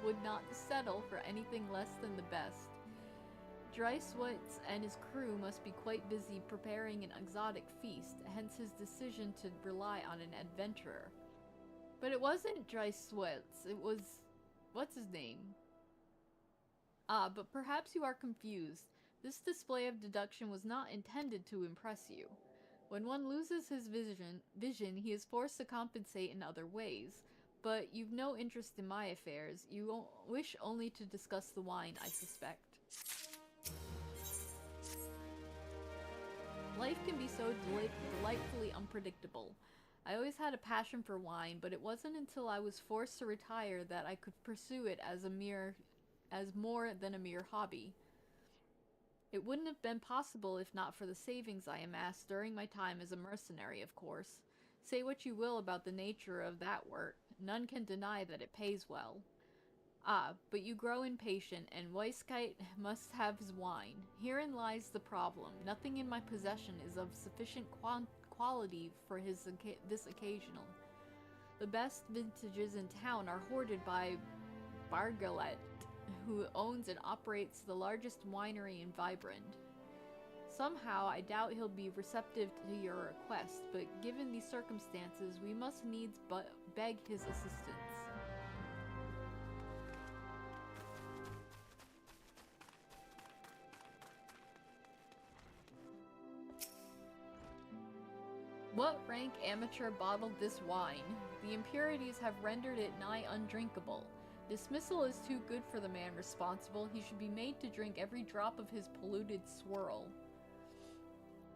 would not settle for anything less than the best. Dryswitz and his crew must be quite busy preparing an exotic feast, hence his decision to rely on an adventurer. But it wasn't Dryswitz, it was... what's his name? Ah, but perhaps you are confused. This display of deduction was not intended to impress you. When one loses his vision, he is forced to compensate in other ways. But you've no interest in my affairs. You wish only to discuss the wine, I suspect. Life can be so delightfully unpredictable. I always had a passion for wine, but it wasn't until I was forced to retire that I could pursue it as more than a mere hobby. It wouldn't have been possible if not for the savings I amassed during my time as a mercenary, of course. Say what you will about the nature of that work, none can deny that it pays well. Ah, but you grow impatient, and Weissgate must have his wine. Herein lies the problem. Nothing in my possession is of sufficient quality for this occasional. The best vintages in town are hoarded by Bargalet, who owns and operates the largest winery in Vibrand. Somehow, I doubt he'll be receptive to your request, but given these circumstances, we must needs beg his assistance. What rank amateur bottled this wine? The impurities have rendered it nigh undrinkable. Dismissal is too good for the man responsible. He should be made to drink every drop of his polluted swirl.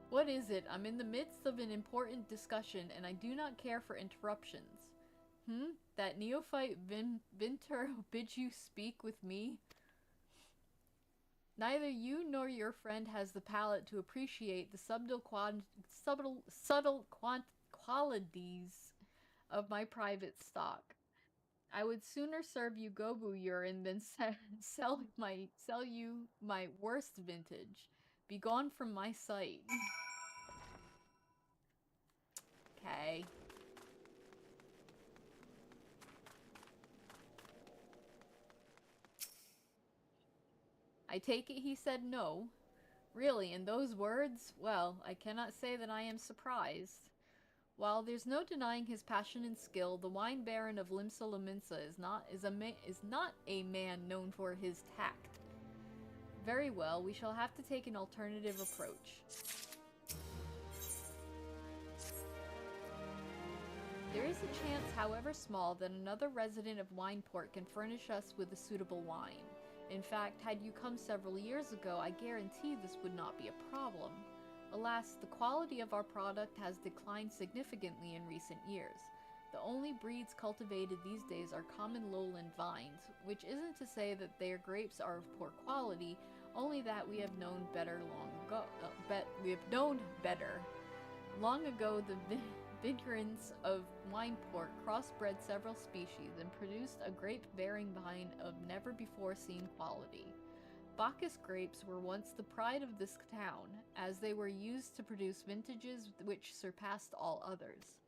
What is it? I'm in the midst of an important discussion, and I do not care for interruptions. That neophyte Vinter bids you speak with me? Neither you nor your friend has the palate to appreciate the subtle qualities of my private stock. I would sooner serve you Gobu urine than sell you my worst vintage. Be gone from my sight. Okay. I take it he said no. Really, in those words? Well, I cannot say that I am surprised. While there's no denying his passion and skill, the wine baron of Limsa Lominsa is not a man known for his tact. Very well, we shall have to take an alternative approach. There is a chance, however small, that another resident of Wineport can furnish us with a suitable wine. In fact, had you come several years ago, I guarantee this would not be a problem. Alas, the quality of our product has declined significantly in recent years. The only breeds cultivated these days are common lowland vines, which isn't to say that their grapes are of poor quality, only that we have known better long ago. Long ago, the vigorance of Wineport crossbred several species and produced a grape-bearing vine of never-before-seen quality. Bacchus grapes were once the pride of this town, as they were used to produce vintages which surpassed all others.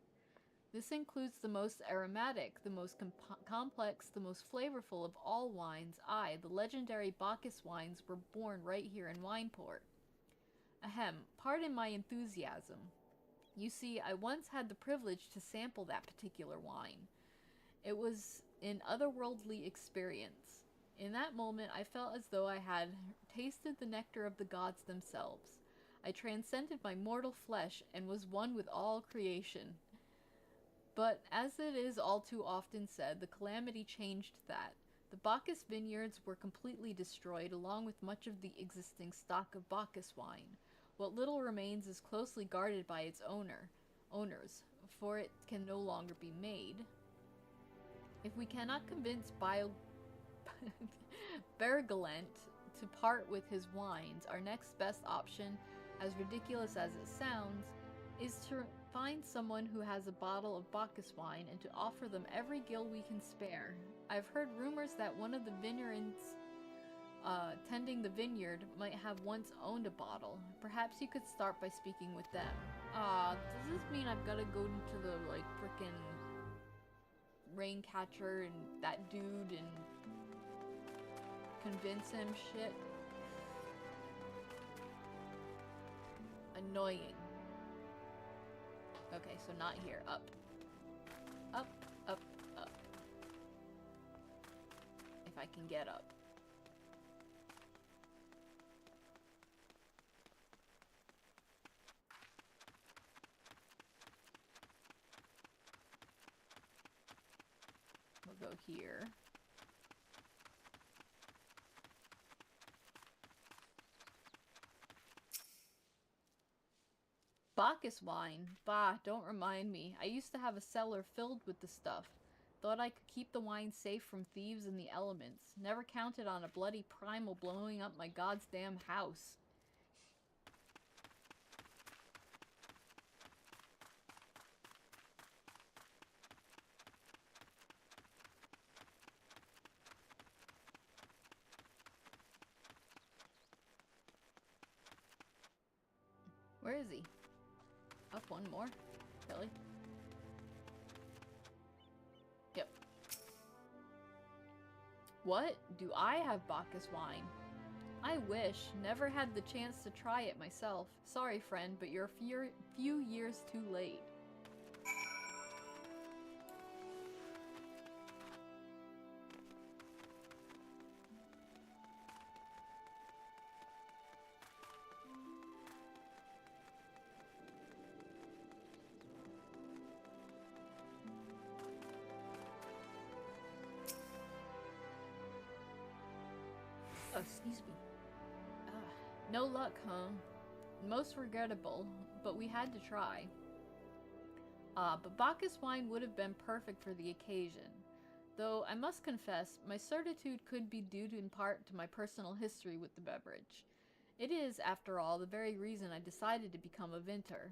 This includes the most aromatic, the most complex, the most flavorful of all wines. The legendary Bacchus wines were born right here in Wineport. Ahem, pardon my enthusiasm. You see, I once had the privilege to sample that particular wine. It was an otherworldly experience. In that moment, I felt as though I had tasted the nectar of the gods themselves. I transcended my mortal flesh and was one with all creation. But, as it is all too often said, the calamity changed that. The Bacchus vineyards were completely destroyed, along with much of the existing stock of Bacchus wine. What little remains is closely guarded by its owners, for it can no longer be made. If we cannot convince Bergalent to part with his wines, our next best option, as ridiculous as it sounds, is to find someone who has a bottle of Bacchus wine and to offer them every gil we can spare. I've heard rumors that one of the vineyards tending the vineyard might have once owned a bottle. Perhaps you could start by speaking with them. Does this mean I've gotta go into the, like, frickin' Raincatcher and that dude and convince him shit? Annoying. Okay, so not here. Up. Up, up, up. If I can get up. We'll go here. Bacchus wine. Bah, don't remind me. I used to have a cellar filled with the stuff. Thought I could keep the wine safe from thieves and the elements. Never counted on a bloody primal blowing up my goddamn house. Where is he? Up one more? Really? Yep. What? Do I have Bacchus wine? I wish. Never had the chance to try it myself. Sorry, friend, but you're a few years too late. Oh, excuse me. No luck, huh? Most regrettable, but we had to try. But Bacchus wine would have been perfect for the occasion. Though I must confess, my certitude could be due in part to my personal history with the beverage. It is, after all, the very reason I decided to become a vintner,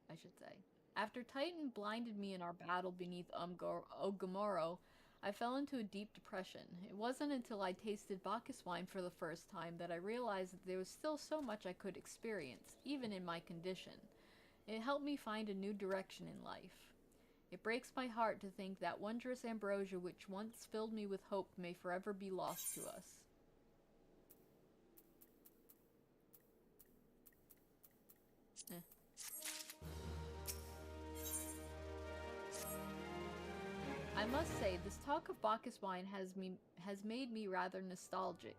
I should say. After Titan blinded me in our battle beneath Ogomoro, I fell into a deep depression. It wasn't until I tasted Bacchus wine for the first time that I realized that there was still so much I could experience, even in my condition. It helped me find a new direction in life. It breaks my heart to think that wondrous ambrosia which once filled me with hope may forever be lost to us. I must say, this talk of Bacchus wine has made me rather nostalgic.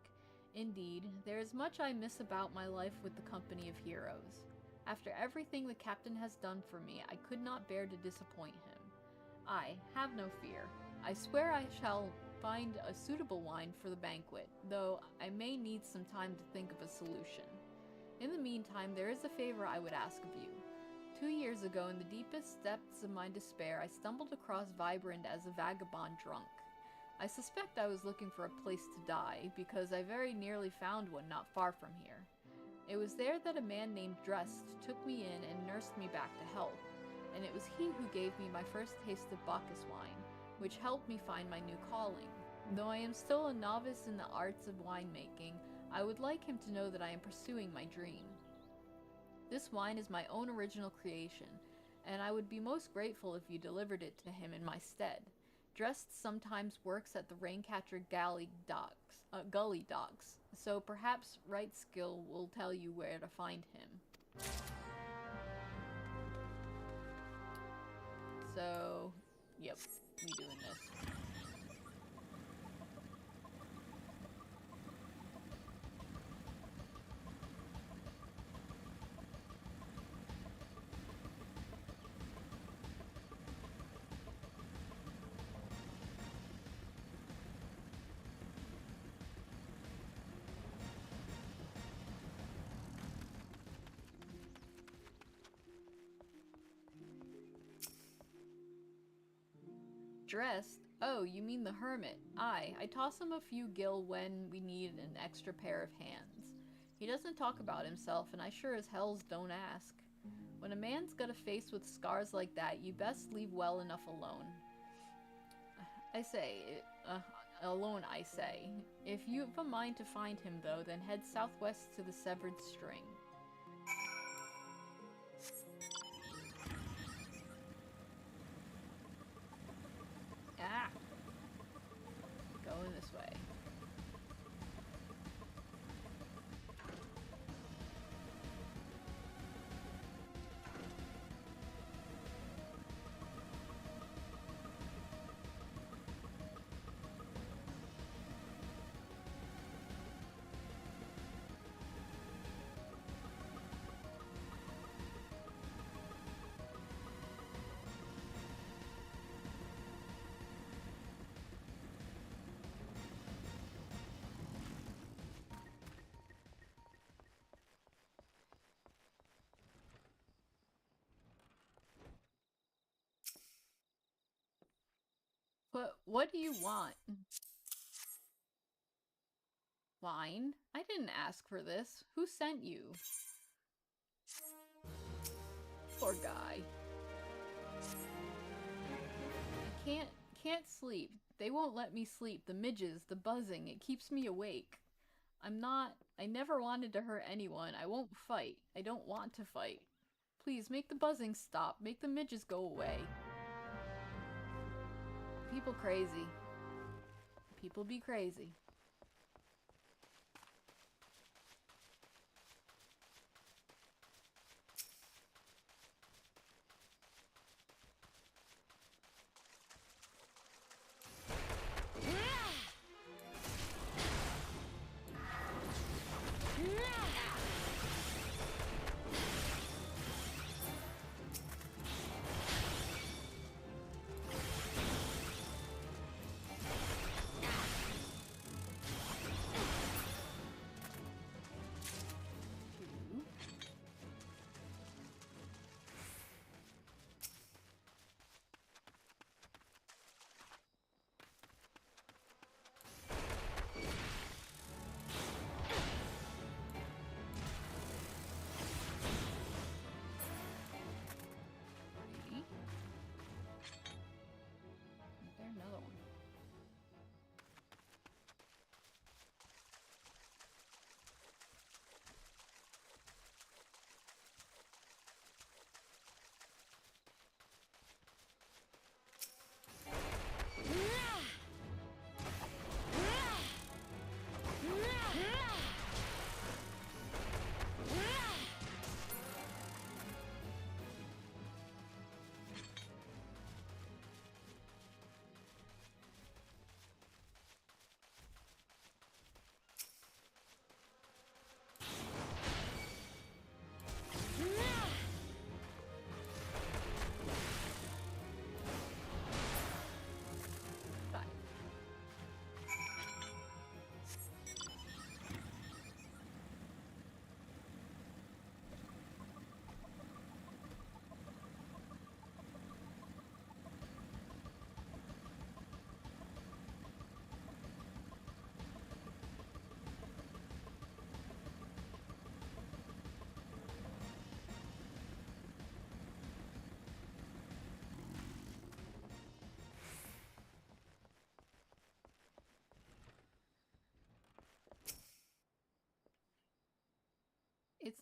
Indeed, there is much I miss about my life with the company of heroes. After everything the captain has done for me, I could not bear to disappoint him. Have no fear. I swear I shall find a suitable wine for the banquet, though I may need some time to think of a solution. In the meantime, there is a favor I would ask of you. 2 years ago, in the deepest depths of my despair, I stumbled across Vibrand as a vagabond drunk. I suspect I was looking for a place to die, because I very nearly found one not far from here. It was there that a man named Drest took me in and nursed me back to health, and it was he who gave me my first taste of Bacchus wine, which helped me find my new calling. Though I am still a novice in the arts of winemaking, I would like him to know that I am pursuing my dream. This wine is my own original creation, and I would be most grateful if you delivered it to him in my stead. Drest sometimes works at the Raincatcher gully docks, so perhaps right skill will tell you where to find him. So, yep, we doing this. Dressed? Oh, you mean the hermit. I toss him a few gil when we need an extra pair of hands. He doesn't talk about himself, and I sure as hells don't ask. When a man's got a face with scars like that, you best leave well enough alone. Alone I say. If you've a mind to find him, though, then head southwest to the Severed String. Going this way. What do you want? Wine? I didn't ask for this. Who sent you? Poor guy. I can't sleep. They won't let me sleep. The midges, the buzzing, it keeps me awake. I never wanted to hurt anyone. I won't fight. I don't want to fight. Please, make the buzzing stop. Make the midges go away. People crazy. People be crazy.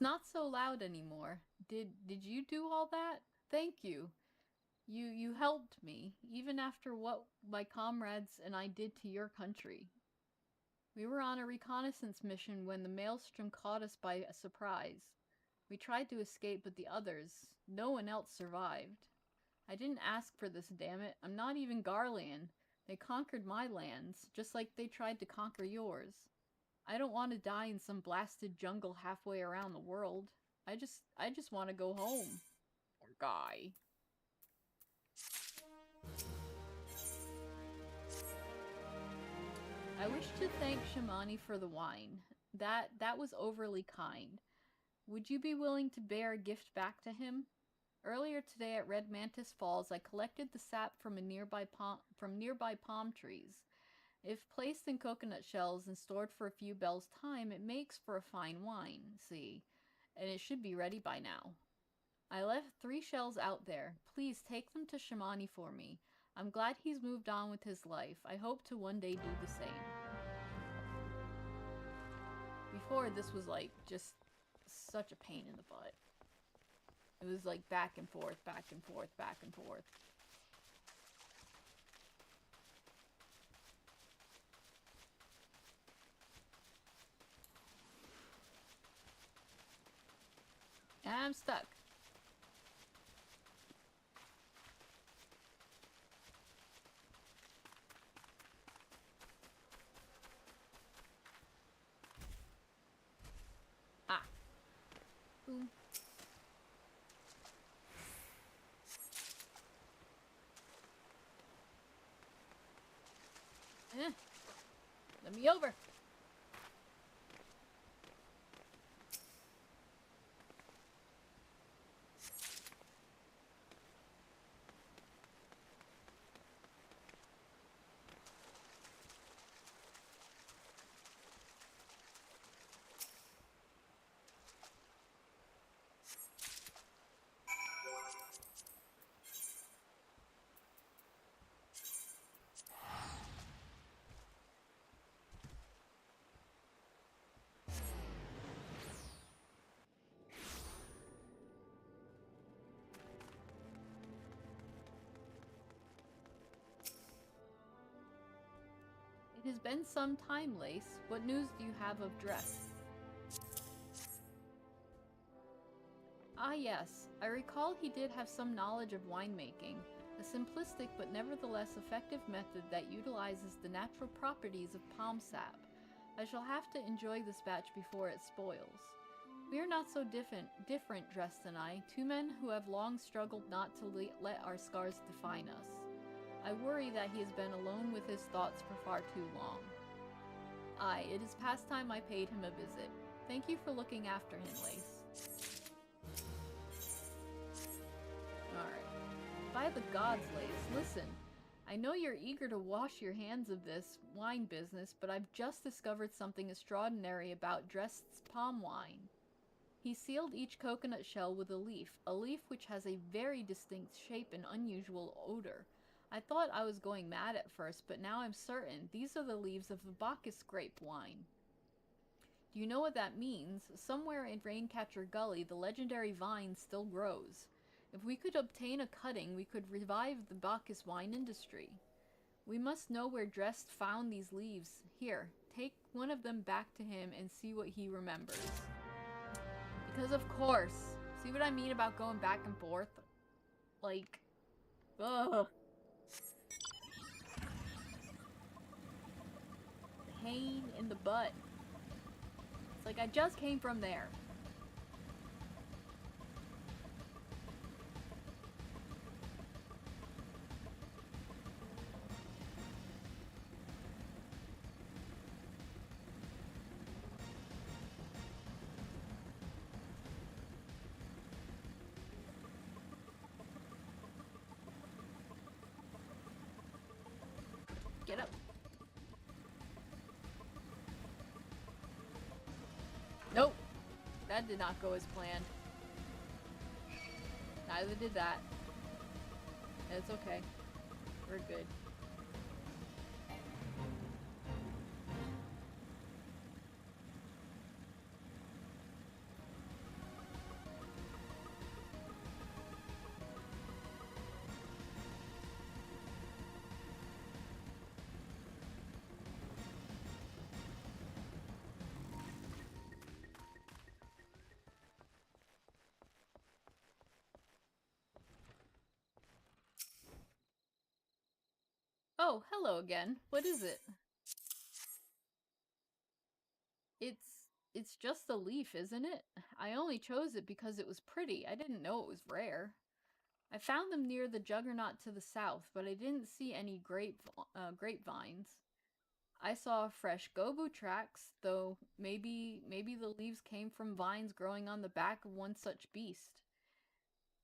not so loud anymore. Did you do all that? Thank you. You helped me, even after what my comrades and I did to your country. We were on a reconnaissance mission when the Maelstrom caught us by surprise. We tried to escape, but the others, no one else survived. I didn't ask for this, damn it. I'm not even Garlean. They conquered my lands, just like they tried to conquer yours. I don't want to die in some blasted jungle halfway around the world. I just want to go home. Or die. I wish to thank Shamani for the wine. That was overly kind. Would you be willing to bear a gift back to him? Earlier today at Red Mantis Falls, I collected the sap from nearby palm trees. If placed in coconut shells and stored for a few bells' time, it makes for a fine wine, see, and it should be ready by now. I left 3 shells out there. Please take them to Shamani for me. I'm glad he's moved on with his life. I hope to one day do the same. Before, this was like just such a pain in the butt. It was like back and forth, back and forth, back and forth. And I'm stuck. Ah. Boom. Let me over. It has been some time, Lace. What news do you have of Dress? Ah yes, I recall he did have some knowledge of winemaking, a simplistic but nevertheless effective method that utilizes the natural properties of palm sap. I shall have to enjoy this batch before it spoils. We are not so different, Dress and I, 2 men who have long struggled not to let our scars define us. I worry that he has been alone with his thoughts for far too long. Aye, it is past time I paid him a visit. Thank you for looking after him, Lace. Alright. By the gods, Lace, listen. I know you're eager to wash your hands of this wine business, but I've just discovered something extraordinary about Drest's palm wine. He sealed each coconut shell with a leaf which has a very distinct shape and unusual odor. I thought I was going mad at first, but now I'm certain these are the leaves of the Bacchus grape wine. Do you know what that means? Somewhere in Raincatcher Gully, the legendary vine still grows. If we could obtain a cutting, we could revive the Bacchus wine industry. We must know where Drest found these leaves. Here, take one of them back to him and see what he remembers. Because of course. See what I mean about going back and forth? Like, ugh. Pain in the butt. It's like I just came from there. Get up. Nope. That did not go as planned. Neither did that. It's okay. We're good. Oh, hello again. What is it? It's just a leaf, isn't it? I only chose it because it was pretty. I didn't know it was rare. I found them near the Juggernaut to the south, but I didn't see any grapevines. I saw fresh gobu tracks, though maybe the leaves came from vines growing on the back of one such beast.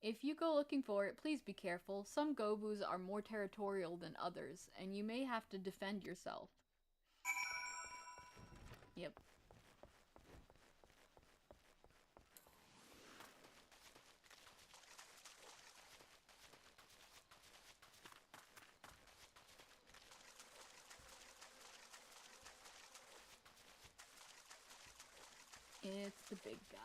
If you go looking for it, please be careful. Some gobus are more territorial than others, and you may have to defend yourself. Yep. It's the big guy.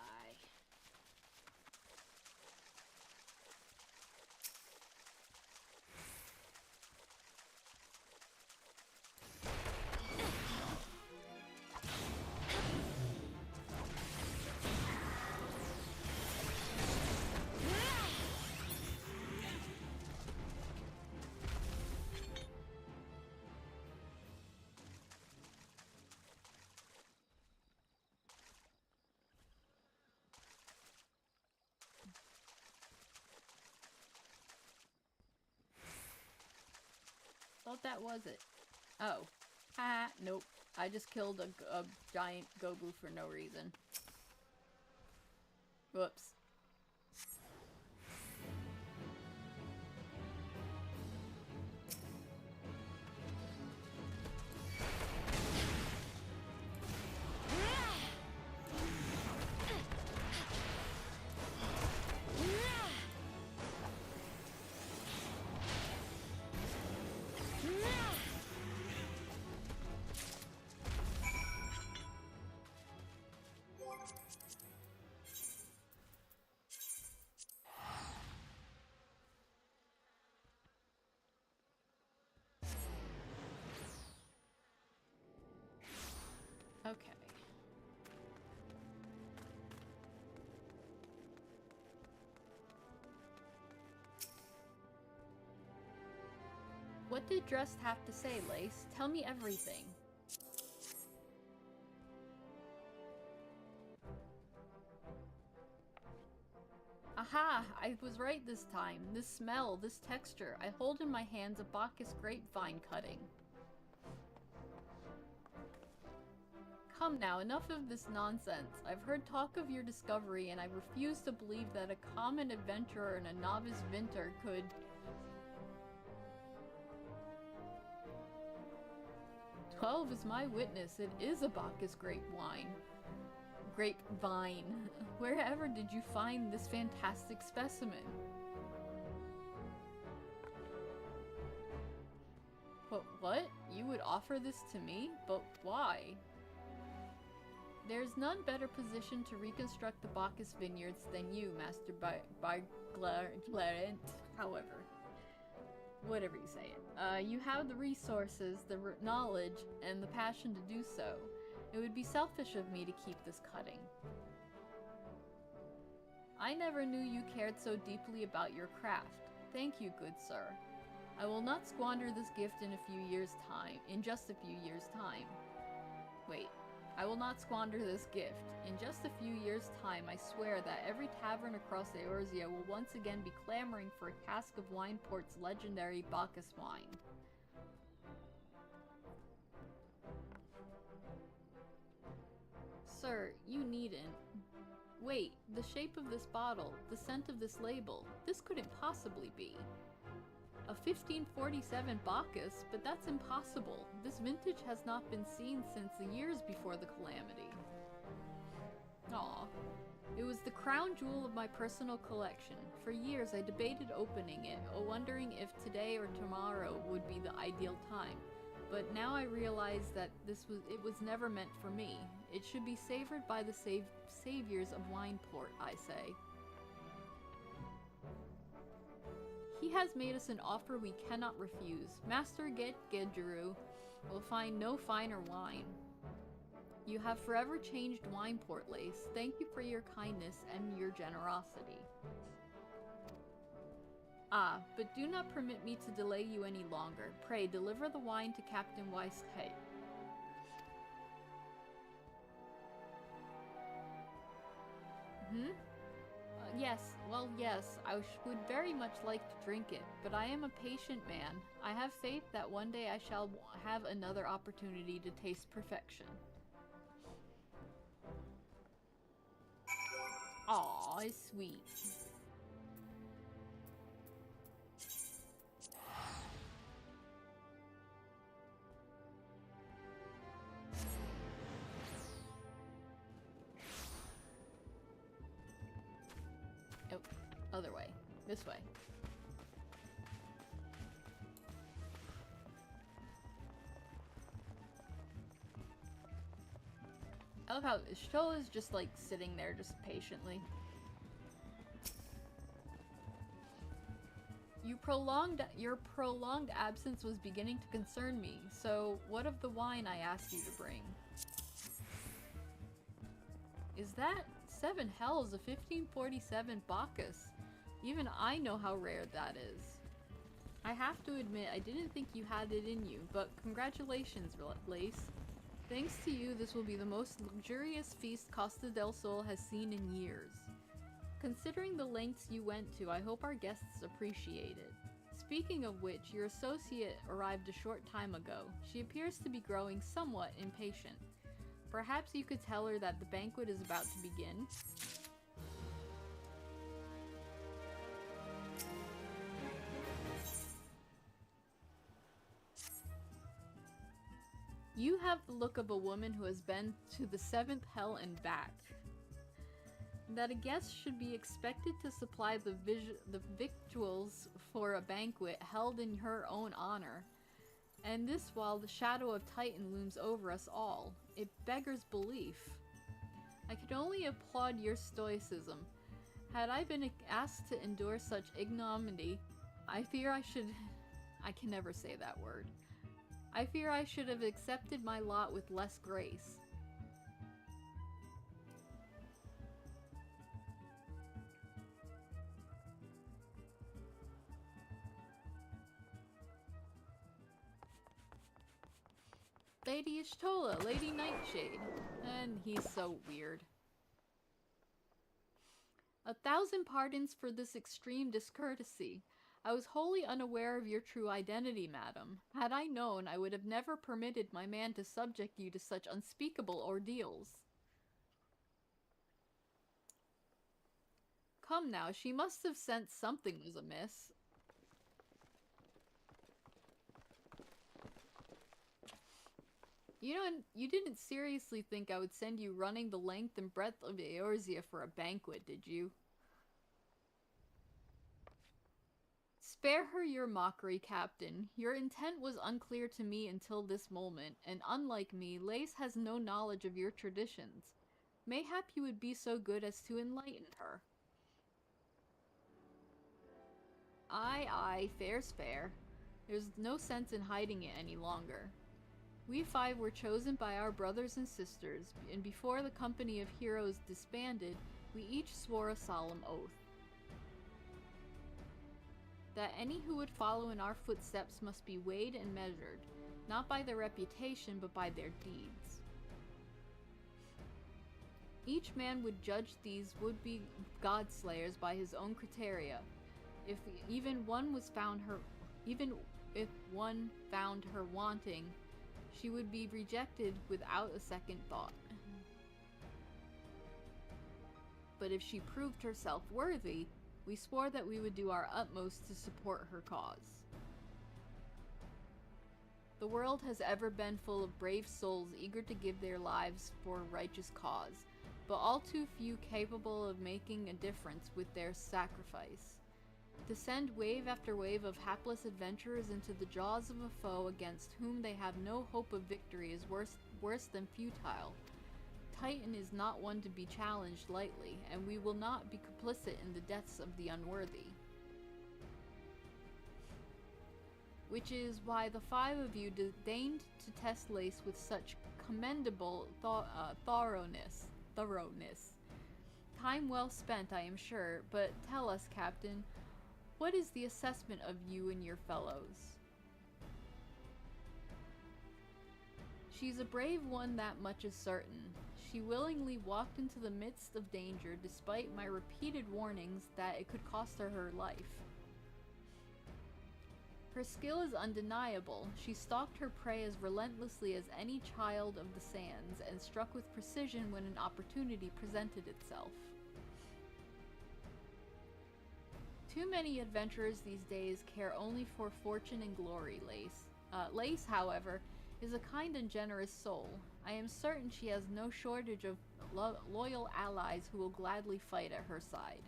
Thought that was it. Oh. Ha, nope. I just killed a giant gobu for no reason. Whoops. Okay. What did Drest have to say, Lace? Tell me everything. Aha! I was right this time. This smell, this texture. I hold in my hands a Bacchus grapevine cutting. Come now, enough of this nonsense. I've heard talk of your discovery, and I refuse to believe that a common adventurer and a novice vinter could... "12 is my witness. It is a Bacchus grapevine. Wherever did you find this fantastic specimen?" But what? You would offer this to me? But why? There's none better positioned to reconstruct the Bacchus vineyards than you, Master Clarent. However, whatever you say it. You have the resources, the knowledge, and the passion to do so. It would be selfish of me to keep this cutting. I never knew you cared so deeply about your craft. Thank you, good sir. I will not squander this gift in just a few years' time. Wait. I will not squander this gift. In just a few years' time, I swear that every tavern across Eorzea will once again be clamoring for a cask of Wineport's legendary Bacchus wine. Sir, you needn't. Wait, the shape of this bottle, the scent of this label, this couldn't possibly be. A 1547 Bacchus, but that's impossible. This vintage has not been seen since the years before the calamity. Aw. It was the crown jewel of my personal collection. For years I debated opening it, wondering if today or tomorrow would be the ideal time. But now I realize that it was never meant for me. It should be savored by the saviors of Wineport, I say. He has made us an offer we cannot refuse. Master Gedgeru will find no finer wine. You have forever changed Wineport, Lace. Thank you for your kindness and your generosity. Ah, but do not permit me to delay you any longer. Pray, deliver the wine to Captain Weiskite. Hmm? Yes, I would very much like to drink it, but I am a patient man. I have faith that one day I shall have another opportunity to taste perfection. Aw, it's sweet. Oh, other way. This way. I love how Stola is just like sitting there just patiently. Your prolonged absence was beginning to concern me, so what of the wine I asked you to bring? Is that 7 hells of 1547 Bacchus? Even I know how rare that is. I have to admit, I didn't think you had it in you, but congratulations, Lace. Thanks to you, this will be the most luxurious feast Costa del Sol has seen in years. Considering the lengths you went to, I hope our guests appreciate it. Speaking of which, your associate arrived a short time ago. She appears to be growing somewhat impatient. Perhaps you could tell her that the banquet is about to begin? You have the look of a woman who has been to the 7th hell and back. That a guest should be expected to supply the victuals for a banquet held in her own honor. And this while the shadow of Titan looms over us all. It beggars belief. I could only applaud your stoicism. Had I been asked to endure such ignominy, I can never say that word. I fear I should have accepted my lot with less grace. Lady Y'shtola, Lady Nightshade. And he's so weird. 1,000 pardons for this extreme discourtesy. I was wholly unaware of your true identity, madam. Had I known, I would have never permitted my man to subject you to such unspeakable ordeals. Come now, she must have sensed something was amiss. You didn't seriously think I would send you running the length and breadth of Eorzea for a banquet, did you? Spare her your mockery, Captain. Your intent was unclear to me until this moment, and unlike me, Lace has no knowledge of your traditions. Mayhap you would be so good as to enlighten her. Aye, fair's fair. There's no sense in hiding it any longer. We 5 were chosen by our brothers and sisters, and before the company of heroes disbanded, we each swore a solemn oath. That any who would follow in our footsteps must be weighed and measured, not by their reputation, but by their deeds. Each man would judge these would-be god-slayers by his own criteria. If one found her wanting, she would be rejected without a second thought. But if she proved herself worthy, we swore that we would do our utmost to support her cause. The world has ever been full of brave souls eager to give their lives for a righteous cause, but all too few capable of making a difference with their sacrifice. To send wave after wave of hapless adventurers into the jaws of a foe against whom they have no hope of victory is worse than futile. Titan is not one to be challenged lightly, and we will not be complicit in the deaths of the unworthy. Which is why the 5 of you deigned to test Lace with such commendable thoroughness. Time well spent, I am sure, but tell us, Captain, What is the assessment of you and your fellows? She's a brave one, that much is certain. She willingly walked into the midst of danger despite my repeated warnings that it could cost her life. Her skill is undeniable. She stalked her prey as relentlessly as any child of the sands and struck with precision when an opportunity presented itself. Too many adventurers these days care only for fortune and glory, Lace. Lace, however, is a kind and generous soul. I am certain she has no shortage of loyal allies who will gladly fight at her side.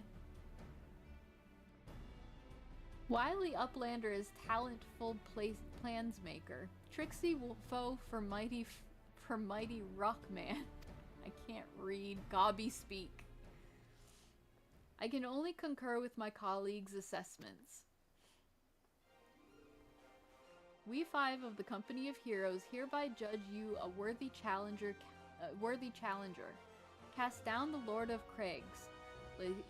Wily Uplander is talentful plansmaker. Tricksy foe for mighty Rockman. I can't read. Gobby speak. I can only concur with my colleagues' assessments. We five of the Company of Heroes hereby judge you a worthy challenger. Cast down the Lord of Craigs,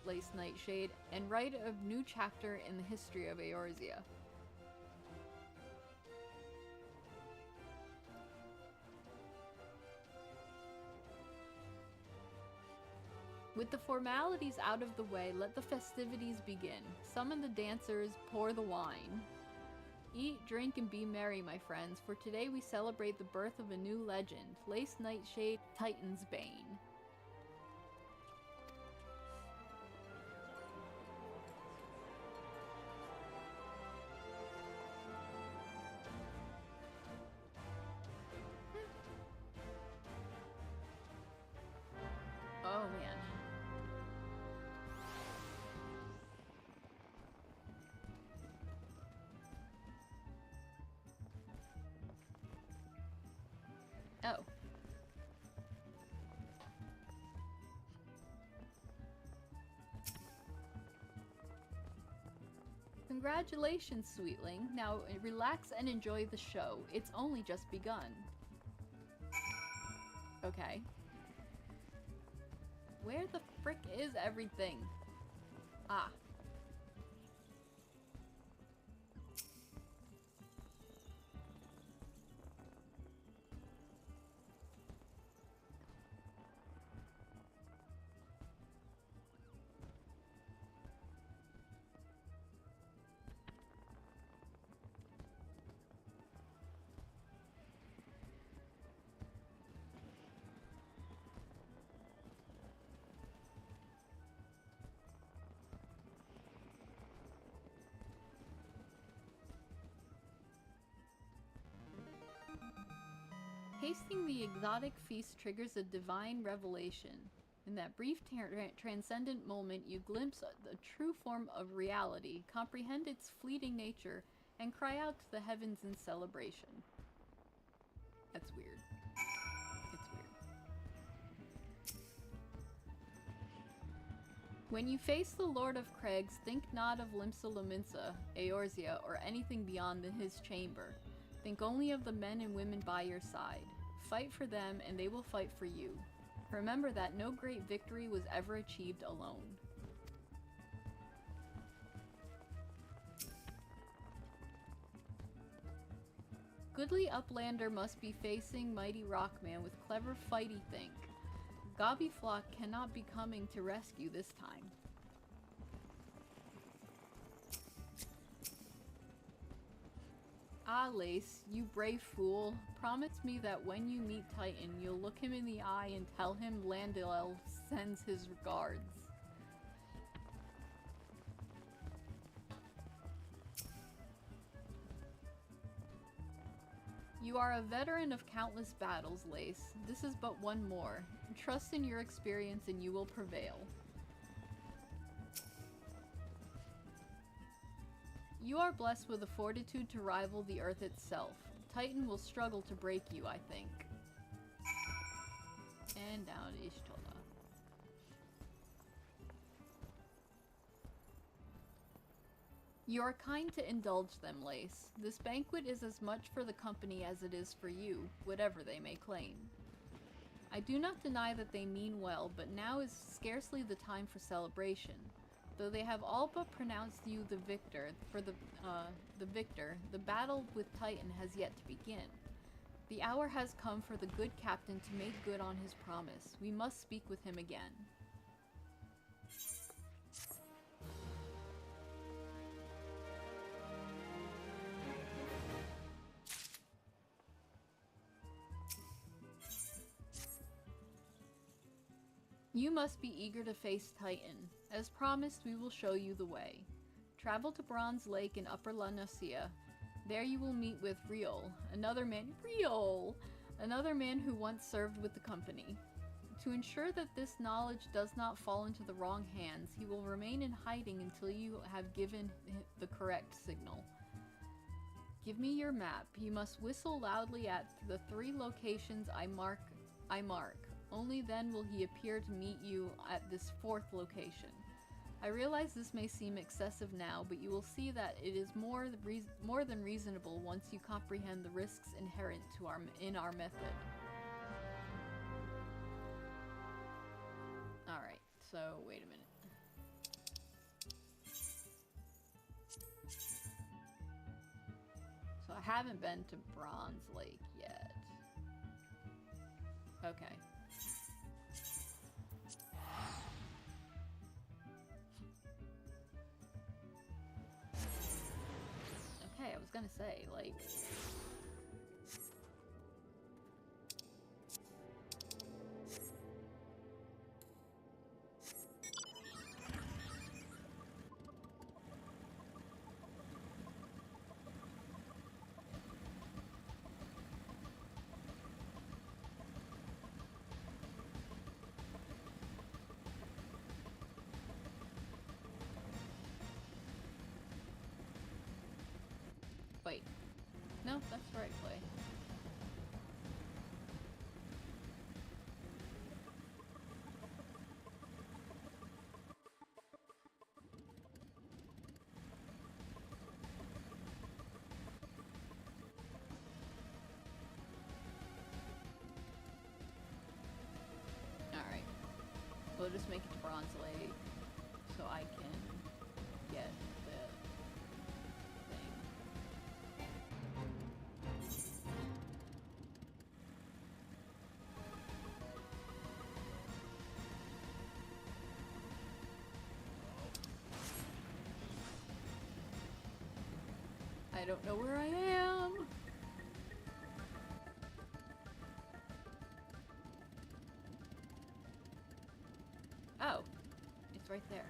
Lace Nightshade, and write a new chapter in the history of Eorzea. With the formalities out of the way, let the festivities begin. Summon the dancers, pour the wine. Eat, drink, and be merry, my friends, for today we celebrate the birth of a new legend, Lace Nightshade, Titan's Bane. Oh, man. Oh. Congratulations, sweetling. Now relax and enjoy the show. It's only just begun. Okay. Where the frick is everything? Ah. Tasting the exotic feast triggers a divine revelation. In that brief transcendent moment, you glimpse the true form of reality, comprehend its fleeting nature, and cry out to the heavens in celebration. That's weird. It's weird. When you face the Lord of Craigs, think not of Limsa Lominsa, Eorzea, or anything beyond his chamber. Think only of the men and women by your side. Fight for them, and they will fight for you. Remember that no great victory was ever achieved alone. Goodly Uplander must be facing mighty Rockman with clever fighty think. Gobbyflock cannot be coming to rescue this time. Ah, Lace, you brave fool. Promise me that when you meet Titan, you'll look him in the eye and tell him Landil sends his regards. You are a veteran of countless battles, Lace. This is but one more. Trust in your experience and you will prevail. You are blessed with a fortitude to rival the Earth itself. Titan will struggle to break you, I think. And down to Y'shtola. You are kind to indulge them, Lace. This banquet is as much for the company as it is for you, whatever they may claim. I do not deny that they mean well, but now is scarcely the time for celebration. Though they have all but pronounced you the victor, the battle with Titan has yet to begin. The hour has come for the good captain to make good on his promise. We must speak with him again. You must be eager to face Titan. As promised, we will show you the way. Travel to Bronze Lake in Upper La Noscea. There you will meet with Riol, another man who once served with the company. To ensure that this knowledge does not fall into the wrong hands, he will remain in hiding until you have given the correct signal. Give me your map. You must whistle loudly at the 3 locations I mark. Only then will he appear to meet you at this 4th location. I realize this may seem excessive now, but you will see that it is more than reasonable once you comprehend the risks inherent in our method. Alright, so wait a minute. So I haven't been to Bronze Lake yet. Okay. Okay, I was gonna say, like... Wait. No, that's the right play. Alright. We'll just make it to Bronze Lake so I can get the thing. I don't know where I am. Oh, it's right there.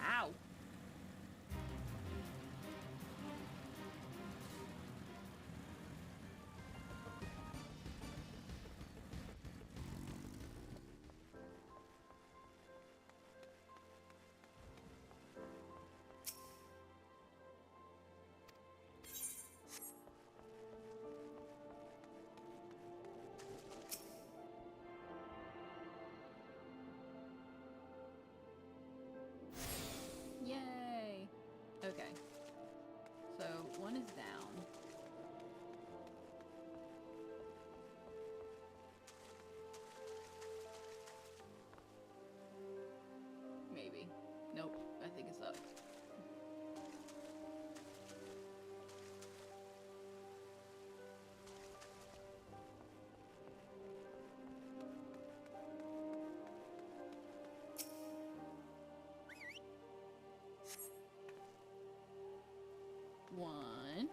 Ow. Yay! Okay. So, one is down. Maybe. Nope. I think it's up. One.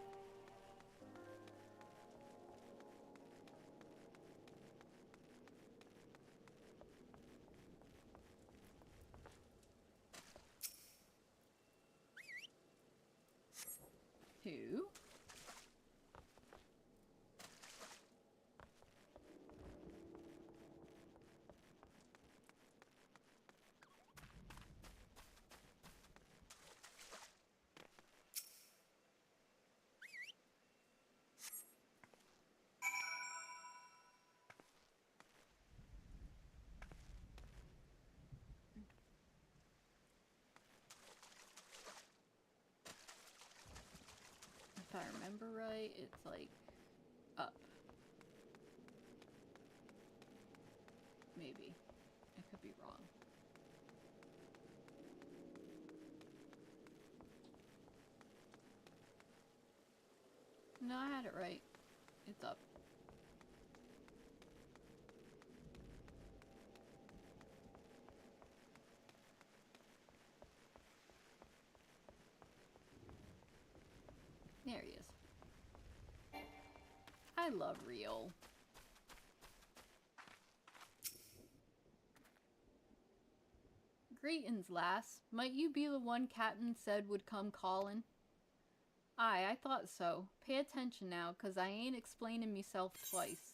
Two. remember right, it's like up. Maybe. I could be wrong. No, I had it right. It's up. There he is. I love Rio. Greetings, lass. Might you be the one Captain said would come callin'? Aye, I thought so. Pay attention now, 'cause I ain't explaining myself twice.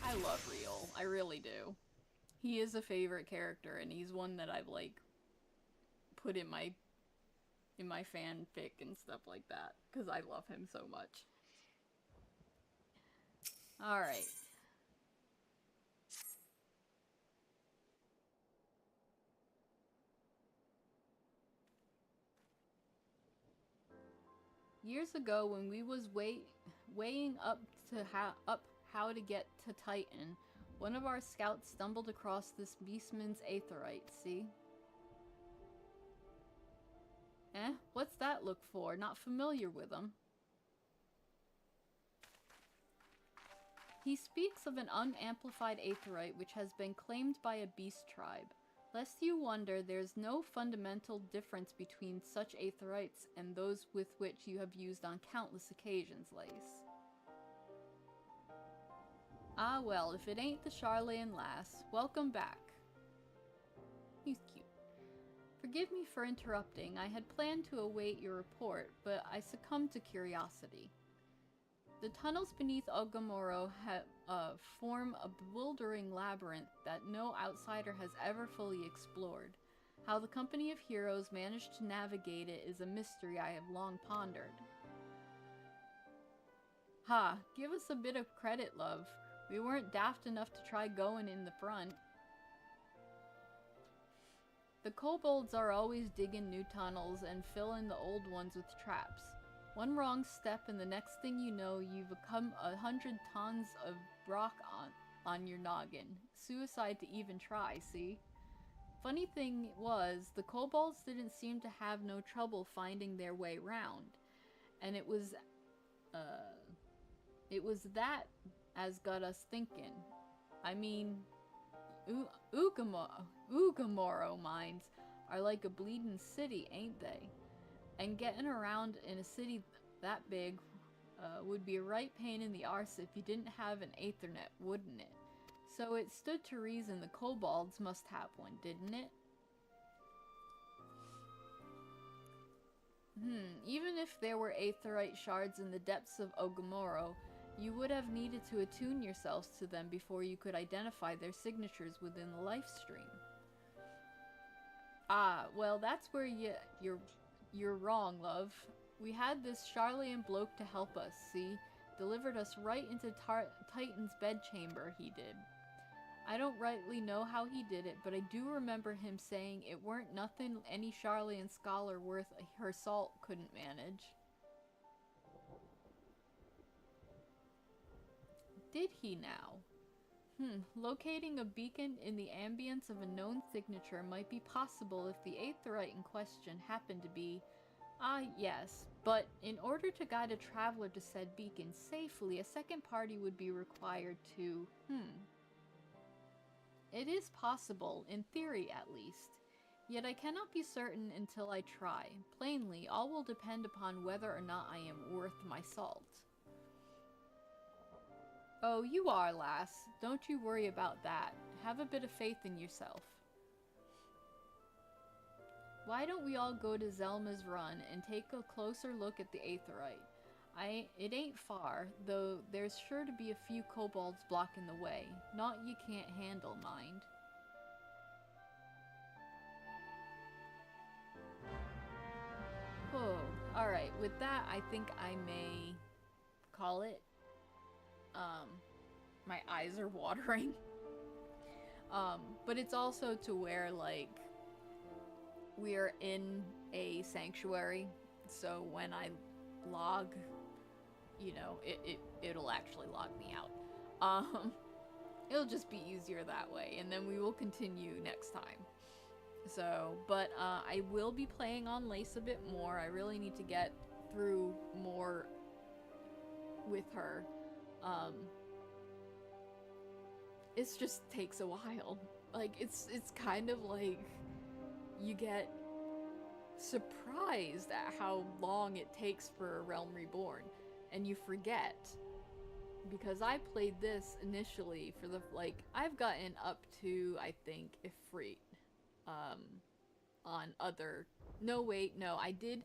I love Rio. I really do. He is a favorite character, and he's one that I've, like, put in my fanfic and stuff like that, because I love him so much. Alright. Years ago, when we was weighing up how to get to Titan, one of our scouts stumbled across this beastman's aetheryte, see? Eh? What's that look for? Not familiar with him. He speaks of an unamplified aetheryte which has been claimed by a beast tribe. Lest you wonder, there's no fundamental difference between such aetherites and those with which you have used on countless occasions, Lace. Ah well, if it ain't the Charlayan lass, welcome back. He's cute. Forgive me for interrupting. I had planned to await your report, but I succumbed to curiosity. The tunnels beneath Ogamoro form a bewildering labyrinth that no outsider has ever fully explored. How the company of heroes managed to navigate it is a mystery I have long pondered. Ha! Give us a bit of credit, love. We weren't daft enough to try going in the front. The kobolds are always digging new tunnels and filling the old ones with traps. One wrong step and the next thing you know, you've become 100 tons of rock on your noggin. Suicide to even try, see? Funny thing was, the kobolds didn't seem to have no trouble finding their way round. And it was that as got us thinking. I mean, Ugamoro mines are like a bleeding city, ain't they? And getting around in a city that big would be a right pain in the arse if you didn't have an Aethernet, wouldn't it? So it stood to reason the kobolds must have one, didn't it? Even if there were aetherite shards in the depths of Ogamoro, you would have needed to attune yourselves to them before you could identify their signatures within the life stream. Ah, well, that's where you're wrong, love. We had this Charlayan bloke to help us, see? Delivered us right into Titan's bedchamber, he did. I don't rightly know how he did it, but I do remember him saying it weren't nothing any Charlayan scholar worth her salt couldn't manage. Did he now? Locating a beacon in the ambience of a known signature might be possible if the aetherite in question happened to be... yes, but in order to guide a traveler to said beacon safely, a second party would be required to... It is possible, in theory at least. Yet I cannot be certain until I try. Plainly, all will depend upon whether or not I am worth my salt. Oh, you are, lass. Don't you worry about that. Have a bit of faith in yourself. Why don't we all go to Zelma's Run and take a closer look at the aetherite? It ain't far, though there's sure to be a few kobolds blocking the way. Not you can't handle, mind. Oh, alright. With that, I think I may call it. My eyes are watering. But it's also to where, like, we're in a sanctuary, so when I log you know, it'll actually log me out. Um, it'll just be easier that way, and then we will continue next time. So, but I will be playing on Lace a bit more. I really need to get through more with her. Um, it just takes a while. Like, it's kind of like you get surprised at how long it takes for a Realm Reborn, and you forget. Because I played this initially for the, like, I've gotten up to, I think, Ifrit, on other, no wait, no, I did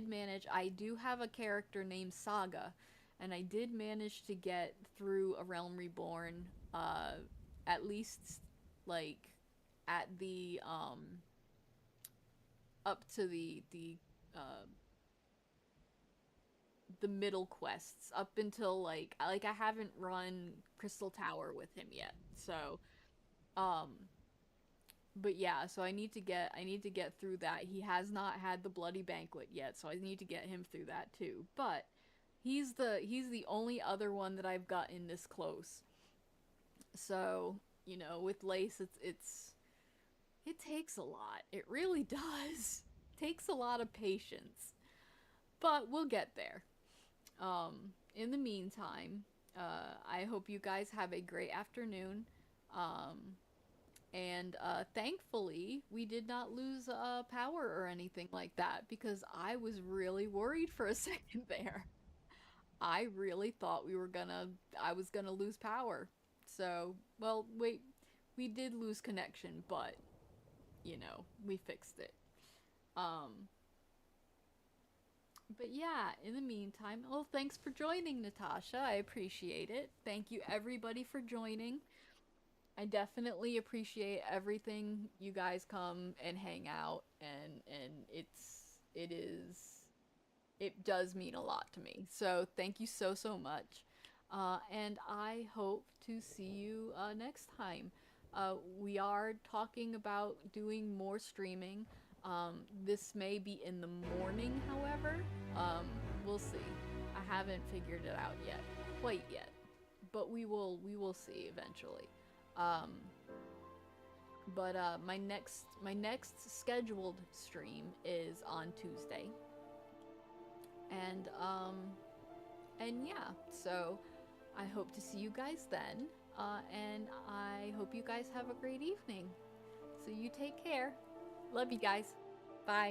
manage, I do have a character named Saga, and I did manage to get through a Realm Reborn, at least, like, at the, up to the middle quests, up until, like, I haven't run Crystal Tower with him yet, so, um, but yeah, so I need to get through that. He has not had the Bloody Banquet yet, so I need to get him through that too. But he's the only other one that I've gotten this close. So, you know, with Lace, it takes a lot. It really does. It takes a lot of patience. But we'll get there. In the meantime, I hope you guys have a great afternoon. And thankfully, we did not lose power or anything like that, because I was really worried for a second there. I really thought I was gonna lose power. So, well, wait, we did lose connection, but, you know, we fixed it. Um, but yeah, in the meantime, well, thanks for joining, Natasha. I appreciate it. Thank you, everybody, for joining. I definitely appreciate everything. You guys come and hang out, and it does mean a lot to me. So thank you so much, and I hope to see you next time. We are talking about doing more streaming. This may be in the morning, however. We'll see. I haven't figured it out yet, quite yet, but we will see eventually. Um, but my next scheduled stream is on Tuesday, and yeah, so I hope to see you guys then, and I hope you guys have a great evening. So you take care. Love you guys. Bye.